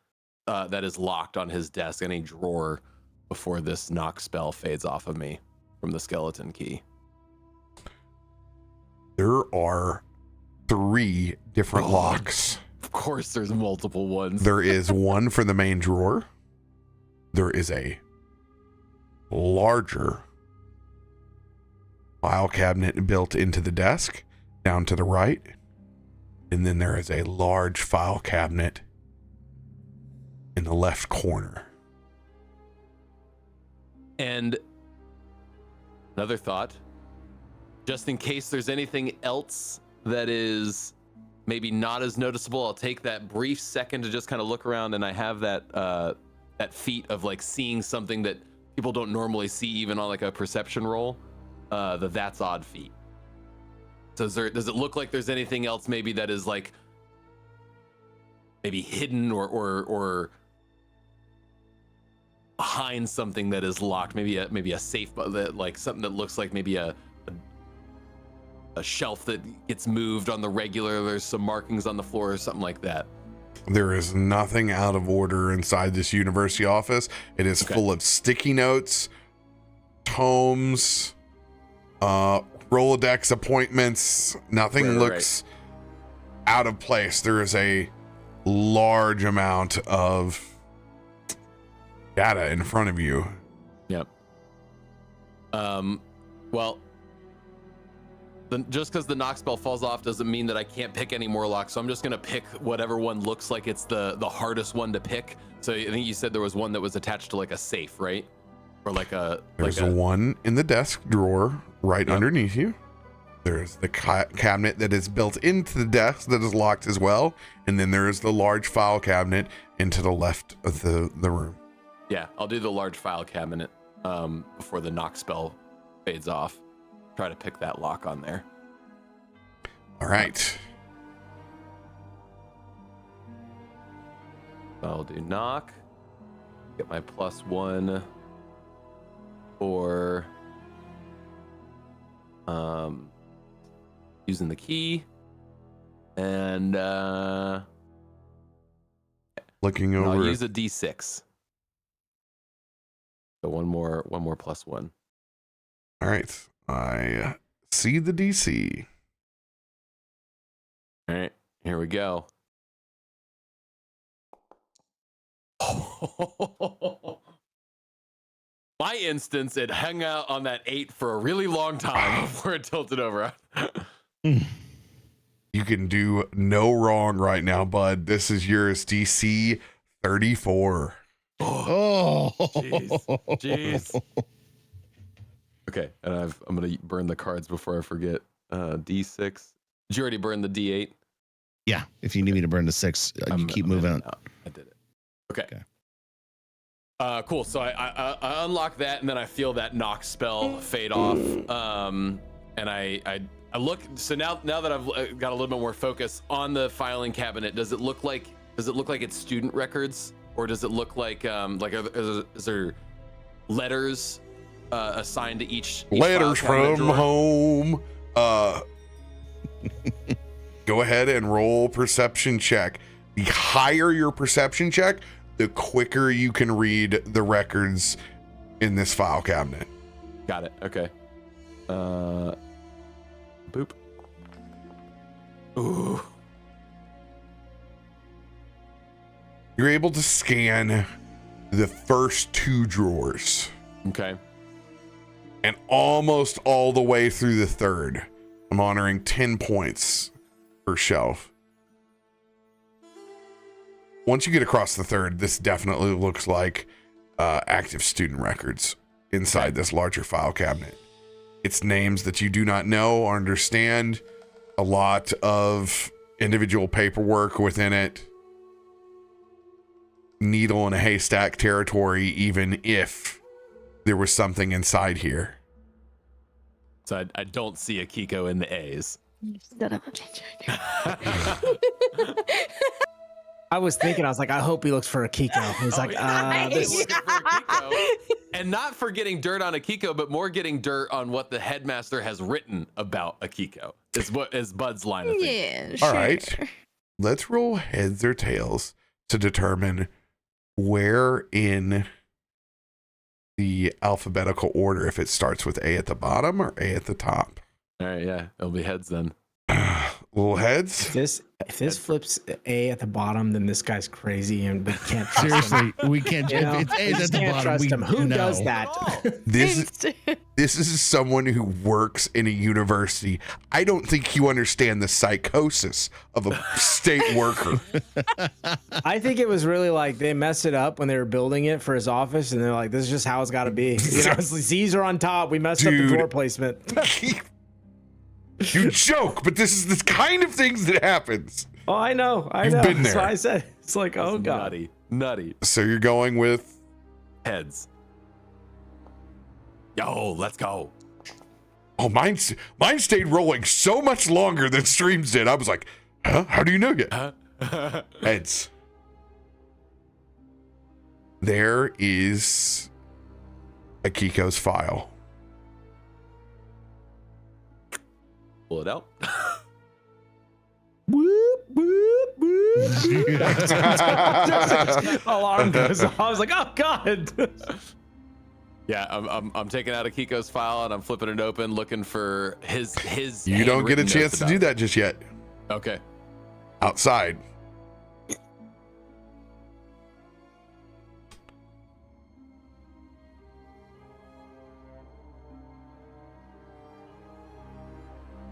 that is locked on his desk, any drawer, before this knock spell fades off of me from the skeleton key. There are 3 different locks. Of course, there's multiple ones. There is one for the main drawer. There is a larger file cabinet built into the desk down to the right. And then there is a large file cabinet in the left corner. And another thought, just in case there's anything else that is maybe not as noticeable, I'll take that brief second to just kind of look around, and I have that that feat of like seeing something that people don't normally see, even on like a perception roll. That's odd feat. So does it look like there's anything else maybe that is like maybe hidden or behind something that is locked? Maybe a safe, like something that looks like maybe a shelf that gets moved on the regular. There's some markings on the floor or something like that. There is nothing out of order inside this university office. It is full of sticky notes, tomes, Rolodex appointments. Nothing looks out of place. There is a large amount of data in front of you. Yep. Well, just because the knock spell falls off doesn't mean that I can't pick any more locks. So I'm just gonna pick whatever one looks like it's the hardest one to pick. So I think you said there was one that was attached to like a safe, right? Or like a. There's one in the desk drawer right underneath you. There's the cabinet that is built into the desk that is locked as well. And then there is the large file cabinet into the left of the room. Yeah, I'll do the large file cabinet before the knock spell fades off. Try to pick that lock on there. All right. I'll do knock. Get my +1 for using the key and looking over. I'll use a D6. So one more +1. All right. I see the DC. All right, here we go. My instance, it hung out on that 8 for a really long time before it tilted over. You can do no wrong right now, bud. This is yours, DC 34. Oh, jeez. Okay, and I'm gonna burn the cards before I forget. D6. Did you already burn the D8? Yeah, if you need me to burn the 6, you keep moving on. I did it. Okay. Cool. So I unlock that, and then I feel that knock spell fade off. And I look. So now that I've got a little bit more focus on the filing cabinet, does it look like it's student records, or does it look like is there letters assigned to each letters file from home? Go ahead and roll perception check. The higher your perception check, the quicker you can read the records in this file cabinet. Got it. Okay. Boop. Ooh. You're able to scan the first 2 drawers. Okay. And almost all the way through the third. I'm honoring 10 points per shelf. Once you get across the third, this definitely looks like active student records inside this larger file cabinet. It's names that you do not know or understand, a lot of individual paperwork within it, needle in a haystack territory, even if there was something inside here. So I don't see Akiko in the A's. I was thinking, I was like, I hope he looks for Akiko. He's like, He's looking for Akiko. And not for getting dirt on Akiko, but more getting dirt on what the headmaster has written about Akiko. Is Bud's line of thinking. Yeah, sure. All right. Let's roll heads or tails to determine where in the alphabetical order, if it starts with A at the bottom or A at the top. All right, yeah, it'll be heads then. Little heads. If this flips A at the bottom, then this guy's crazy and we can't trust him. Seriously, we can't. You know, If it's we A's just at the can't bottom, trust we him. Who know. does that? This is someone who works in a university. I don't think you understand the psychosis of a state worker. I think it was really like they messed it up when they were building it for his office, and they're like, "This is just how it's got to be." You know, Z's are on top. We messed up the drawer placement. You joke, but this is the kind of things that happens. Oh, I know. You've been That's there. why I said it's like, oh god. Nutty. So you're going with Heads. Yo, let's go. oh, mine stayed rolling so much longer than streams did. I was like, huh? How do you know yet? Heads. There is Akiko's file. Pull it out. Whoop, whoop, whoop. Alarm goes off. I was like, oh god. Yeah, I'm taking out Akiko's file and I'm flipping it open, looking for his. You don't get a handwritten chance notes to do about that just yet. it. Okay. Outside.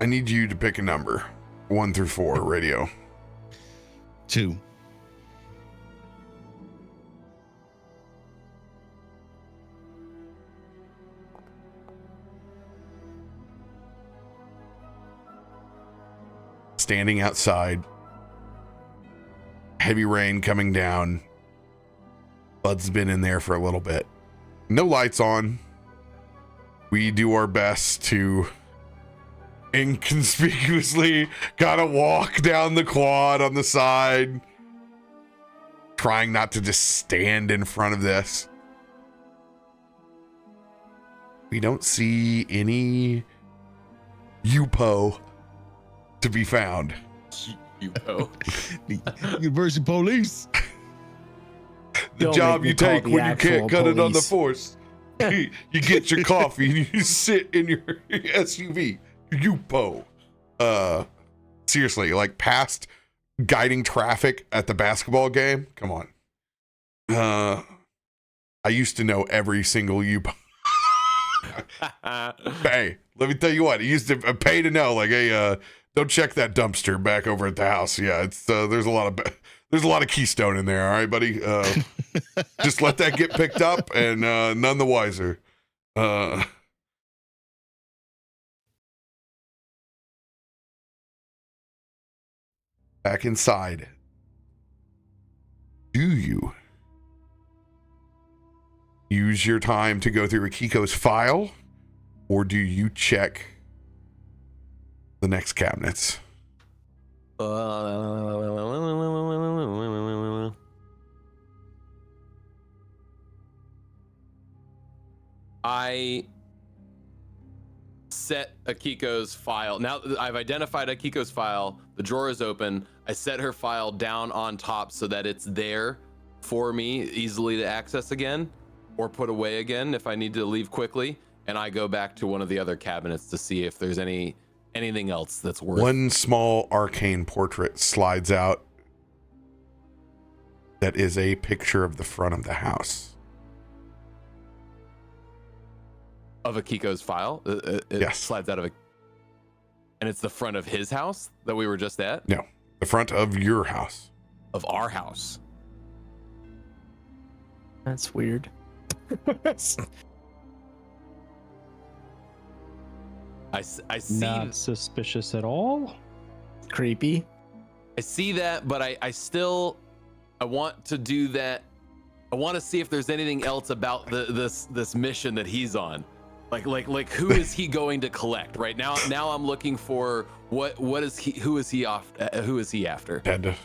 I need you to pick a number. 1 through 4, radio. 2. Standing outside. Heavy rain coming down. Bud's been in there for a little bit. No lights on. We do our best to inconspicuously gotta walk down the quad on the side, trying not to just stand in front of this. We don't see any Yupo to be found. Yupo. University police. The Don't job make me you call take the when you can't actual cut it on the police. force. You get your coffee and you sit in your SUV. Yupo. Seriously, like past guiding traffic at the basketball game. Come on. I used to know every single Yupo. Hey, let me tell you what. I used to pay to know. Like, hey, don't check that dumpster back over at the house. Yeah, it's there's a lot of Keystone in there. All right, buddy. Just let that get picked up, and none the wiser. Back inside. Do you use your time to go through Akiko's file, or do you check the next cabinets? I set Akiko's file. Now that I've identified Akiko's file, the drawer is open. I set her file down on top so that it's there for me easily to access again or put away again if I need to leave quickly. And I go back to one of the other cabinets to see if there's anything else that's worth. One small arcane portrait slides out that is a picture of the front of the house. Of Akiko's file? It Yes. slides out of it. And it's the front of his house that we were just at? No, the front of your house. Of our house. That's weird. I see. Not suspicious at all. Creepy. I see that, but I want to do that. I want to see if there's anything else about this mission that he's on. Like who is he going to collect right now? Now I'm looking for who is he after? Had to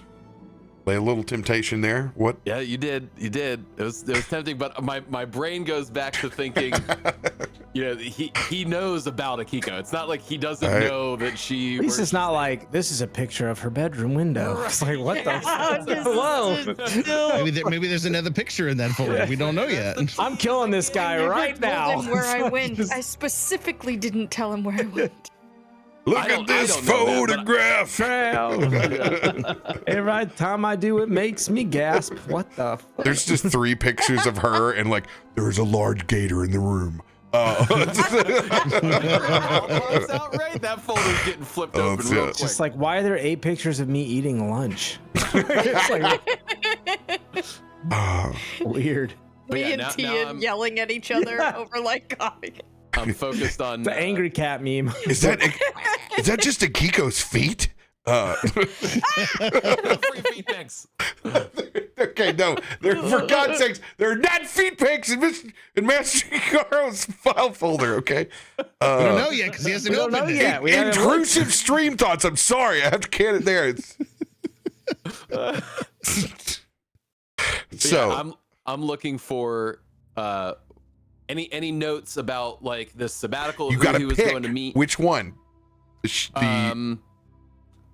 lay a little temptation there. What? Yeah, you did. It was tempting, but my brain goes back to thinking, he knows about Akiko. It's not like he doesn't know that she. At least it's not like this is a picture of her bedroom window. It's like what the? Whoa! Maybe there's another picture in that folder. We don't know yet. I'm killing this guy right Told now. him where I went. I specifically didn't tell him where I went. Look at this photograph. Every time I do, it makes me gasp. What the? There's just 3 pictures of her and like there's a large gator in the room. That's outright. That folder's getting flipped open real quick. Just like, why are there 8 pictures of me eating lunch? It's like weird. But Me yeah, and now Tian yelling at each other over like coffee. I'm focused on The angry cat meme. Is that just Akiko's feet? free feed pics. Okay, no. For God's sakes, there are not feet pics in Master Hikaru's file folder, okay? We don't know yet because he hasn't We don't know opened it. yet. We haven't Intrusive stream thoughts. I'm sorry. I have to can it there. So yeah, I'm looking for any notes about like this sabbatical, you who got he to was pick going to meet. which one.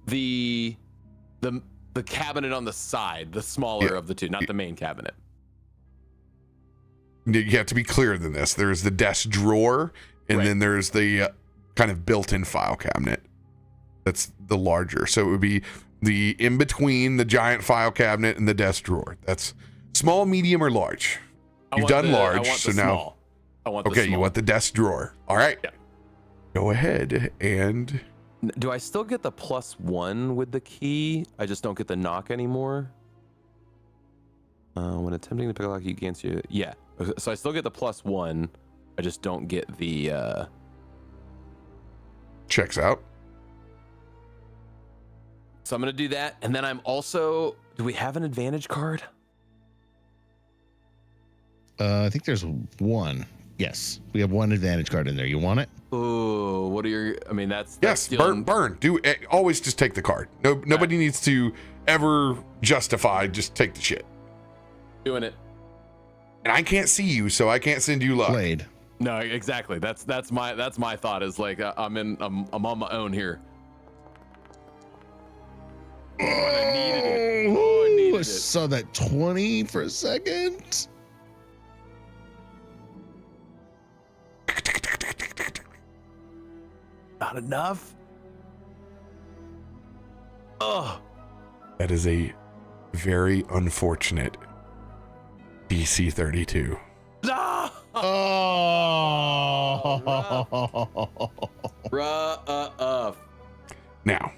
The cabinet on the side, the smaller of the two, not the main cabinet. You have to be clearer than this. There's the desk drawer, and Right. then there's the kind of built-in file cabinet. That's the larger. So it would be the in between the giant file cabinet and the desk drawer. That's small, medium, or large. You've done large, so now. Small. I want the Okay, small. you want the desk drawer. All right. Yeah. Go ahead and Do I still get the +1 with the key? I just don't get the knock anymore. When attempting to pick a lock, you gain you. Yeah. So I still get the +1. I just don't get the. checks out. So I'm gonna do that, and then I'm also. Do we have an advantage card? I think there's one. Yes, we have one advantage card in there. You want it? Oh, what are your? I mean, that's Yes, dealing- burn. Always just take the card. Nobody needs to ever justify. Just take the shit. Doing it. And I can't see you, so I can't send you luck. Blade. No, exactly. That's my thought is like I'm on my own here. Oh, I needed it. Oh, I needed it. Saw that 20 for a second. Not enough. Oh, That is a very unfortunate DC 32. no. Oh. Now,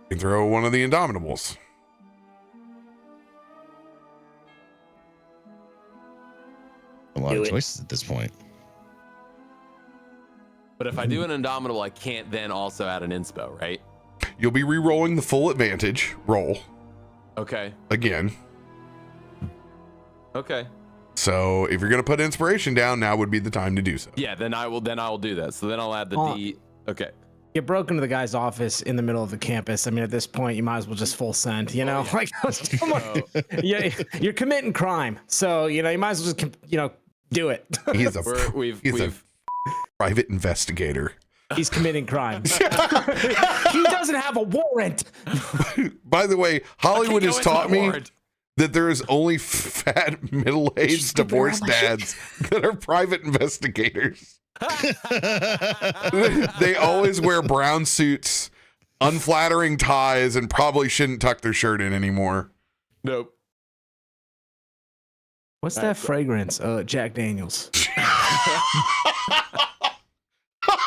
you can throw one of the Indomitables. A lot of choices at this point. But if I do an Indomitable, I can't then also add an inspo, right? You'll be re-rolling the full advantage roll Okay. again. Okay. So if you're going to put inspiration down, now would be the time to do so. Yeah, then I will do that. So then I'll add the D. Okay. You broke into the guy's office in the middle of the campus. I mean, at this point, you might as well just full send, you know? Like, come on. Yeah, you're committing crime. So, you know, you might as well just, you know, do it. He's a We've private investigator. He's committing crime. He doesn't have a warrant. By the way, Hollywood has taught me warrant. that there is only fat, middle-aged divorced dads that are private investigators. They always wear brown suits, unflattering ties, and probably shouldn't tuck their shirt in anymore. Nope. What's that fragrance? Jack Daniels.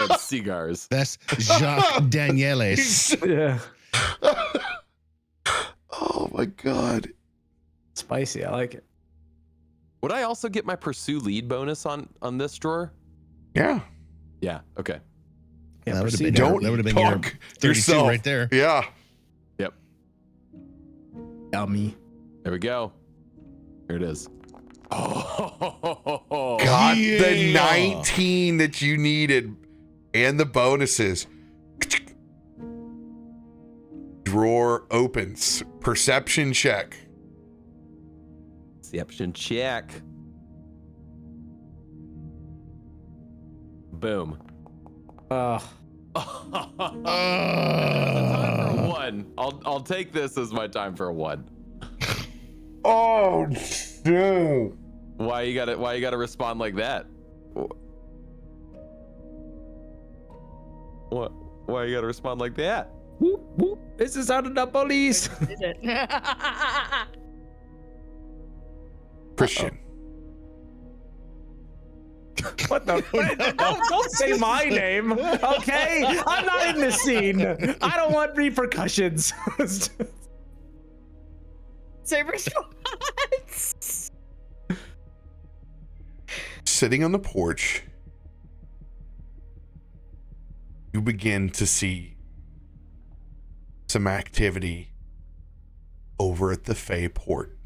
And cigars. That's Jacques Danielis. Yeah. Oh my God. Spicy. I like it. Would I also get my pursue lead bonus on this drawer? Yeah. Yeah. Okay. Yeah, that would have proceed. been, Don't that would have been your talk 32 yourself. right there. Yeah. Yep. Yummy. There we go. Here it is. Oh, Got the Yeah. 19 that you needed and the bonuses. Drawer opens. Perception check. Perception check. Boom. Uh. Time for a 1. I'll take this as my time for a 1. Oh no. Why you gotta respond like that? What? Why you gotta respond like that? Whoop, whoop. This is out of the police. Is it? Christian. What the? Don't say my name, okay? I'm not in this scene. I don't want repercussions. So response. Sitting on the porch, you begin to see some activity over at the Fey Port.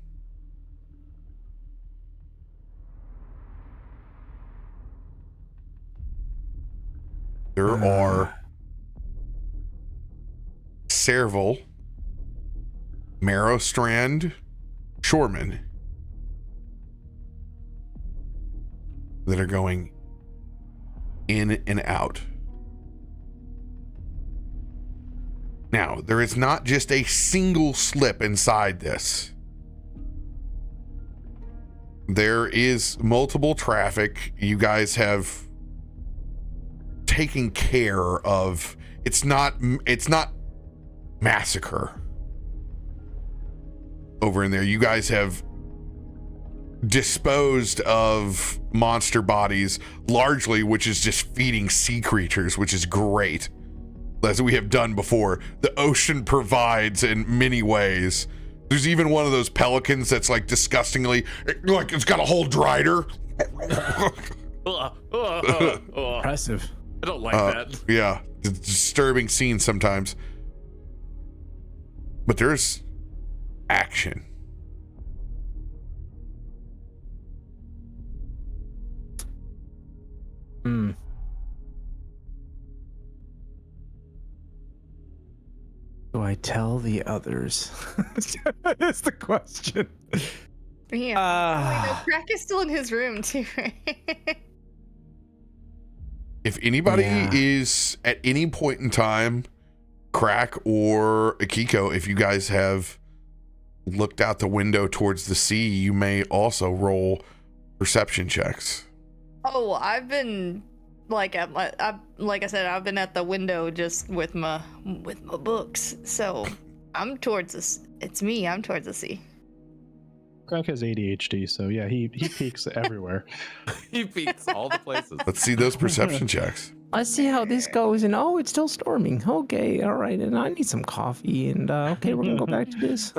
There are several Merrowstrand shoremen that are going in and out. Now, there is not just a single slip inside this. There is multiple traffic. You guys have taken care of. It's not massacre over in there. You guys have disposed of monster bodies largely, which is just feeding sea creatures, which is great, as we have done before. The ocean provides in many ways. There's even one of those pelicans that's like disgustingly, like it's got a whole drider. Impressive. I don't like that. Yeah, it's a disturbing scene sometimes. But there's action. Hmm. Do I tell the others? That's the question. Yeah. Wait, no, Krak is still in his room too, right? If anybody is at any point in time, Krak or Akiko, if you guys have looked out the window towards the sea, you may also roll perception checks. Oh, I've been like like I said, I've been at the window just with my books. So I'm towards this. It's me. I'm towards the sea. Krak has ADHD, so yeah, he peeks everywhere. He peeks all the places. Let's see those perception checks. Let's see how this goes. And it's still storming. Okay, all right. And I need some coffee. And okay, we're gonna go back to this.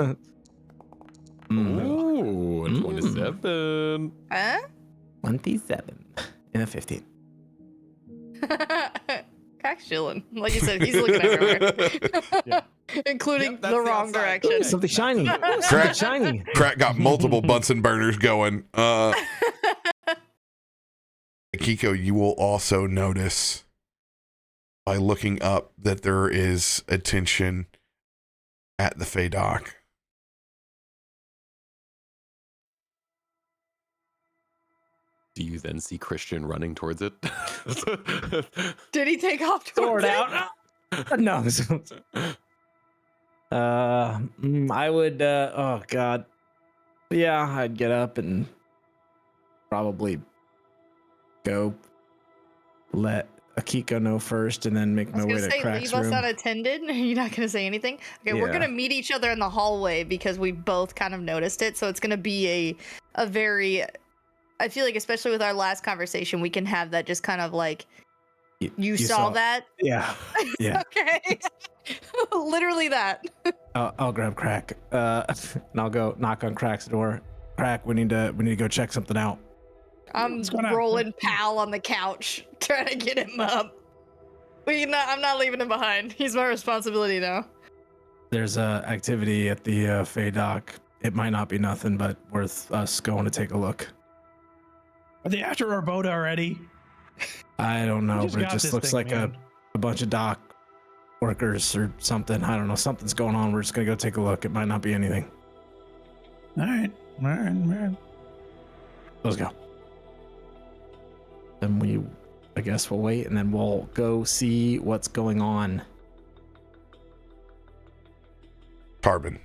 Ooh, 27. Huh? 27 and a 15. Krak's chilling. Like you said, he's looking everywhere. Yeah. Including that's the the wrong outside. direction. Okay. Something shiny. Something shiny. Krak got multiple Bunsen burners going. Akiko, you will also notice by looking up that there is attention at the Fey dock. Do you then see Christian running towards it? Did he take off Sword towards it? out. No. I would. Oh God. Yeah, I'd get up and probably go let Akiko know first, and then make I was my way gonna to say, Krak's leave us room. unattended. You're not gonna say anything. Okay, we're Yeah. gonna meet each other in the hallway because we both kind of noticed it. So it's gonna be a very. I feel like, especially with our last conversation, we can have that just kind of like, you saw that. Yeah. Yeah. Okay. Literally that. I'll grab Krak. And I'll go knock on Krak's door. Krak, we need to go check something out. I'm rolling Pal on the couch, trying to get him up. I'm not leaving him behind. He's my responsibility now. There's activity at the Fey dock. It might not be nothing, but worth us going to take a look. Are they after our boat already? I don't know, just but it got just this looks thing, like man. a bunch of dock workers or something. I don't know. Something's going on. We're just gonna go take a look. It might not be anything. All right. Let's go. Then I guess we'll wait, and then we'll go see what's going on. Tarben.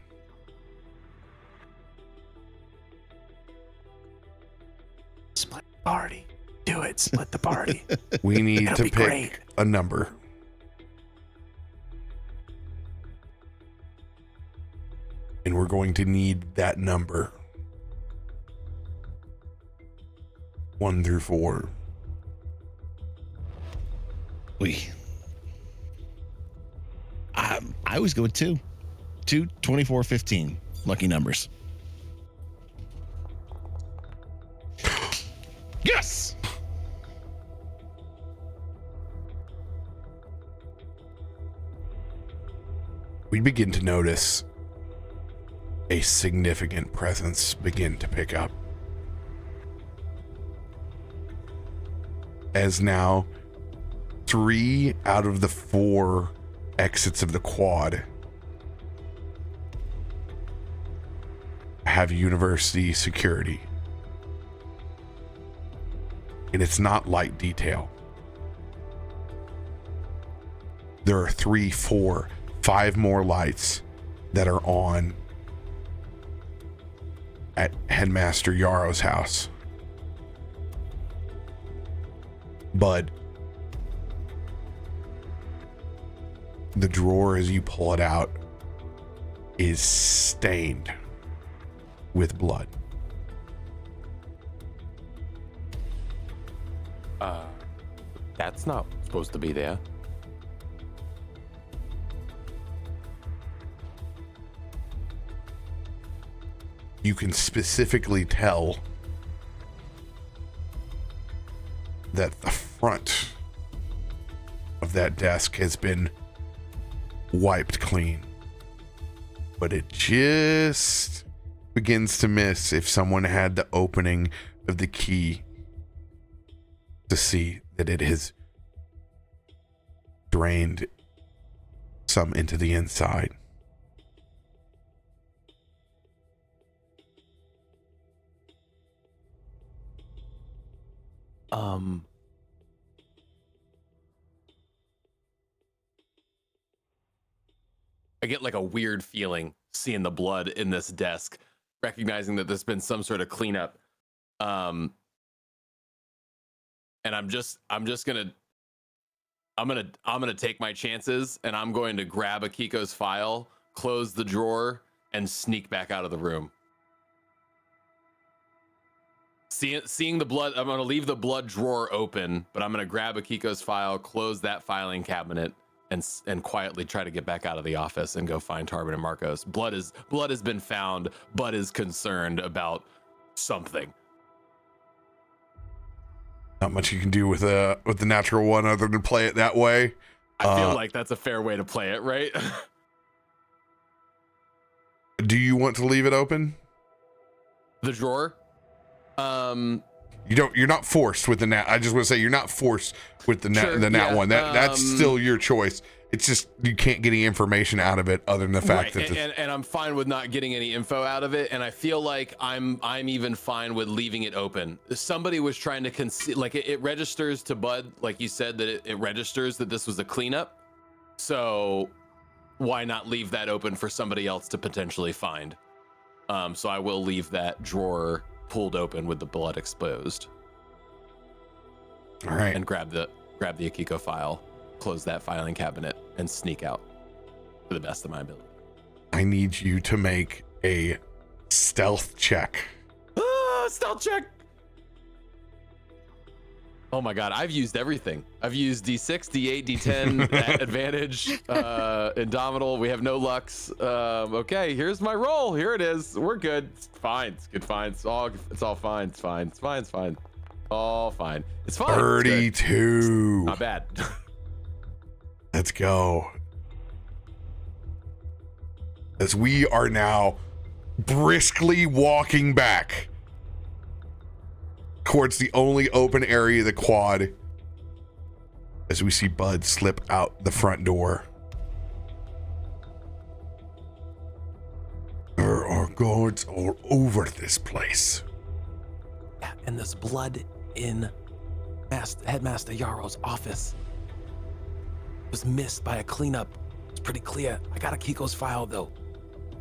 Split the party. Do it. Split the party. We need That'll to be pick great. a number. And we're going to need that number. 1 through 4. I always go with 2. 2, 24, 15. Lucky numbers. Yes! We begin to notice a significant presence begin to pick up. As now 3 out of the 4 exits of the quad have university security. And it's not light detail. There are 3, 4, 5 more lights that are on at Headmaster Yarrow's house. But the drawer, as you pull it out, is stained with blood. That's not supposed to be there. You can specifically tell that the front of that desk has been wiped clean, but it just begins to miss if someone had the opening of the key to see that it has drained some into the inside. I get like a weird feeling seeing the blood in this desk, recognizing that there's been some sort of cleanup. And I'm gonna take my chances, and I'm going to grab Akiko's file, close the drawer, and sneak back out of the room. Seeing the blood, I'm gonna leave the blood drawer open, but I'm gonna grab Akiko's file, close that filing cabinet, and quietly try to get back out of the office and go find Tarben and Markos. Blood has been found. Bud is concerned about something. Not much you can do with the natural one other than play it that way. I feel like that's a fair way to play it, right? Do you want to leave it open? The drawer? You're not forced with the nat. I just want to say you're not forced with the nat one. That's still your choice. It's just you can't get any information out of it other than the fact that and I'm fine with not getting any info out of it, and I feel like I'm even fine with leaving it open. Somebody was trying to conceal, like it registers to Bud, like you said, that it registers that this was a cleanup. So why not leave that open for somebody else to potentially find? So I will leave that drawer pulled open with the blood exposed. All right. And grab the Akiko file, close that filing cabinet, and sneak out to the best of my ability. I need you to make a stealth check. Stealth check. Oh my god, I've used everything. I've used D6, D8, D10, advantage, Indomitable. We have no lucks. Okay, here's my roll. Here it is. We're good. It's fine. It's good. Fine. It's all fine. It's fine. It's fine. It's fine. All fine. It's fine. 32. Not bad. Let's go. As we are now briskly walking back towards the only open area of the quad, as we see Bud slip out the front door. There are guards all over this place. Yeah, and there's blood in Headmaster Yarrow's office. It was missed by a cleanup. It's pretty clear. I got Akiko's file though.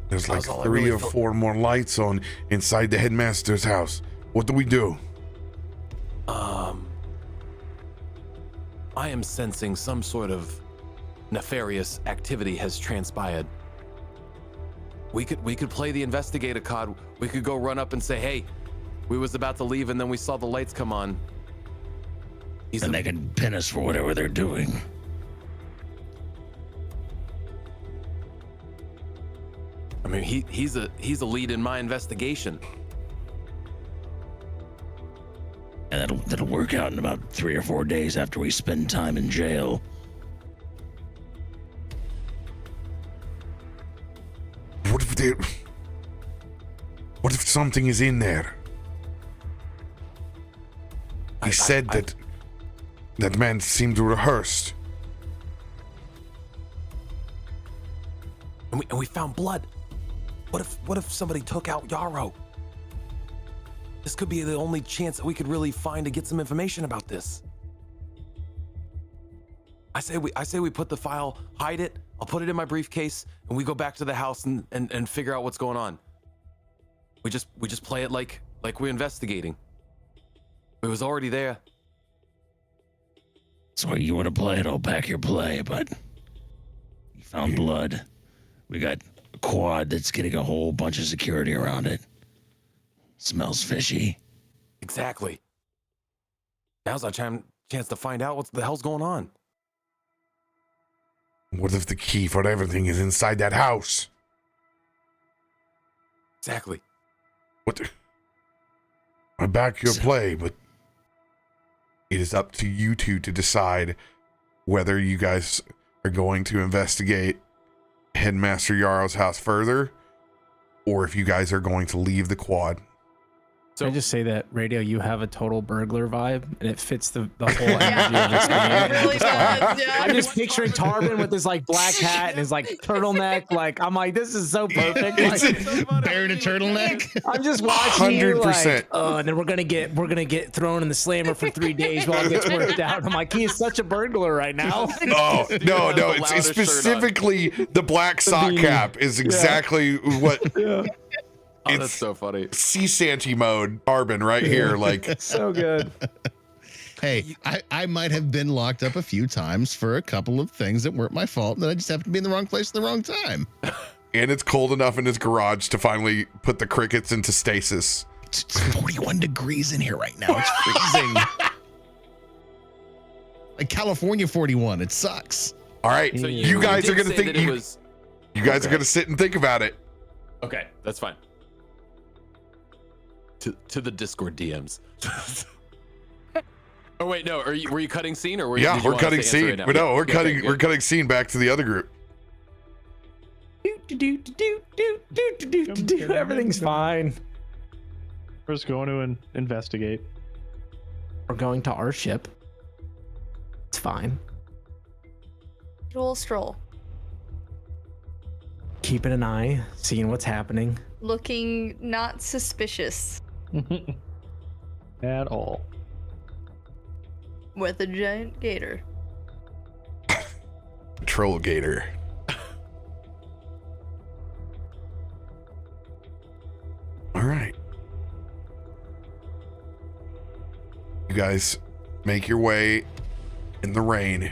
There's like 3 or 4 more lights on inside the headmaster's house. What do we do? I am sensing some sort of nefarious activity has transpired. We could play the investigator card. We could go run up and say, hey, we was about to leave and then we saw the lights come on. And they can pin us for whatever they're doing. I mean, he's a lead in my investigation. And that'll work out in about 3 or 4 days after we spend time in jail. What if something is in there? He said that man seemed rehearsed. And we found blood. What if somebody took out Yarrow? This could be the only chance that we could really find to get some information about this. I say we put the file, hide it, I'll put it in my briefcase, and we go back to the house and figure out what's going on. We just play it like we're investigating. It was already there. So you want to play it, I'll back your play, but you found blood. We got a quad that's getting a whole bunch of security around it. Smells fishy. Exactly. Now's our chance to find out what the hell's going on. What if the key for everything is inside that house? Exactly. What? I back your play, but it is up to you two to decide whether you guys are going to investigate Headmaster Yarrow's house further, or if you guys are going to leave the quad. Can I just say that, Radio, you have a total burglar vibe, and it fits the whole energy of this game. It really does, yeah. I'm just picturing Tarben with his like black hat and his like turtleneck. Like I'm like, this is so perfect. Like, Bearing a turtleneck. I'm just watching you, 100%. like, oh, and then we're gonna get thrown in the slammer for 3 days while it gets worked out. I'm like, he is such a burglar right now. Oh no, it's specifically the black sock cap is exactly what. Yeah. Oh, that's so funny. Sea Shanty mode, Tarben, right here. Like, So good. Hey, I might have been locked up a few times for a couple of things that weren't my fault, that I just happened to be in the wrong place at the wrong time. and it's cold enough in his garage to finally put the crickets into stasis. It's 41 degrees in here right now. It's freezing. Like California 41. It sucks. All right, So you guys are did gonna say think that it you was. guys are gonna sit and think about it. Okay, that's fine. To the Discord DMs. Oh wait, no. Were you cutting scene or were you? Yeah, did you we're want us cutting to answer scene. right now? But no, we're Yeah, cutting. okay, We're good. cutting scene back to the other group. Everything's fine. We're just going to investigate. We're going to our ship. It's fine. Dual stroll. Keeping an eye, seeing what's happening. Looking not suspicious. At all. With a giant gator. Troll gator. All right. You guys make your way in the rain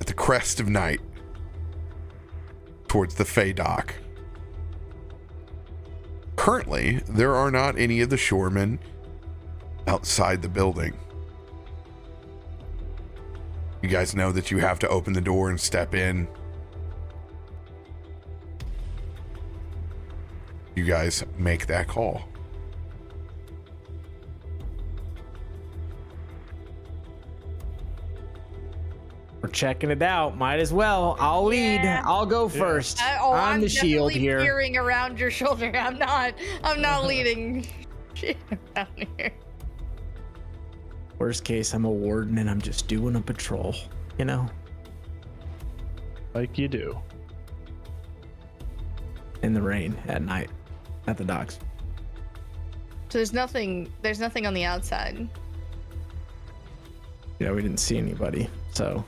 at the crest of night towards the Fey Dock. Currently, there are not any of the shoremen outside the building. You guys know that you have to open the door and step in. You guys make that call. We're checking it out. Might as well. I'll lead. Yeah. I'll go first. I'm the shield definitely here. peering around your shoulder. I'm not leading shit around here. Worst case, I'm a warden and I'm just doing a patrol. You know, Like you do. in the rain at night, at the docks. So there's nothing on the outside. Yeah, we didn't see anybody, so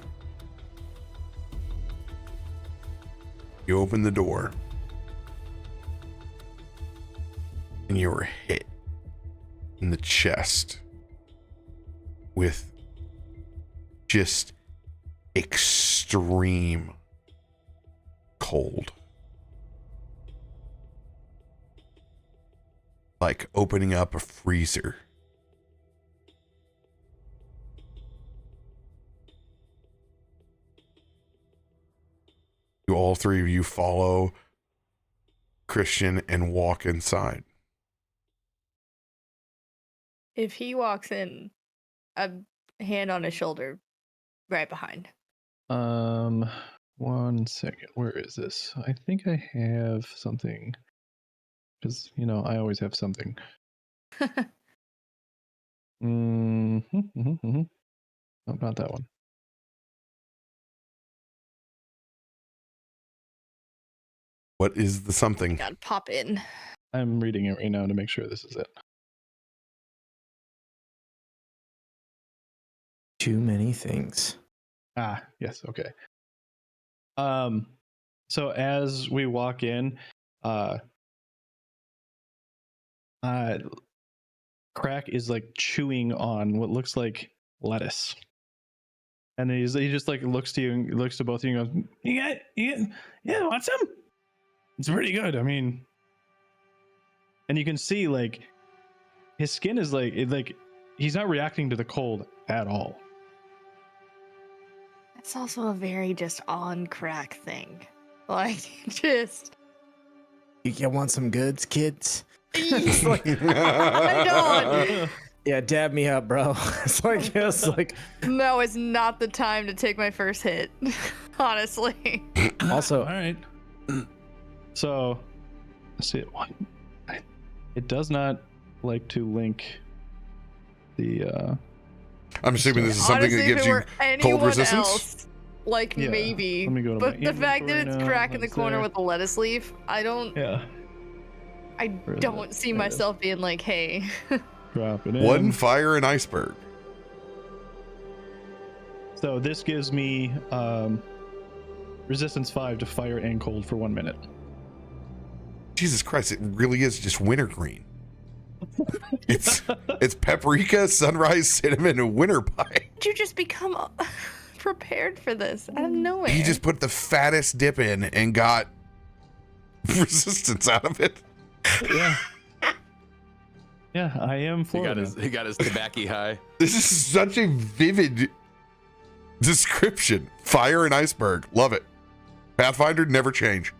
You open the door and you were hit in the chest with just extreme cold. Like opening up a freezer. All three of you follow Christian and walk inside. If he walks in, a hand on his shoulder, right behind. 1 second. Where is this? I think I have something. Because, I always have something. No, not that one. What is the something? God, pop in. I'm reading it right now to make sure this is it. too many things. Ah, yes, okay. So as we walk in, Krak is like chewing on what looks like lettuce. And he just like looks to you and looks to both of you and goes, yeah, want some? It's pretty good. I mean, and you can see like his skin is like he's not reacting to the cold at all. That's also a very just on Krak thing. Like, just. You want some goods, kids? It's like, I don't. Yeah, dab me up, bro. It's like No, it's not the time to take my first hit. Honestly. Also, All right. So see it. It does not like to link the. I'm assuming this is something Honestly, that gives if it you were cold anyone resistance. else, like Yeah, maybe. let me go to But my the fact that it's inventory now, Krak in the what's corner there? with the lettuce leaf, I don't Where is don't it? see There it is. myself being like, hey. Drop it in. One fire and iceberg. So this gives me resistance 5 to fire and cold for 1 minute. Jesus Christ, it really is just wintergreen. it's paprika, sunrise, cinnamon, and winter pie. Did you just become prepared for this out of nowhere? He just put the fattest dip in and got resistance out of it. Yeah. Yeah, I am Florida. He got his tobacco high. This is such a vivid description. Fire and iceberg. Love it. Pathfinder, never change.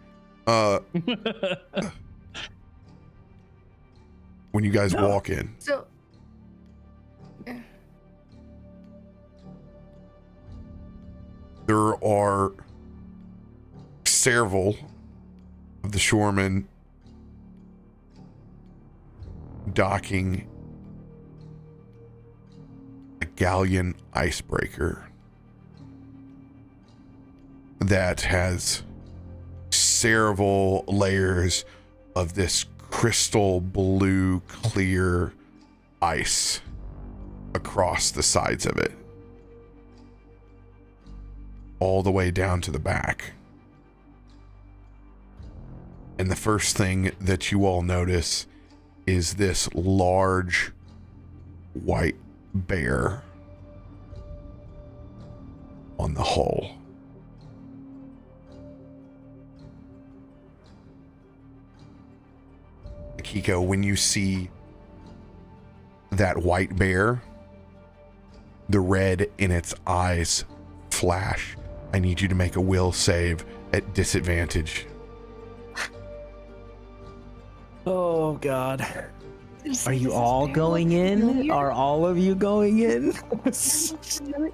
When you guys walk in. So There are several of the shoremen docking a galleon icebreaker that has several layers of this crystal blue clear ice across the sides of it, all the way down to the back. And the first thing that you all notice is this large white bear on the hull. Akiko, when you see that white bear, the red in its eyes flash. I need you to make a will save at disadvantage. Oh God. Are you all going in? Are all of you going in?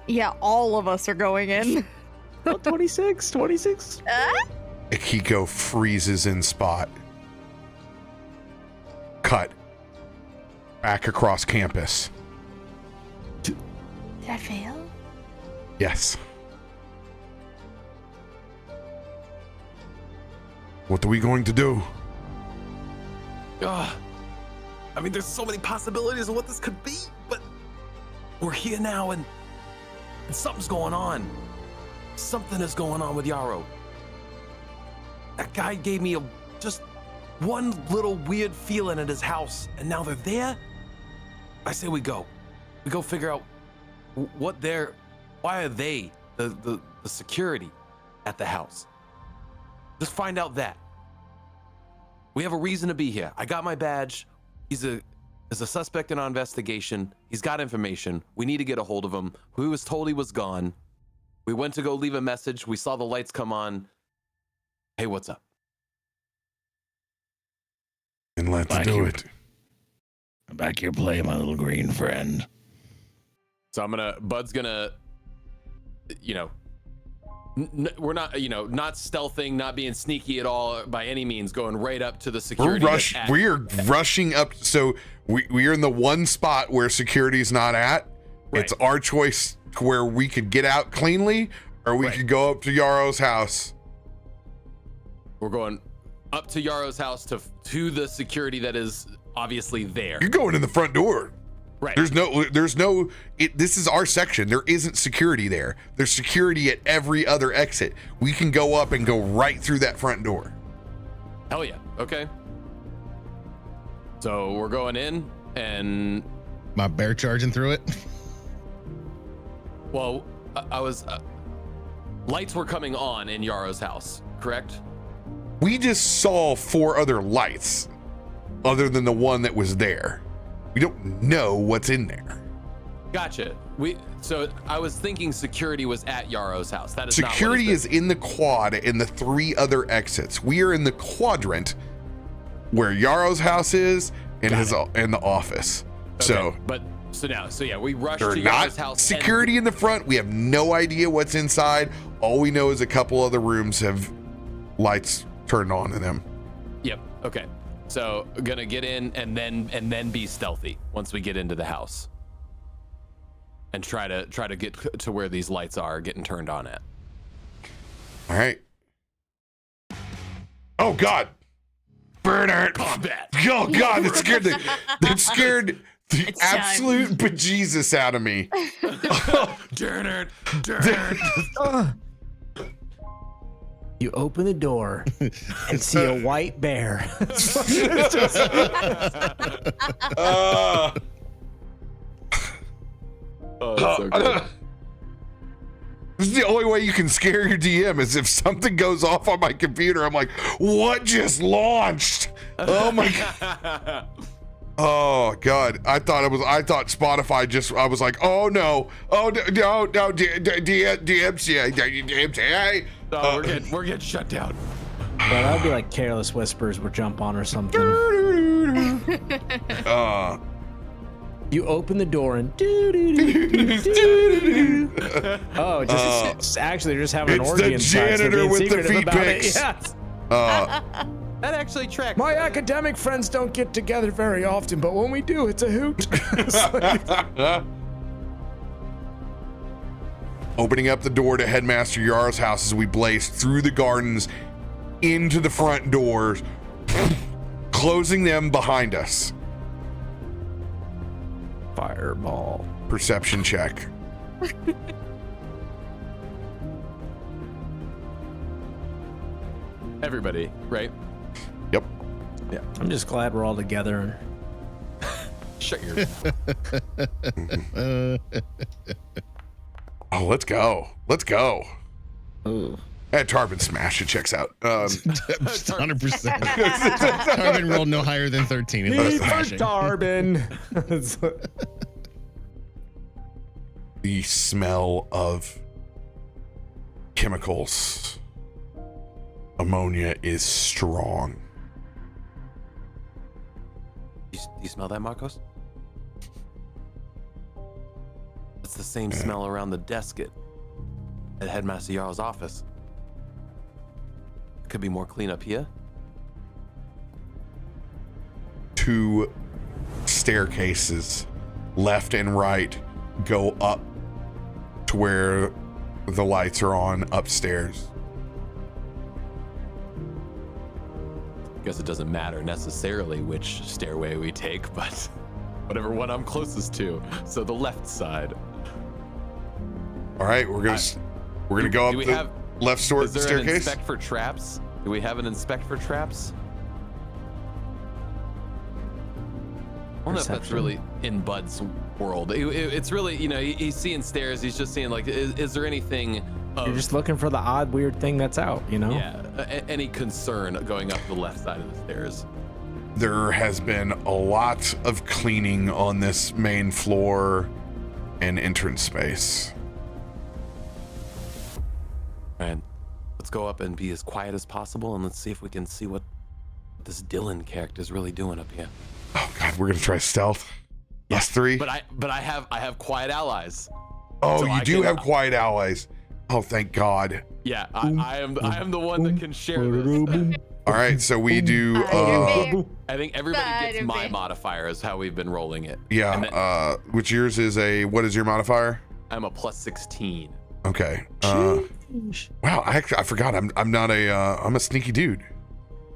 yeah, all of us are going in. Oh, 26. Akiko freezes in spot. Cut. Back across campus. Did I fail? Yes. What are we going to do? I mean, there's so many possibilities of what this could be, but we're here now and something's going on. Something is going on with Yarrow. That guy gave me just one little weird feeling at his house, and now they're there. I say we go. We go figure out why are they the security at the house? Just find out that. We have a reason to be here. I got my badge. He's a suspect in our investigation. He's got information. We need to get a hold of him. We was told he was gone. We went to go leave a message. We saw the lights come on. Hey, what's up? And let's do it. I'm back here playing my little green friend. So Bud's gonna, we're not, not stealthing, not being sneaky at all by any means, going right up to the security. We are rushing up. So we are in the one spot where security's not at. Right. It's our choice where we could get out cleanly, or we could go up to Yarrow's house. We're going up to Yarrow's house to the security that is obviously there. You're going in the front door. Right. This is our section. There isn't security there. There's security at every other exit. We can go up and go right through that front door. Hell yeah. Okay. So we're going in and my bear charging through it. Well, I was lights were coming on in Yarrow's house, correct? We just saw 4 other lights other than the one that was there. We don't know what's in there. Gotcha. So I was thinking security was at Yarrow's house. That is security not what is in the quad in the 3 other exits. We are in the quadrant where Yarrow's house is and in the office. Okay, we rushed to Yarrow's house. Security in the front. We have no idea what's inside. All we know is a couple other rooms have lights turned on in them. Yep. Okay. So gonna get in and then be stealthy once we get into the house. And try to get to where these lights are getting turned on at. All right. Oh God. Bernard. Combat. Oh God, that scared the absolute bejesus out of me. You open the door and see a white bear. So good. This is the only way you can scare your DM is if something goes off on my computer. I'm like, what just launched? Oh my God. Oh God. I thought Spotify I was like, oh no. Oh no, DMCA. No, we're getting shut down. Well, that would be like Careless Whispers would jump on or something. You open the door and oh, actually they're just having an orgy inside. It's the janitor with the feet pics. Yes. That actually tracks. My academic friends don't get together very often, but when we do, it's a hoot. Opening up the door to Headmaster Yara's house as we blaze through the gardens into the front doors, closing them behind us. Fireball. Perception check. Everybody, right? Yep. Yeah. I'm just glad we're all together. Shut your. Oh, let's go. Let's go. Ooh. Tarben smash. It checks out. 100%. Tarben rolled no higher than 13. In the smashing. Tarben. The smell of chemicals, ammonia, is strong. You smell that, Markos? It's the same smell around the desk at Headmaster Jarl's office. Could be more clean up here. 2 staircases, left and right, go up to where the lights are on upstairs. I guess it doesn't matter necessarily which stairway we take, but whatever one I'm closest to. So the left side. All right, we're gonna go up the left Is there an staircase. inspect for traps? Do we have an inspect for traps? I don't know if that's really in Bud's world. It's really, he's seeing stairs. He's just seeing, like, is there anything You're just looking for the odd, weird thing that's out, Yeah, any concern going up the left side of the stairs? There has been a lot of cleaning on this main floor and entrance space. And let's go up and be as quiet as possible, and let's see if we can see what this Dylan character is really doing up here. Oh God, we're gonna try stealth. Us 3. But I have quiet allies. Oh, so you I do can- have quiet allies. Oh, thank God. Yeah, I am the one that can share this. All right, so we do. I think everybody gets Spider my Man. modifier is how we've been rolling it. Yeah. And then Which yours is a? What is your modifier? I'm a plus 16. Okay. Wow, I forgot. I'm not a. I'm a sneaky dude.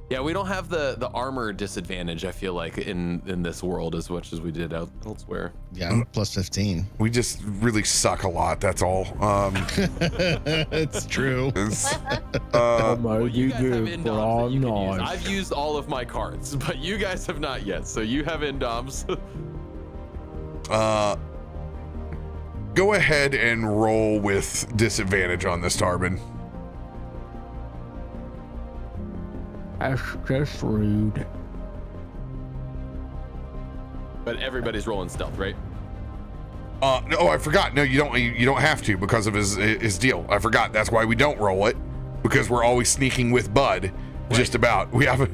Yeah, we don't have the armor disadvantage, I feel like, in this world as much as we did elsewhere. Yeah, I'm plus 15. We just really suck a lot. That's all. It's true. Well, you guys have indoms that you can use. I've used all of my cards, but you guys have not yet. So you have indoms. Go ahead and roll with disadvantage on this, Tarben. That's just rude. But everybody's rolling stealth, right? No, I forgot. No, you don't have to because of his deal. I forgot. That's why we don't roll it, because we're always sneaking with Bud. Right. Just about. We have.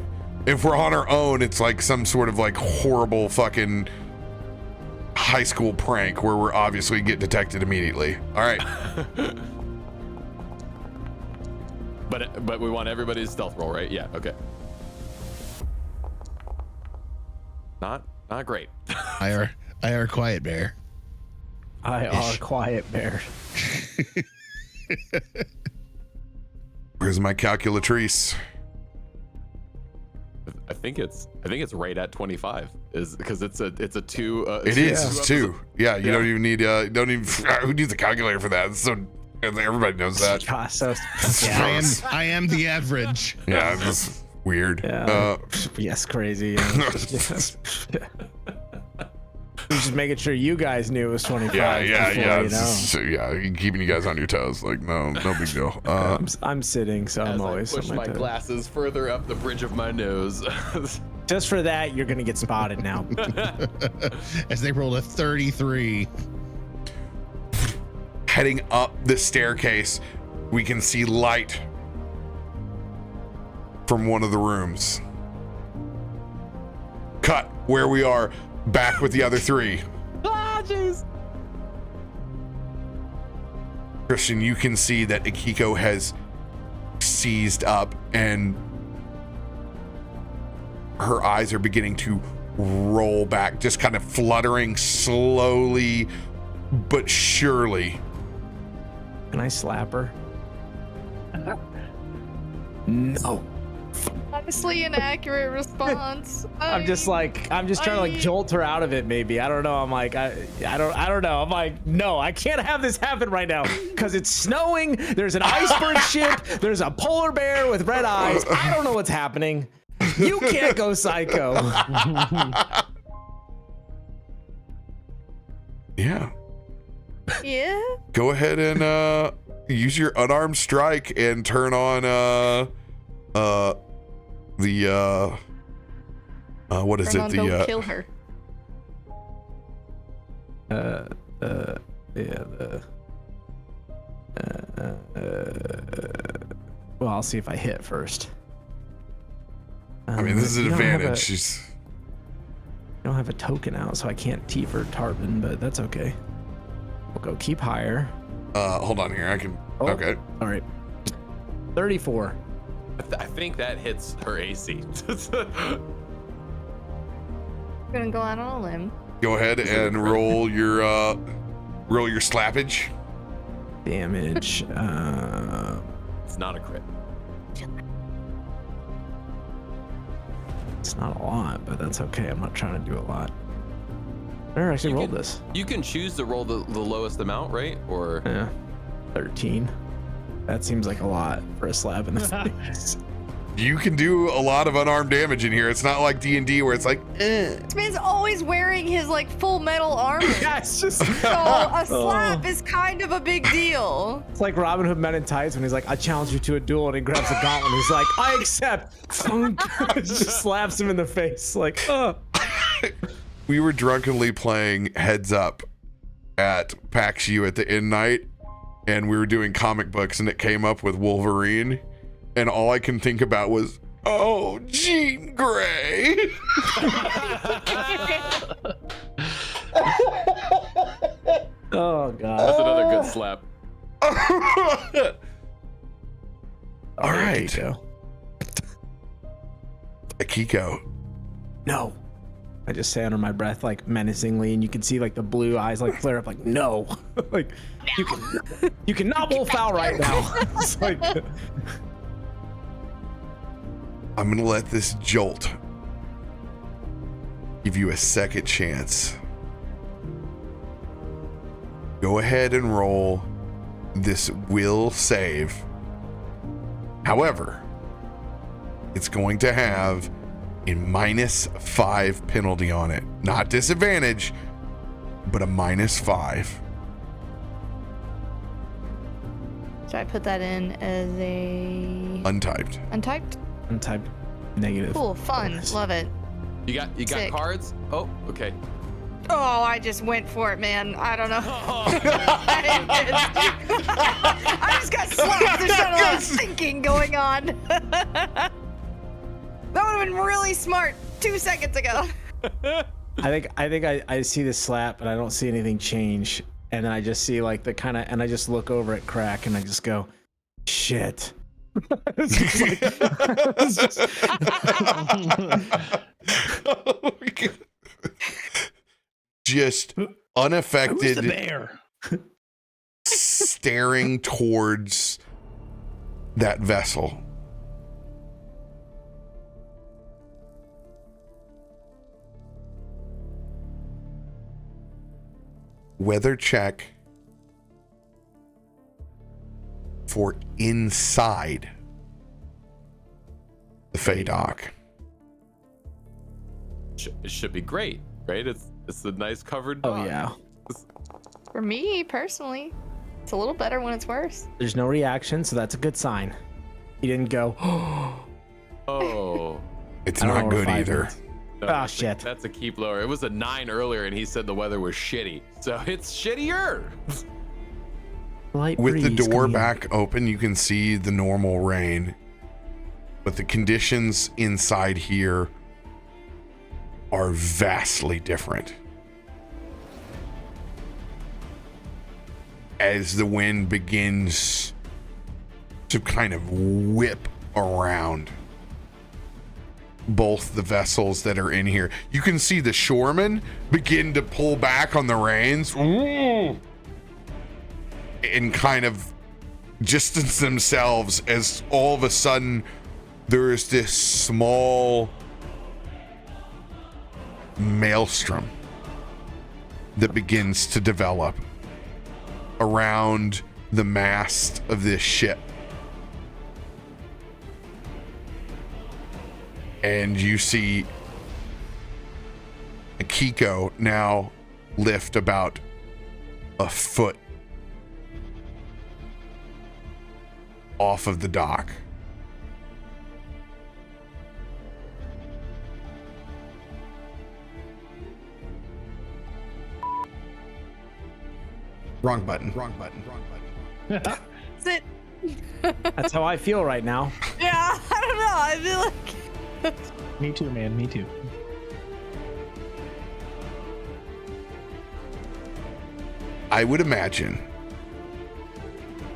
If we're on our own, it's like some sort of like horrible fucking high school prank where we're obviously get detected immediately. All right. But we want everybody's stealth roll, right? Yeah. Okay. not great. I are quiet bear. I are quiet bear. Where's my calculatrice? I think it's right at 25. Is because it's a 2. It's 2. Yeah, you don't even need who needs a calculator for that? It's so everybody knows that. Gosh, so, I am the average. Yeah, it's weird. Yeah. Yes, crazy. Yeah. Just making sure you guys knew it was 25. Yeah. You know? So, keeping you guys on your toes. Like, no big deal. I'm sitting, so I'm always push on my toes. glasses further up the bridge of my nose. Just for that, you're gonna get spotted now. As they rolled a 33. Heading up the staircase, we can see light from one of the rooms. Cut where we are, back with the other 3. Ah, jeez. Christian, you can see that Akiko has seized up and her eyes are beginning to roll back, just kind of fluttering slowly but surely. Can I slap her? No. Honestly, an accurate response. I'm just trying to jolt her out of it. Maybe I don't know. I'm like I don't know. I'm like no, I can't have this happen right now because it's snowing. There's an iceberg ship. There's a polar bear with red eyes. I don't know what's happening. You can't go psycho. Yeah. Yeah. Go ahead and use your unarmed strike and turn on what is it? Don't kill her. Well, I'll see if I hit first. I mean, this is an advantage. I don't have a token out, so I can't T for Tarben, but that's okay. We'll go keep higher. Hold on here. I can. Oh, okay. All right. 34. I think that hits her AC. I'm gonna go out on a limb. Go ahead and roll your slappage. Damage. It's not a crit. It's not a lot, but that's okay. I'm not trying to do a lot. I never actually rolled this. You can choose to roll the lowest amount, right? Or Yeah. 13. That seems like a lot for a slap in the face. You can do a lot of unarmed damage in here. It's not like D&D where it's like, This man's always wearing his like full metal armor. Yeah, it's just So a slap is kind of a big deal. it's like Robin Hood Men in Tights when he's like, I challenge you to a duel, and he grabs a gauntlet. He's like, I accept. Just slaps him in the face. Like, we were drunkenly playing Heads Up at PAX U at the end night, and we were doing comic books, and it came up with Wolverine, and all I can think about was, oh, Jean Grey. oh god. that's another good slap. All right, Akiko. Akiko. No. I just say under my breath, like menacingly, and you can see like the blue eyes like flare up, like no, like you cannot wolf out right now. It's like, I'm gonna let this jolt give you a second chance. Go ahead and roll this will save. However, it's going to have a -5 penalty on it. Not disadvantage, but a -5. Should I put that in as a Untyped. untyped? untyped negative. Cool, fun, bonus. love it. You got Sick. cards? Oh, okay. Oh, I just went for it, man. I don't know. I just got slapped. There's not a lot of thinking going on. That would have been really smart 2 seconds ago. I think I see the slap, and I don't see anything change, and then I just see like the kind of, and I just look over at Krak, and I just go, shit. It's just like- it's just- Oh my God. just unaffected. Who's the bear? Staring towards that vessel. Weather check for inside the Fey Dock. It should be great, right? It's a nice covered dock. Oh yeah. For me personally, it's a little better when it's worse. There's no reaction, so that's a good sign. He didn't go. Oh. It's I don't not know where good 5 either. is. No, Ah, that's shit. That's a keep lower. It was a 9 earlier, and he said the weather was shitty. So it's shittier. Light With the breeze door coming in. back open, you can see the normal rain, but the conditions inside here are vastly different. As the wind begins to kind of whip around both the vessels that are in here, you can see the shoremen begin to pull back on the reins and kind of distance themselves as all of a sudden there is this small maelstrom that begins to develop around the mast of this ship. And you see Akiko now lift about a foot off of the dock. Wrong button. That's it. That's how I feel right now. Yeah, I don't know. I feel like Me too, man. Me too. I would imagine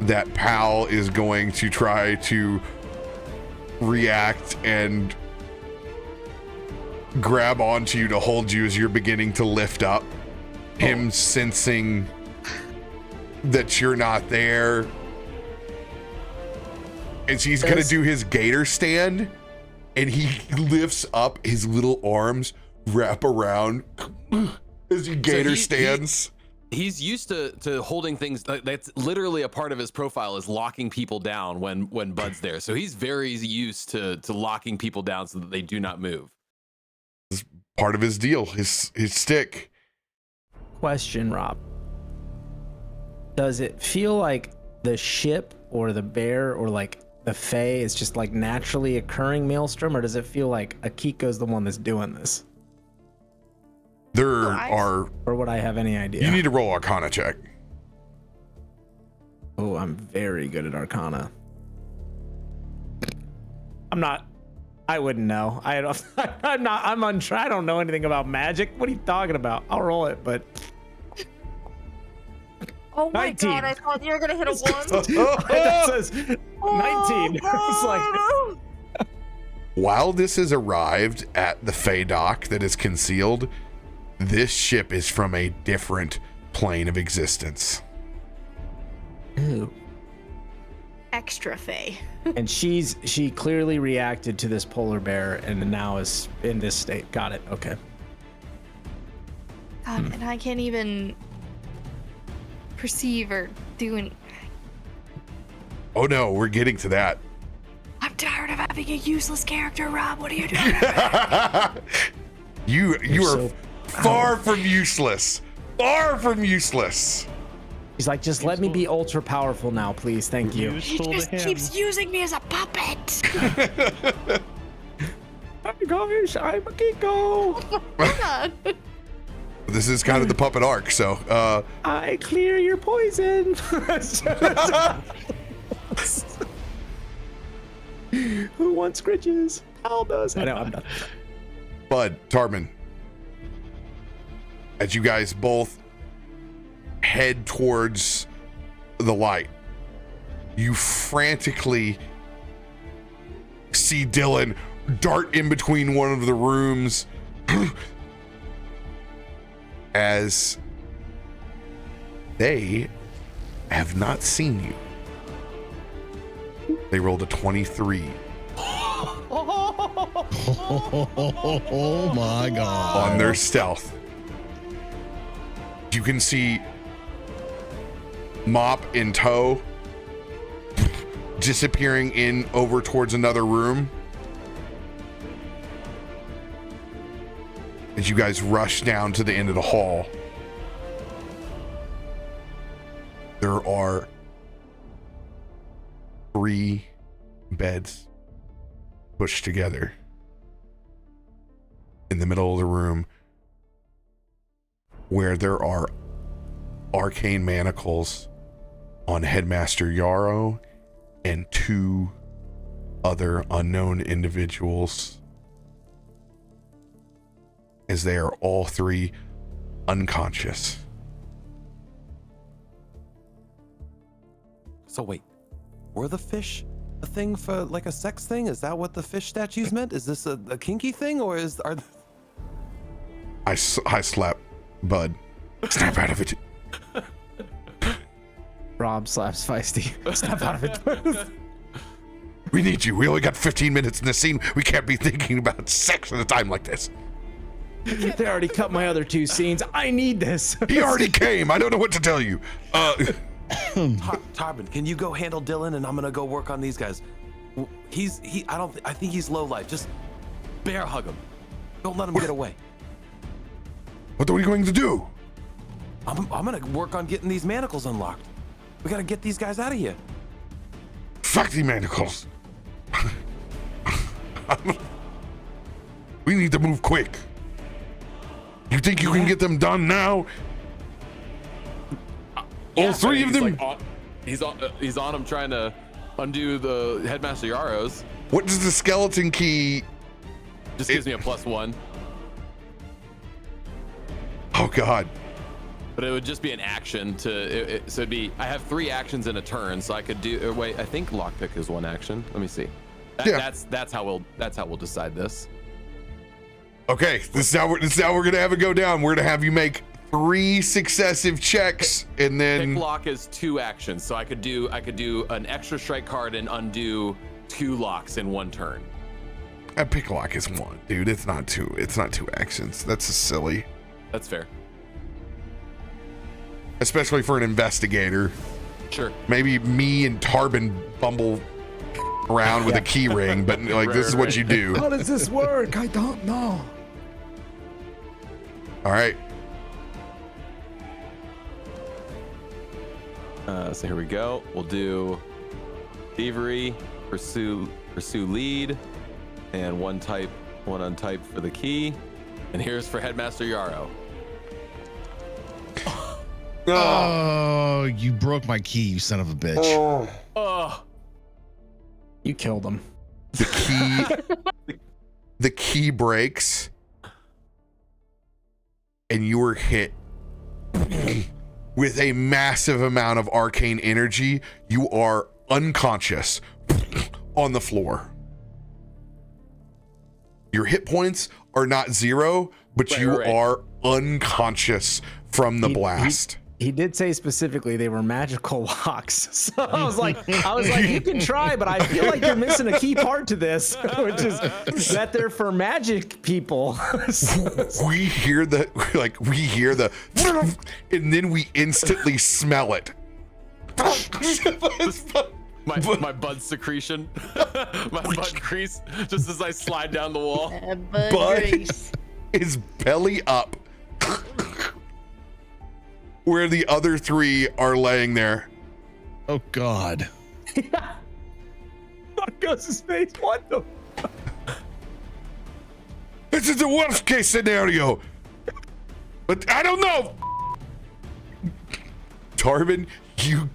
that Pal is going to try to react and grab onto you to hold you as you're beginning to lift up. Him sensing that you're not there. And so he's going to do his gator stand, and he lifts up his little arms, wrap around as he gator stands. He's used to holding things. That's literally a part of his profile, is locking people down when Bud's there. So he's very used to locking people down so that they do not move. It's part of his deal, his stick. Question, Rob. Does it feel like the ship or the bear or like the Fae is just like naturally occurring maelstrom, or does it feel like Akiko's the one that's doing this? There are. Or would I have any idea? You need to roll Arcana check. Oh, I'm very good at Arcana. I'm not. I wouldn't know. I don't. I'm not. I'm unsure. I don't know anything about magic. What are you talking about? I'll roll it, but. oh my 19. god, I thought you were gonna hit a 1. That says 19. It's like. While this has arrived at the Fey Dock that is concealed, this ship is from a different plane of existence. Ooh. Extra Fae. And she clearly reacted to this polar bear and now is in this state. Got it. Okay. God, and I can't even perceive or do any. Oh no, we're getting to that. I'm tired of having a useless character, Rob. What are you doing? You are so far from useless. Far from useless. He's like, just let me be ultra powerful now, please. Thank you. He Useful to just him. keeps using me as a puppet. Oh my gosh, I'm Akiko. God. This is kind of the puppet arc, so I clear your poison. Who wants scritches? Al does. I know, I'm done. Bud, Tarben, as you guys both head towards the light, you frantically see Dylan dart in between one of the rooms as they have not seen you. They rolled a 23. Oh my god. On their stealth. You can see Mop in tow disappearing in over towards another room. As you guys rush down to the end of the hall, there are 3 beds pushed together in the middle of the room, where there are arcane manacles on Headmaster Yarrow and 2 other unknown individuals, as they are all 3 unconscious. So wait, were the fish a thing for like a sex thing? Is that what the fish statues meant? Is this a kinky thing, or are? I slap Bud. Snap out of it. Rob slaps Feisty. Snap out of it. We need you. We only got 15 minutes in this scene. We can't be thinking about sex at a time like this. They already cut my other 2 scenes. I need this. He already came. I don't know what to tell you. Tarben, can you go handle Dylan, and I'm gonna go work on these guys. I think he's low life. Just bear hug him. Don't let him get away. What are we going to do? I'm gonna work on getting these manacles unlocked. We gotta get these guys out of here. Fuck the manacles. We need to move quick. You think you can get them done now? All 3 of them. Like he's on him trying to undo the Headmaster Yarrows. What does the skeleton key? Just gives me a +1. Oh God. But it would just be an action to. So it'd be. I have 3 actions in a turn, so I could do. Wait, I think lockpick is 1 action. Let me see. Yeah. That's how we'll decide this. Okay, this is how we're gonna have it go down. We're gonna have you make 3 successive checks, and then Pick lock is 2 actions, so I could do an extra strike card and undo 2 locks in 1 turn. a pick lock is 1, dude. It's not 2. It's not 2 actions. That's silly, That's fair. especially for an investigator. Sure. Maybe me and Tarben bumble around with a key ring, but like this is what you do. How does this work? I don't know. All right. So here we go. We'll do thievery, pursue lead, and one untype for the key. And here's for Headmaster Yarrow. Oh, you broke my key, you son of a bitch. Oh. You killed him. The key breaks, and you were hit with a massive amount of arcane energy. You are unconscious on the floor. Your hit points are not 0, but you are unconscious from the blast. He did say specifically they were magical locks. So I was like, you can try, but I feel like you're missing a key part to this, which is that they're for magic people. we hear the, and then we instantly smell it. My bud secretion, my bud grease, just as I slide down the wall. Bud is belly up, where the other 3 are laying there. Oh God. Markos' face. What the? This is the worst case scenario, but I don't know. Tarben, you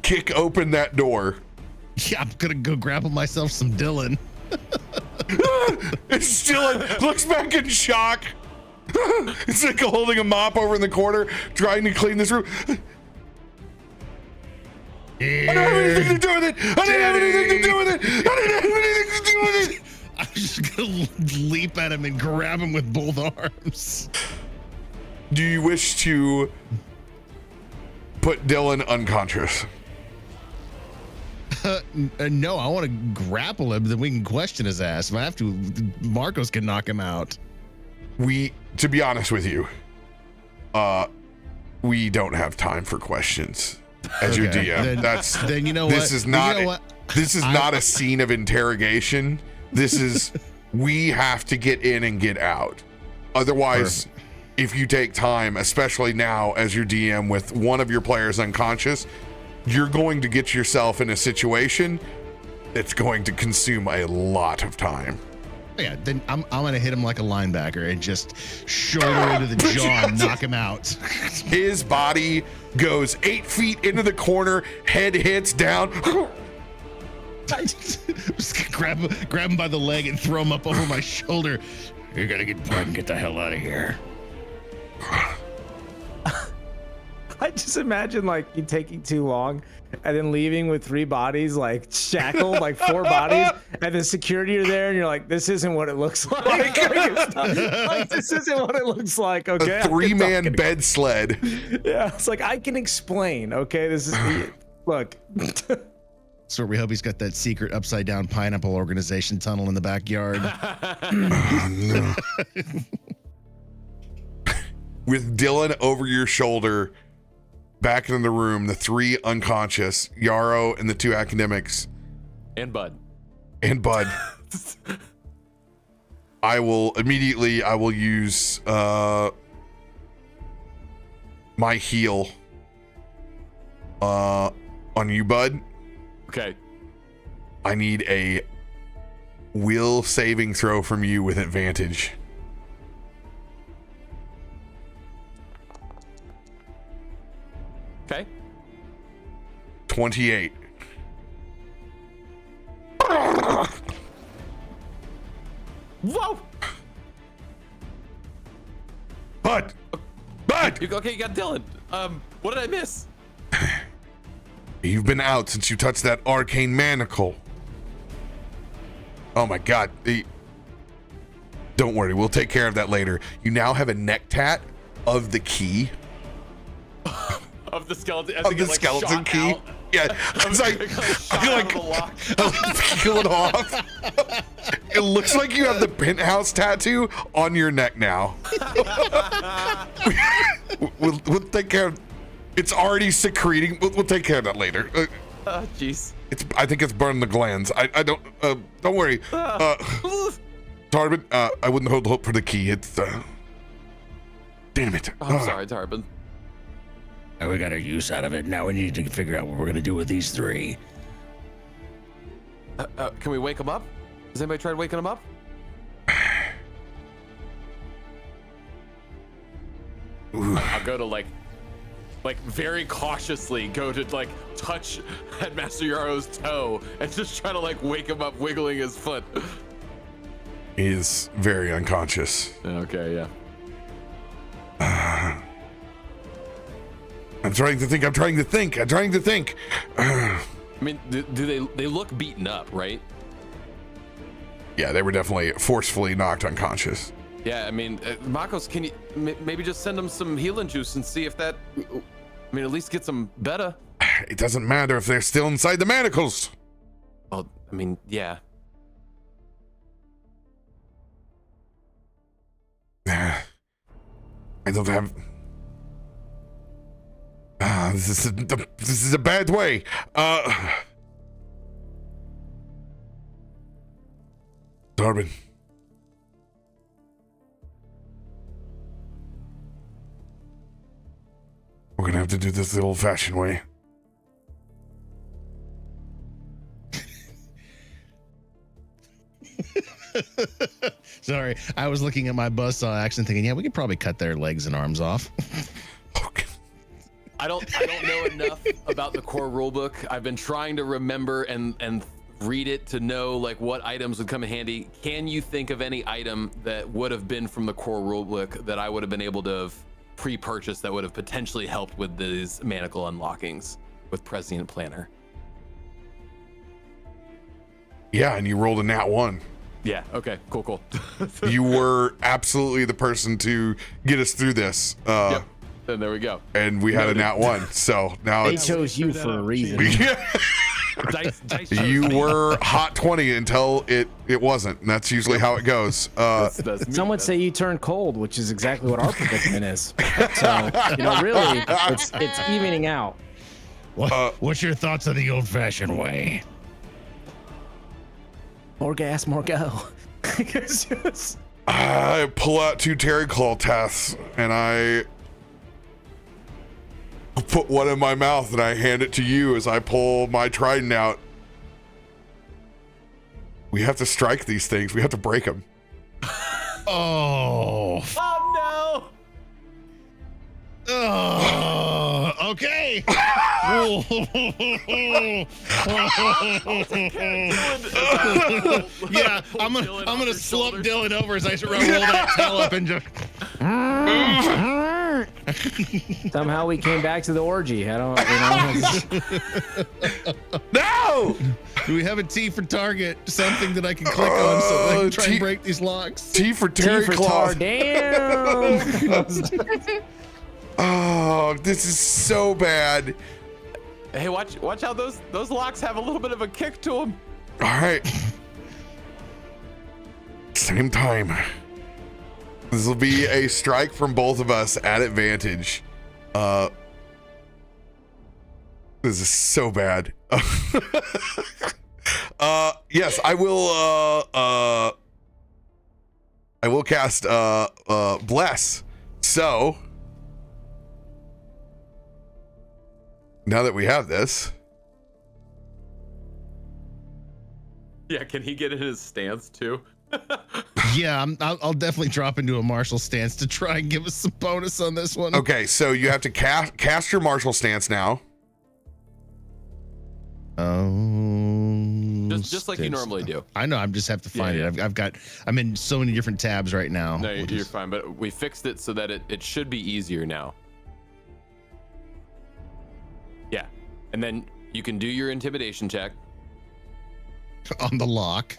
kick open that door. Yeah, I'm gonna go grab myself some Dylan. It's Dylan looks back in shock. It's like holding a mop over in the corner, trying to clean this room. I don't have anything to do with it. I didn't have anything to do with it. I didn't have anything to do with it. I'm just gonna leap at him and grab him with both arms. Do you wish to put Dylan unconscious? No, I want to grapple him, then we can question his ass. If I have to, Markos can knock him out. To be honest with you, we don't have time for questions as your DM. Then you know this is not. This is not a scene of interrogation. This is we have to get in and get out. Otherwise, if you take time, especially now as your DM with one of your players unconscious, you're going to get yourself in a situation that's going to consume a lot of time. Yeah, then I'm gonna hit him like a linebacker and just shoulder into the jaw and knock him out. His body goes 8 feet into the corner, head hits down. I just grab him by the leg and throw him up over my shoulder. You gotta get blood and get the hell out of here. I just imagine like you taking too long and then leaving with 3 bodies like shackled, like 4 bodies, and the security are there, and you're like, this isn't what it looks like. Like, this isn't what it looks like. Okay, a 3-man bed sled. Yeah, it's like I can explain. Okay, this is look. So we hope he's got that secret upside down pineapple organization tunnel in the backyard. Oh, no. With Dylan over your shoulder, back in the room, the 3 unconscious, Yarrow and the 2 academics. And Bud. I will use my heal on you, Bud. Okay. I need a will saving throw from you with advantage. Okay. 28. Whoa! Bud! Okay, you got Dylan. What did I miss? You've been out since you touched that arcane manacle. Oh my god. Don't worry, we'll take care of that later. You now have a neck tat of the key. Of the skeleton. Of the skeleton key. Out. Yeah. It's like peel it off. It looks like you have the penthouse tattoo on your neck now. We'll take care of. It's already secreting. We'll take care of that later. Jeez. I think it's burning the glands. I don't. Don't worry. Tarben, I wouldn't hold hope for the key. It's. Damn it. I'm sorry, Tarben. Now we got our use out of it. Now we need to figure out what we're gonna do with these 3. Can we wake them up? Has anybody tried waking them up? I'll go to like very cautiously go to like touch Headmaster Yarrow's toe and just try to like wake him up, wiggling his foot. He's very unconscious. Okay, yeah. I'm trying to think. I mean, do they look beaten up, right? Yeah, they were definitely forcefully knocked unconscious. Yeah, I mean, Markos, can you maybe just send them some healing juice and see if that, I mean, at least gets them better? It doesn't matter if they're still inside the manacles. Well, I mean, yeah. I don't have. This is a bad way. Tarben. We're gonna have to do this the old-fashioned way. Sorry, I was looking at my buzzsaw action thinking, yeah, we could probably cut their legs and arms off. I don't know enough about the core rulebook. I've been trying to remember and read it to know like what items would come in handy. Can you think of any item that would have been from the core rulebook that I would have been able to have pre-purchased that would have potentially helped with these manacle unlockings with Prescient Planner? Yeah, and you rolled a nat 1. Yeah. Okay. Cool. You were absolutely the person to get us through this. Yep. And there we go. And we had a nat 1. So now They it's chose you for a reason. Dice you were hot 20 until it wasn't, and that's usually how it goes. That's me. Some would say you turned cold, which is exactly what our predicament is. So, really, it's evening out. What's your thoughts on the old-fashioned way? More gas, more go. I pull out 2 Terry Claw tests, and I put one in my mouth, and I hand it to you as I pull my trident out. We have to strike these things. We have to break them. Oh. Oh Okay. Yeah, I'm gonna slump Dylan over as I roll that tail up and just. Somehow we came back to the orgy. I don't, No! Do we have a T for target? Something that I can click on so I can try and break these locks? T for Terry Claw. Damn. Oh, this is so bad. Hey, watch how those locks have a little bit of a kick to them. All right. Same time. This will be a strike from both of us at advantage. This is so bad. Yes, I will cast Bless. So now that we have this, Yeah, can he get in his stance too? Yeah, I'll definitely drop into a martial stance to try and give us some bonus on this one. okay, so you have to cast your martial stance now. Oh, Just like you normally do. I know. I just have to find Yeah. it. I'm in so many different tabs right now. No, you're fine, but we fixed it so that it should be easier now. Yeah, and then you can do your intimidation check. On the lock.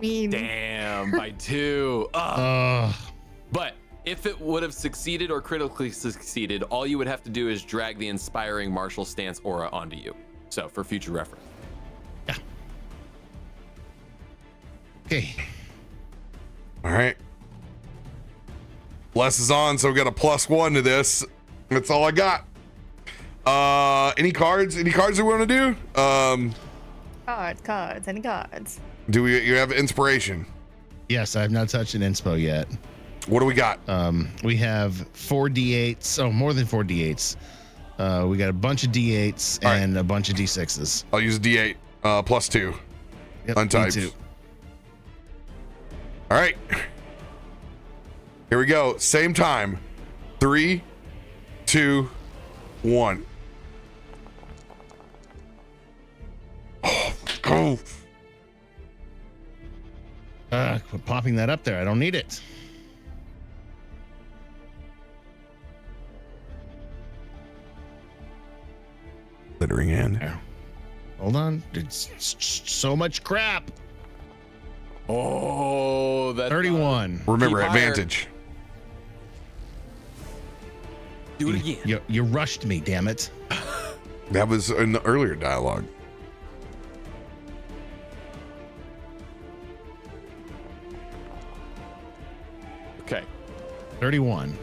Damn, by 2. But if it would have succeeded or critically succeeded, all you would have to do is drag the inspiring martial stance aura onto you. So for future reference. Yeah. Okay. All right. Bless is on, so we got a +1 to this. That's all I got. Any cards? Any cards that we want to do? Cards, any cards? Do you have inspiration? Yes, I have not touched an inspo yet. What do we got? We have 4 d8s. Oh, more than 4 d8s. We got a bunch of d8s and a bunch of d6s. I'll use a d8 +2. Yep, Untyped. me too. All right. Here we go. Same time. 3, 2, 1. Oh, go. Quit popping that up there. I don't need it. Littering in. There. Hold on. It's so much crap. Oh, that's 31. Remember, Keep higher. advantage. Do it again. You rushed me, damn it. That was in the earlier dialogue. Okay. 31.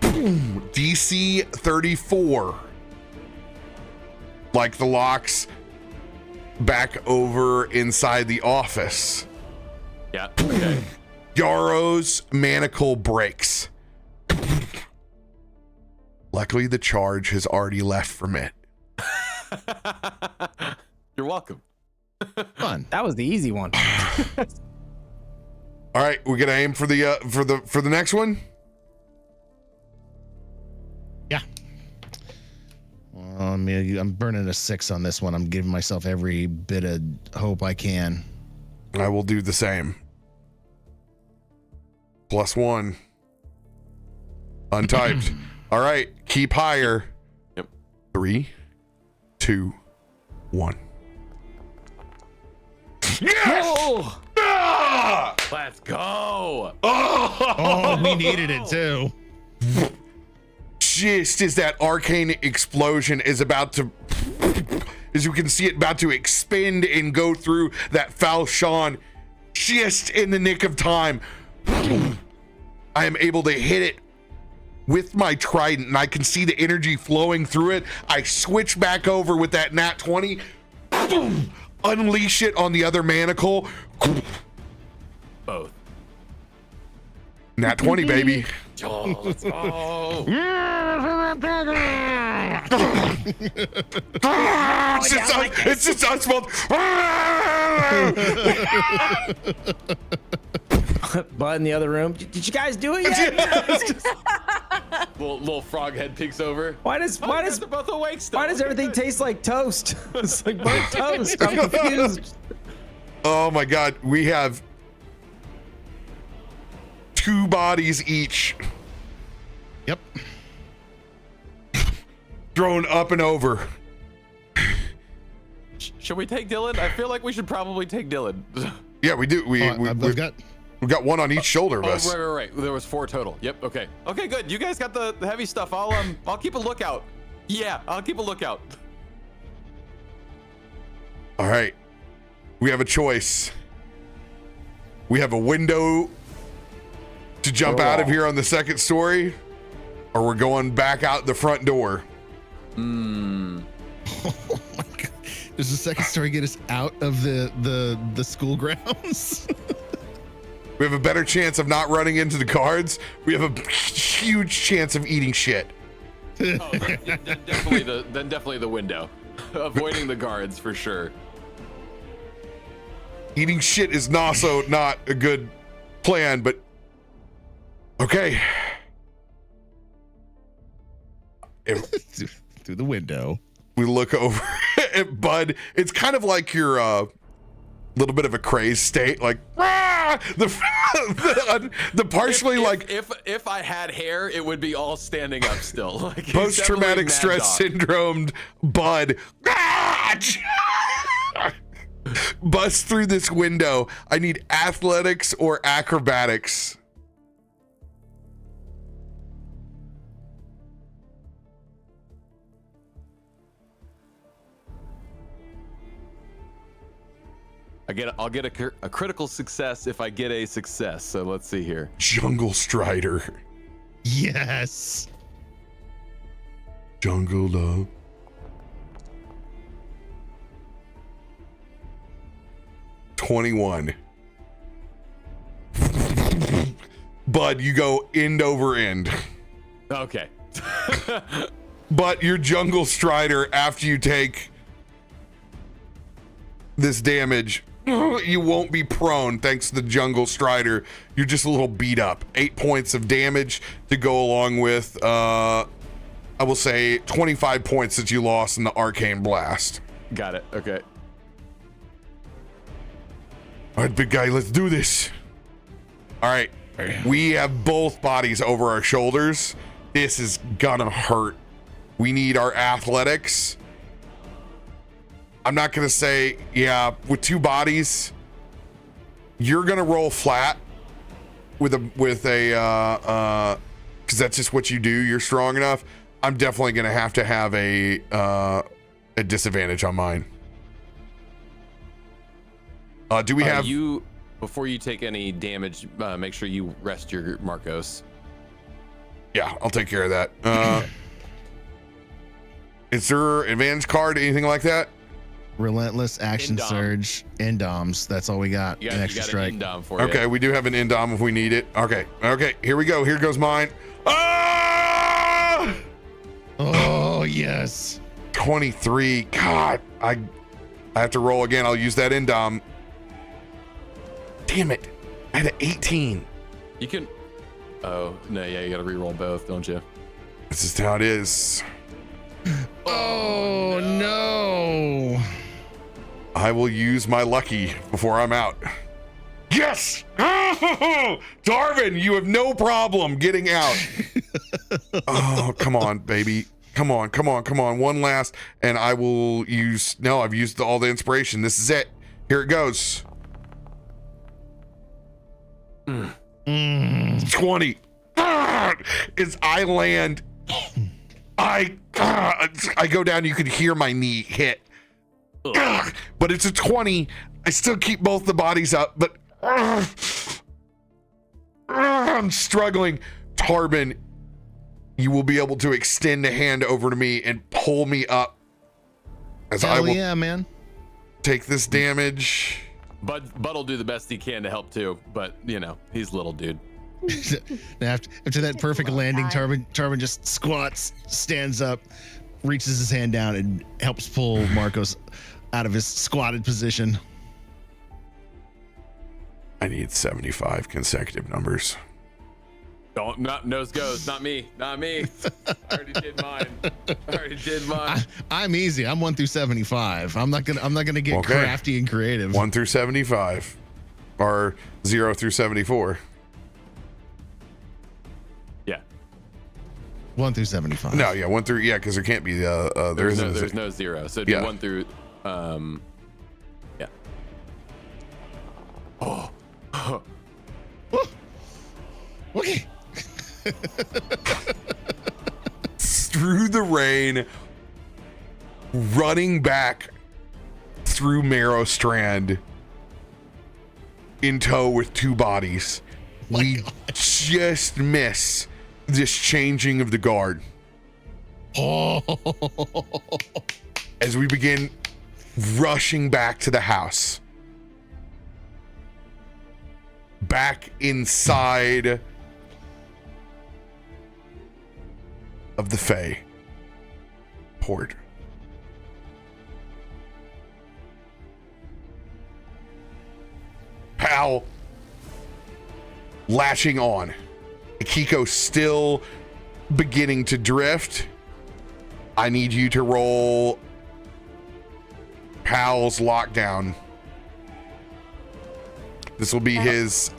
DC 34. Like the locks back over inside the office. Yeah. Okay. Yarrow's manacle breaks. Luckily, the charge has already left from it. You're welcome. Fun. That was the easy one. All right, we're gonna aim for the next one. Yeah. Well, I'm burning a 6 on this one. I'm giving myself every bit of hope I can. I will do the same. +1. Untyped. All right, keep higher. Yep. 3, 2, 1. Yes! Oh! Ah! Let's go. Oh, we needed it too. Just as that arcane explosion is about to, as you can see it about to expand and go through that falchion, just in the nick of time, I am able to hit it with my trident, and I can see the energy flowing through it. I switch back over with that nat 20, unleash it on the other manacle. Both. Nat 20, baby. Oh, let's go. It's just us both. Bud in the other room. Did you guys do it yet? little frog head peeks over. Why does they're both awake still. why does everything taste like toast? It's like burnt toast. I'm confused. Oh my God, we have 2 bodies each. Yep. Thrown up and over. Should we take Dylan? I feel like we should probably take Dylan. Yeah, we do. I've got. We've got 1 on each shoulder of us. Right. There was 4 total. Yep. Okay, good. You guys got the heavy stuff. I'll keep a lookout. Yeah, I'll keep a lookout. All right. We have a choice. We have a window to jump out of here on the 2nd story, or we're going back out the front door. Oh my God. Does the 2nd story get us out of the school grounds? We have a better chance of not running into the guards. We have a huge chance of eating shit. Oh, definitely the window. Avoiding the guards for sure. Eating shit is also not a good plan, but okay. Through the window. We look over at Bud. It's kind of like your little bit of a crazed state, like the partially if I had hair, it would be all standing up still. Like post-traumatic stress syndrome Bud. Bust through this window. I need athletics or acrobatics. I'll get a critical success if I get a success. So let's see here. Jungle Strider. Yes. Jungle Love. $21. Bud, you go end over end. Okay. But your Jungle Strider, after you take this damage, you won't be prone thanks to the Jungle Strider. You're just a little beat up. 8 points of damage to go along with, I will say, 25 points that you lost in the Arcane Blast. Got it. Okay. All right, big guy, let's do this. All right. We have both bodies over our shoulders. This is gonna hurt. We need our athletics. I'm not gonna say, yeah, with 2 bodies, you're gonna roll flat with a because that's just what you do. You're strong enough. I'm definitely gonna have a disadvantage on mine. Do we have you? Before you take any damage, make sure you rest your Markos. Yeah, I'll take care of that. Is there advantage card, anything like that? Relentless, action Indom. Surge, Indoms. That's all we got. You An extra got strike. an Indom for you. Okay, we do have an Indom if we need it. Okay, here we go. Here goes mine. Ah! Oh, yes. 23. God, I have to roll again. I'll use that Indom. Damn it. I had an 18. You can. Oh no, yeah, you got to re-roll both, don't you? This is how it is. Oh, no. I will use my lucky before I'm out. Yes! Tarben, you have no problem getting out. Oh, come on, baby. Come on. One last, and I will use. No, I've used all the inspiration. This is it. Here it goes. 20. As I land, I go down. You can hear my knee hit, but it's a 20. I still keep both the bodies up, but I'm struggling. Tarben, you will be able to extend a hand over to me and pull me up as I will man. Take this damage. Bud'll do the best he can to help too, but you know, he's little dude. After that perfect landing, Tarben just squats, stands up, reaches his hand down, and helps pull Markos out of his squatted position. I need 75 consecutive numbers. Don't, not nose goes, not me. I already did mine. I'm easy. I'm 1 through 75. I'm not gonna get crafty and creative. 1 through 75, or 0 through 74. Yeah. 1 through 75. No, yeah, 1 through because there can't be there's no 0, so it'd be 1 through yeah. Oh. Okay. Through the rain, running back through Merrowstrand in tow with 2 bodies. We just miss this changing of the guard. As we begin rushing back to the house. Back inside of the Fae port. Pal latching on. Akiko still beginning to drift. I need you to roll Pal's lockdown. This will be his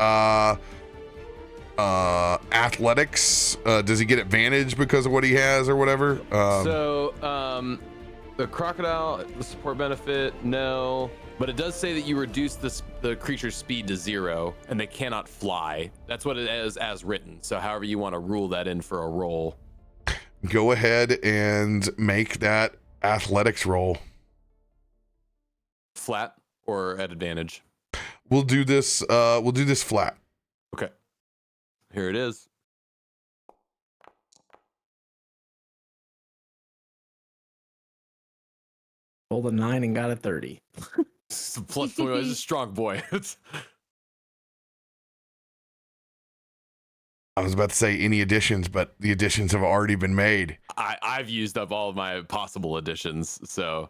athletics. Does he get advantage because of what he has or whatever? The crocodile, the support benefit, no. But it does say that you reduce the creature's speed to 0 and they cannot fly. That's what it is as written. So however you want to rule that in for a roll. Go ahead and make that athletics roll. Flat or at advantage? We'll do this flat. Okay. Here it is. Rolled a 9 and got a 30. Plus 20 is a strong boy. I was about to say any additions, but the additions have already been made. I've used up all of my possible additions, so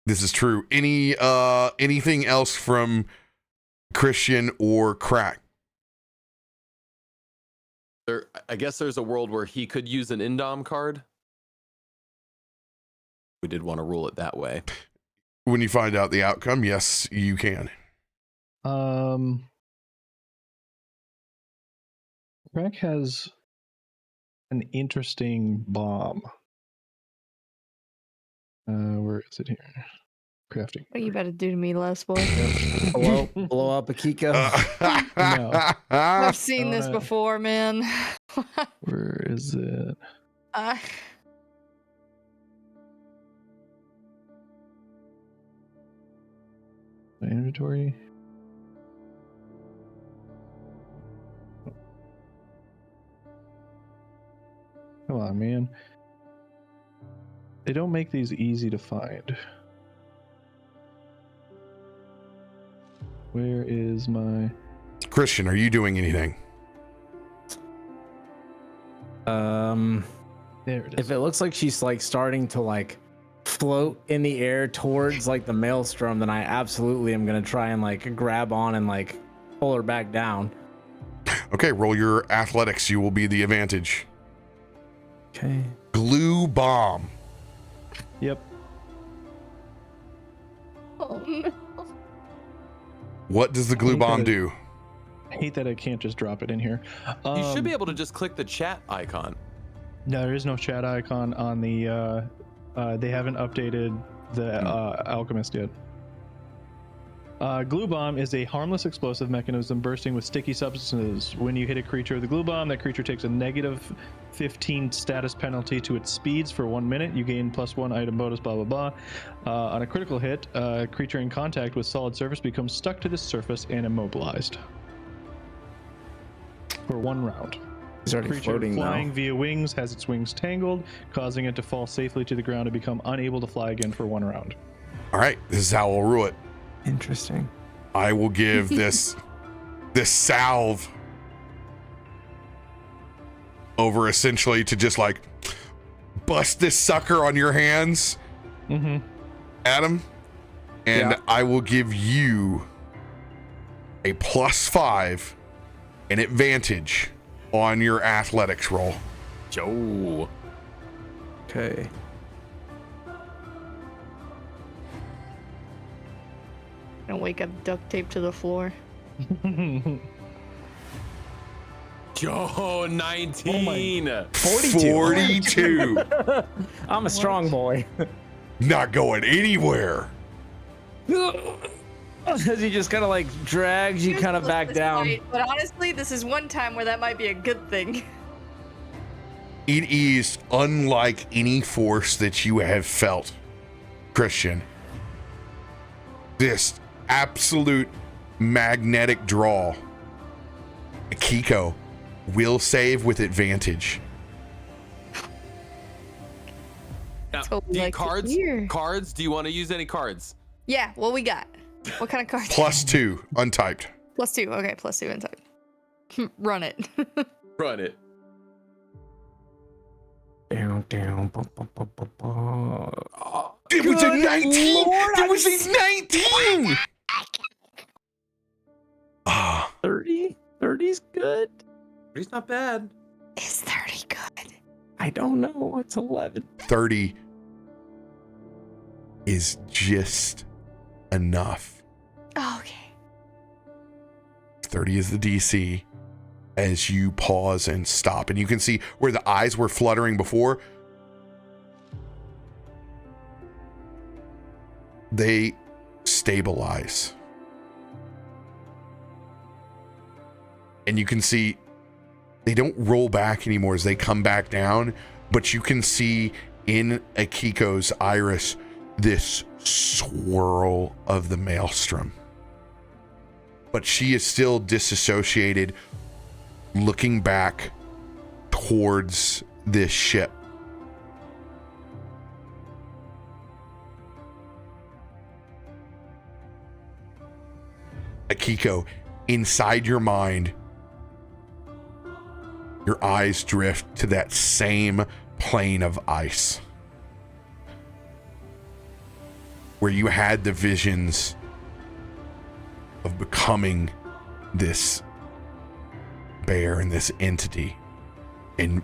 this is true. Anything else from Christian or Krak? I guess there's a world where he could use an Indom card. We did want to rule it that way. When you find out the outcome, yes, you can. Krak has an interesting bomb. Where is it here? Crafting. What you better do to me, less boy? blow up Akiko. No. I've seen this before, man. Where is it? Uh, My inventory. Come on, man. They don't make these easy to find. Where is my... Christian, are you doing anything? There it is. If it looks like she's like starting to like float in the air towards like the maelstrom, then I absolutely am gonna try and like grab on and like pull her back down. Okay, roll your athletics. You will be the advantage. Okay. Glue bomb. Yep. oh no. What does the glue bomb do? I hate that I can't just drop it in here. You should be able to just click the chat icon. No, there is no chat icon on the. They haven't updated the Alchemist yet. Glue bomb is a harmless explosive mechanism bursting with sticky substances. When you hit a creature with a glue bomb, that creature takes a negative 15 status penalty to its speeds for 1 minute. You gain +1 item bonus, blah, blah, blah. On a critical hit, a creature in contact with solid surface becomes stuck to this surface and immobilized for 1 round. He's already Creature floating flying now. via wings has its wings tangled, causing it to fall safely to the ground and become unable to fly again for 1 round. All right, this is how we'll rule it. Interesting. I will give this salve over essentially to just like bust this sucker on your hands, Adam, and I will give you a +5 and advantage on your athletics roll. Joe. Okay. And wake up duct tape to the floor. Yo, 19. 42. I'm a strong boy. Not going anywhere. As he just kind of like drags you kind of back down. Fight, but honestly, this is one time where that might be a good thing. It is unlike any force that you have felt, Christian. This absolute magnetic draw. Akiko will save with advantage. Now, So do you like cards? here. Cards? Do you want to use any cards? Yeah, what we got? What kind of cards? +2, untyped. +2. Okay, +2 inside. Run it. Run it. Down. It was a 19! It was a 19! Ah, 30? 30's good. He's not bad. Is 30 good? I don't know. It's 11. 30 is just enough. Okay. 30 is the DC as you pause and stop. And you can see where the eyes were fluttering before. They stabilize. And you can see they don't roll back anymore as they come back down, but you can see in Akiko's iris this swirl of the maelstrom. But she is still disassociated, looking back towards this ship. Akiko, inside your mind, your eyes drift to that same plane of ice where you had the visions of becoming this bear and this entity and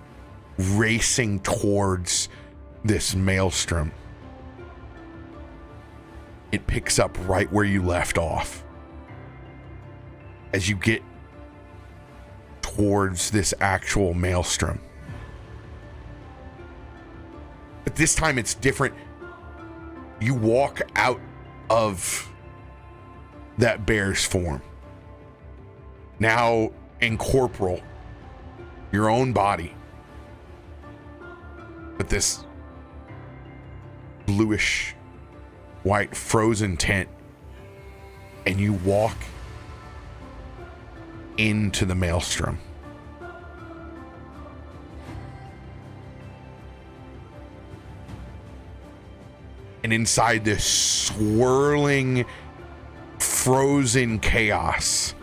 racing towards this maelstrom. It picks up right where you left off. As you get towards this actual maelstrom. But this time it's different. You walk out of that bear's form. Now incorporeal, your own body. But this bluish white frozen tent, and you walk into the maelstrom. And inside this swirling, frozen chaos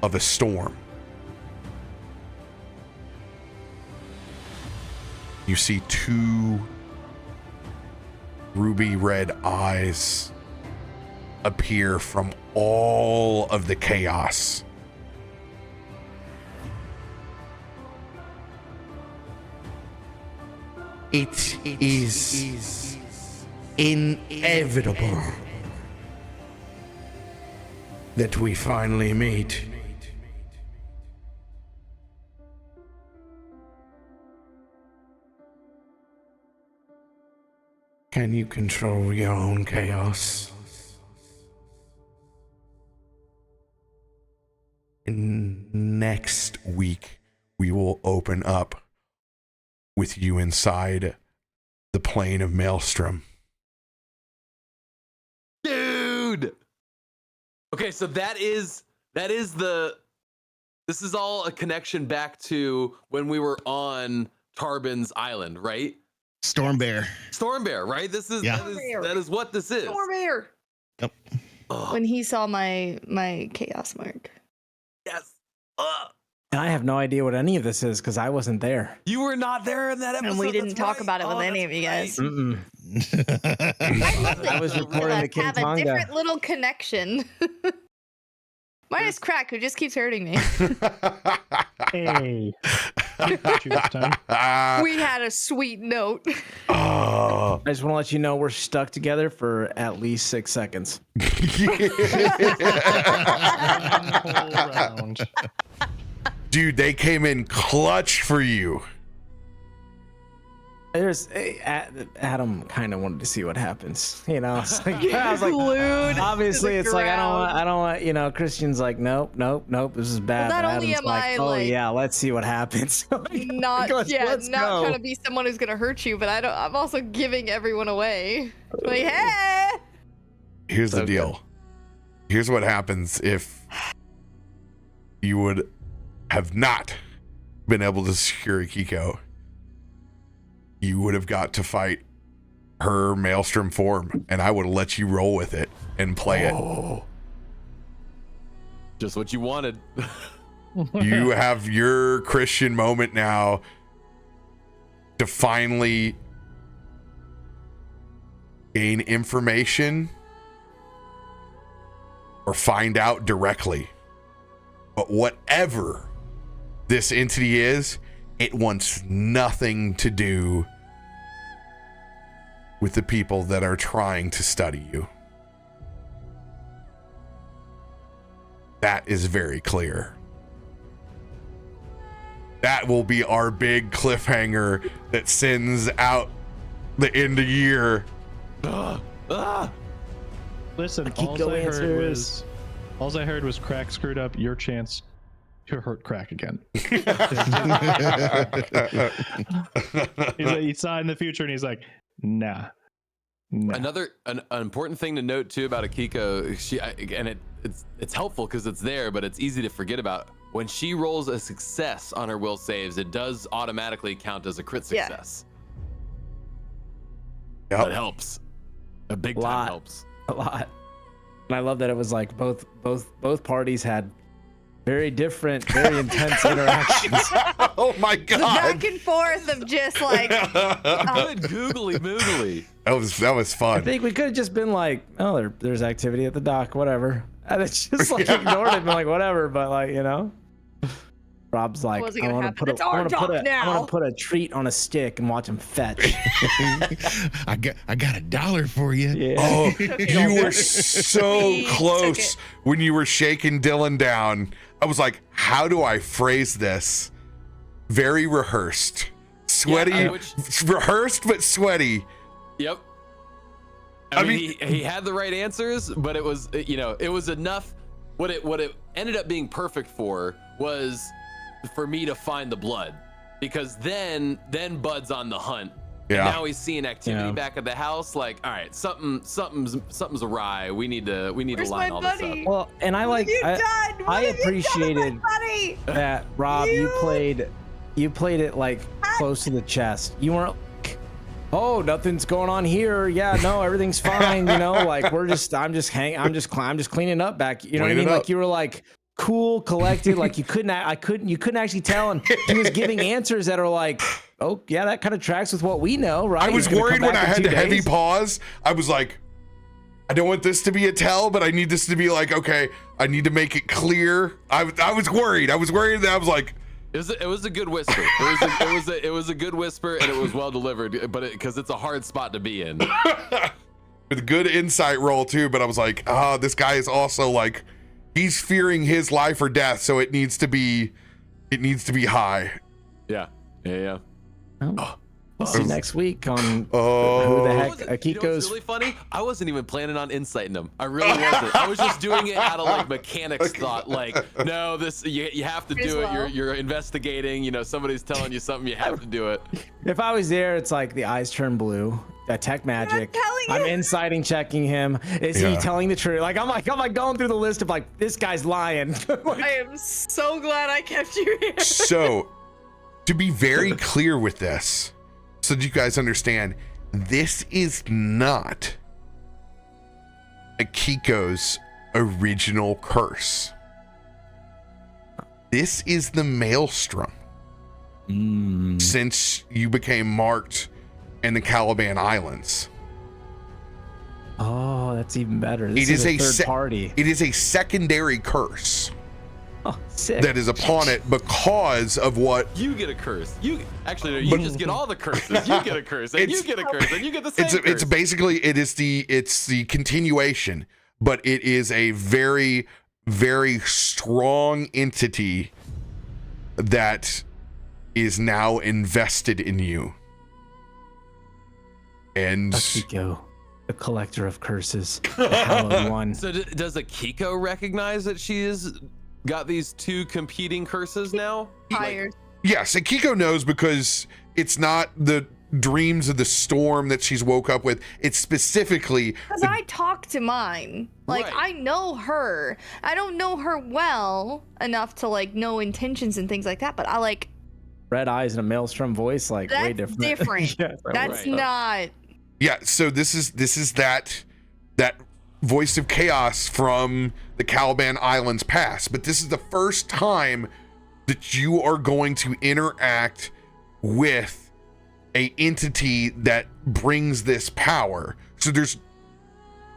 of a storm, you see two ruby red eyes appear from all of the chaos. It is inevitable that we finally meet. Can you control your own chaos? Next week, we will open up with you inside the plane of Maelstrom. Dude. Okay, so this is all a connection back to when we were on Tarben's island, right? Stormbear, right? That is what this is. Stormbear. Yep. When he saw my chaos mark. Yes. And I have no idea what any of this is because I wasn't there. You were not there in that episode. And we didn't talk about it with any of you guys. Mm-mm. I was reporting to King have a Tonga. different little connection. Minus Krak, who just keeps hurting me. Hey. Got you this time. We had a sweet note. I just want to let you know we're stuck together for at least 6 seconds. Round. Dude, they came in clutch for you. Adam kind of wanted to see what happens, you know. It's like, I was like, obviously, it's like I don't want, Christian's like, nope. This is bad. Well, not But only Adam's am like, I, oh like- yeah, let's see what happens. Not Let's go. trying to be someone who's gonna hurt you, but I'm also giving everyone away. Like, hey! Here's the deal. Here's what happens if you would have not been able to secure Akiko. You would have got to fight her Maelstrom form, and I would have let you roll with it and play it. Just what you wanted. You have your Christian moment now to finally gain information or find out directly. But whatever this entity is, it wants nothing to do with the people that are trying to study you. That is very clear. That will be our big cliffhanger that sends out the end of year. Listen, all I heard was Krak screwed up your chance to hurt Krak again. He saw in the future and he's like, nah. An important thing to note too about Akiko, it's helpful because it's there, but it's easy to forget about. When she rolls a success on her will saves, it does automatically count as a crit success. Yep. That helps. A big time helps. A lot. And I love that it was like both parties had very different, very intense interactions. Oh my god! The back and forth of just like good googly moogly. That was fun. I think we could have just been like, oh, there's activity at the dock, whatever. And it's just like ignored it and been like, whatever. But like, Rob's like, I want to put a treat on a stick and watch him fetch. I got $1 for you. Yeah. Oh, you were so close when you were shaking Dylan down. I was like, how do I phrase this? Very rehearsed. Sweaty, rehearsed but sweaty. Yep. I mean, he had the right answers, but it was, it was enough. What it ended up being perfect for was for me to find the blood, because then Bud's on the hunt. Yeah. And now he's seeing activity back at the house. Like, all right, something's awry. We need to line all this up. Well, and I appreciated that, Rob. You played it like close to the chest. You weren't like, oh, nothing's going on here. Yeah, no, everything's fine. Like I'm just cleaning up back. You know what I mean? Like you were like cool, collected. Like you couldn't actually tell, and he was giving answers that are like, oh yeah, that kind of tracks with what we know, right? I was worried when I had the heavy pause. I was like, I don't want this to be a tell, but I need this to be like, okay, I need to make it clear. I was worried. I was worried that I was like, it was a good whisper. It was a good whisper, and it was well delivered. But because it's a hard spot to be in. With a good insight roll too. But I was like, this guy is also like, he's fearing his life or death, so it needs to be high. Yeah. Oh. We'll see next week on who Oh. the heck You know what's Akiko's. really funny? I wasn't even planning on inciting him. I really wasn't. I was just doing it out of like mechanics thought. Like, no, this you have to do it. You're investigating. You know, somebody's telling you something. You have to do it. If I was there, it's like the eyes turn blue. Detect magic. I'm inciting, checking him. Is he telling the truth? Like I'm going through the list of like this guy's lying. I am so glad I kept you here. So, to be very clear with this, so that you guys understand, this is not Akiko's original curse. This is the Maelstrom. Since you became marked in the Caliban Islands. Oh, that's even better. This is a third party. It is a secondary curse. Oh, sick. That is upon it because of what you get a curse. You just get all the curses. You get a curse, and you get a curse, and you get the same curse. It's basically it's the continuation, but it is a very, very strong entity that is now invested in you. And Akiko, the collector of curses, the hallowed one. So does Akiko recognize that she is got these two competing curses now? Yes, Akiko knows because it's not the dreams of the storm that she's woke up with. It's specifically because I talk to mine. Like I know her. I don't know her well enough to like know intentions and things like that, but I like red eyes and a maelstrom voice, like that's way different. Yeah, that's not. Yeah, so this is that voice of chaos from the Caliban Islands past, but this is the first time that you are going to interact with a entity that brings this power. So there's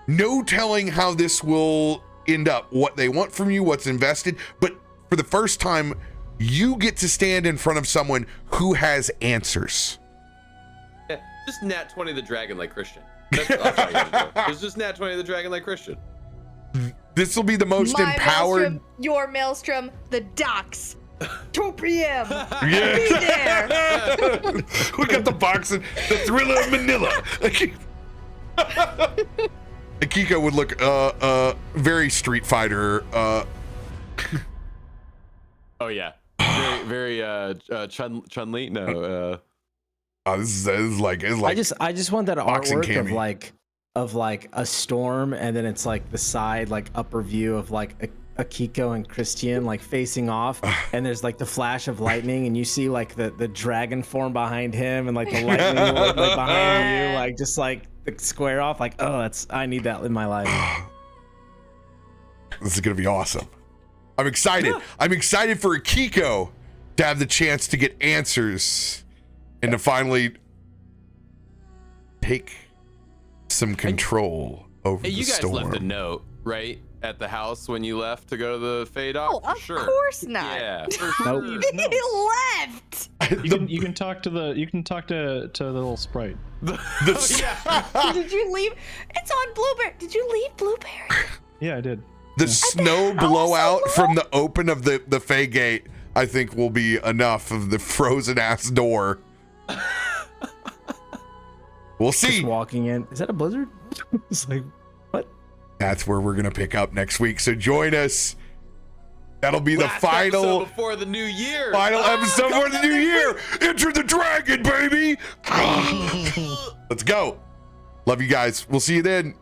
no telling how this will end up, what they want from you, what's invested, but for the first time, you get to stand in front of someone who has answers. Yeah, just nat 20 the dragon like Christian. That's what I'm trying to do. It's just nat 20 the dragon like Christian. This will be the most My empowered. Maelstrom, your Maelstrom, the docks. 2 p.m. Yeah. Be there. We got the box and the Thriller of Manila. Akiko would look very Street Fighter. Oh yeah, very Chun-Li. No. This is like I just want that artwork of like a storm, and then it's like the side like upper view of like Akiko and Christain like facing off, and there's like the flash of lightning, and you see like the dragon form behind him, and like the lightning like behind you, like just like the square off. Like, oh, I need that in my life. This is gonna be awesome. I'm excited. I'm excited for Akiko to have the chance to get answers and to finally take some control over the storm. You guys left a note, right, at the house when you left to go to the Fae Dock? Oh, of course not. Yeah, for sure. He left. You can talk to the little sprite. Did you leave? It's on Blueberry. Did you leave Blueberry? Yeah, I did. The snow blowout from the open of the Fae Gate, I think, will be enough of the frozen ass door. We'll see. Just walking in. Is that a blizzard? It's like, what? That's where we're gonna pick up next week. So join us. That'll be the Last final episode before the new year. Final episode before the new year. Enter the dragon, baby. Let's go. Love you guys. We'll see you then.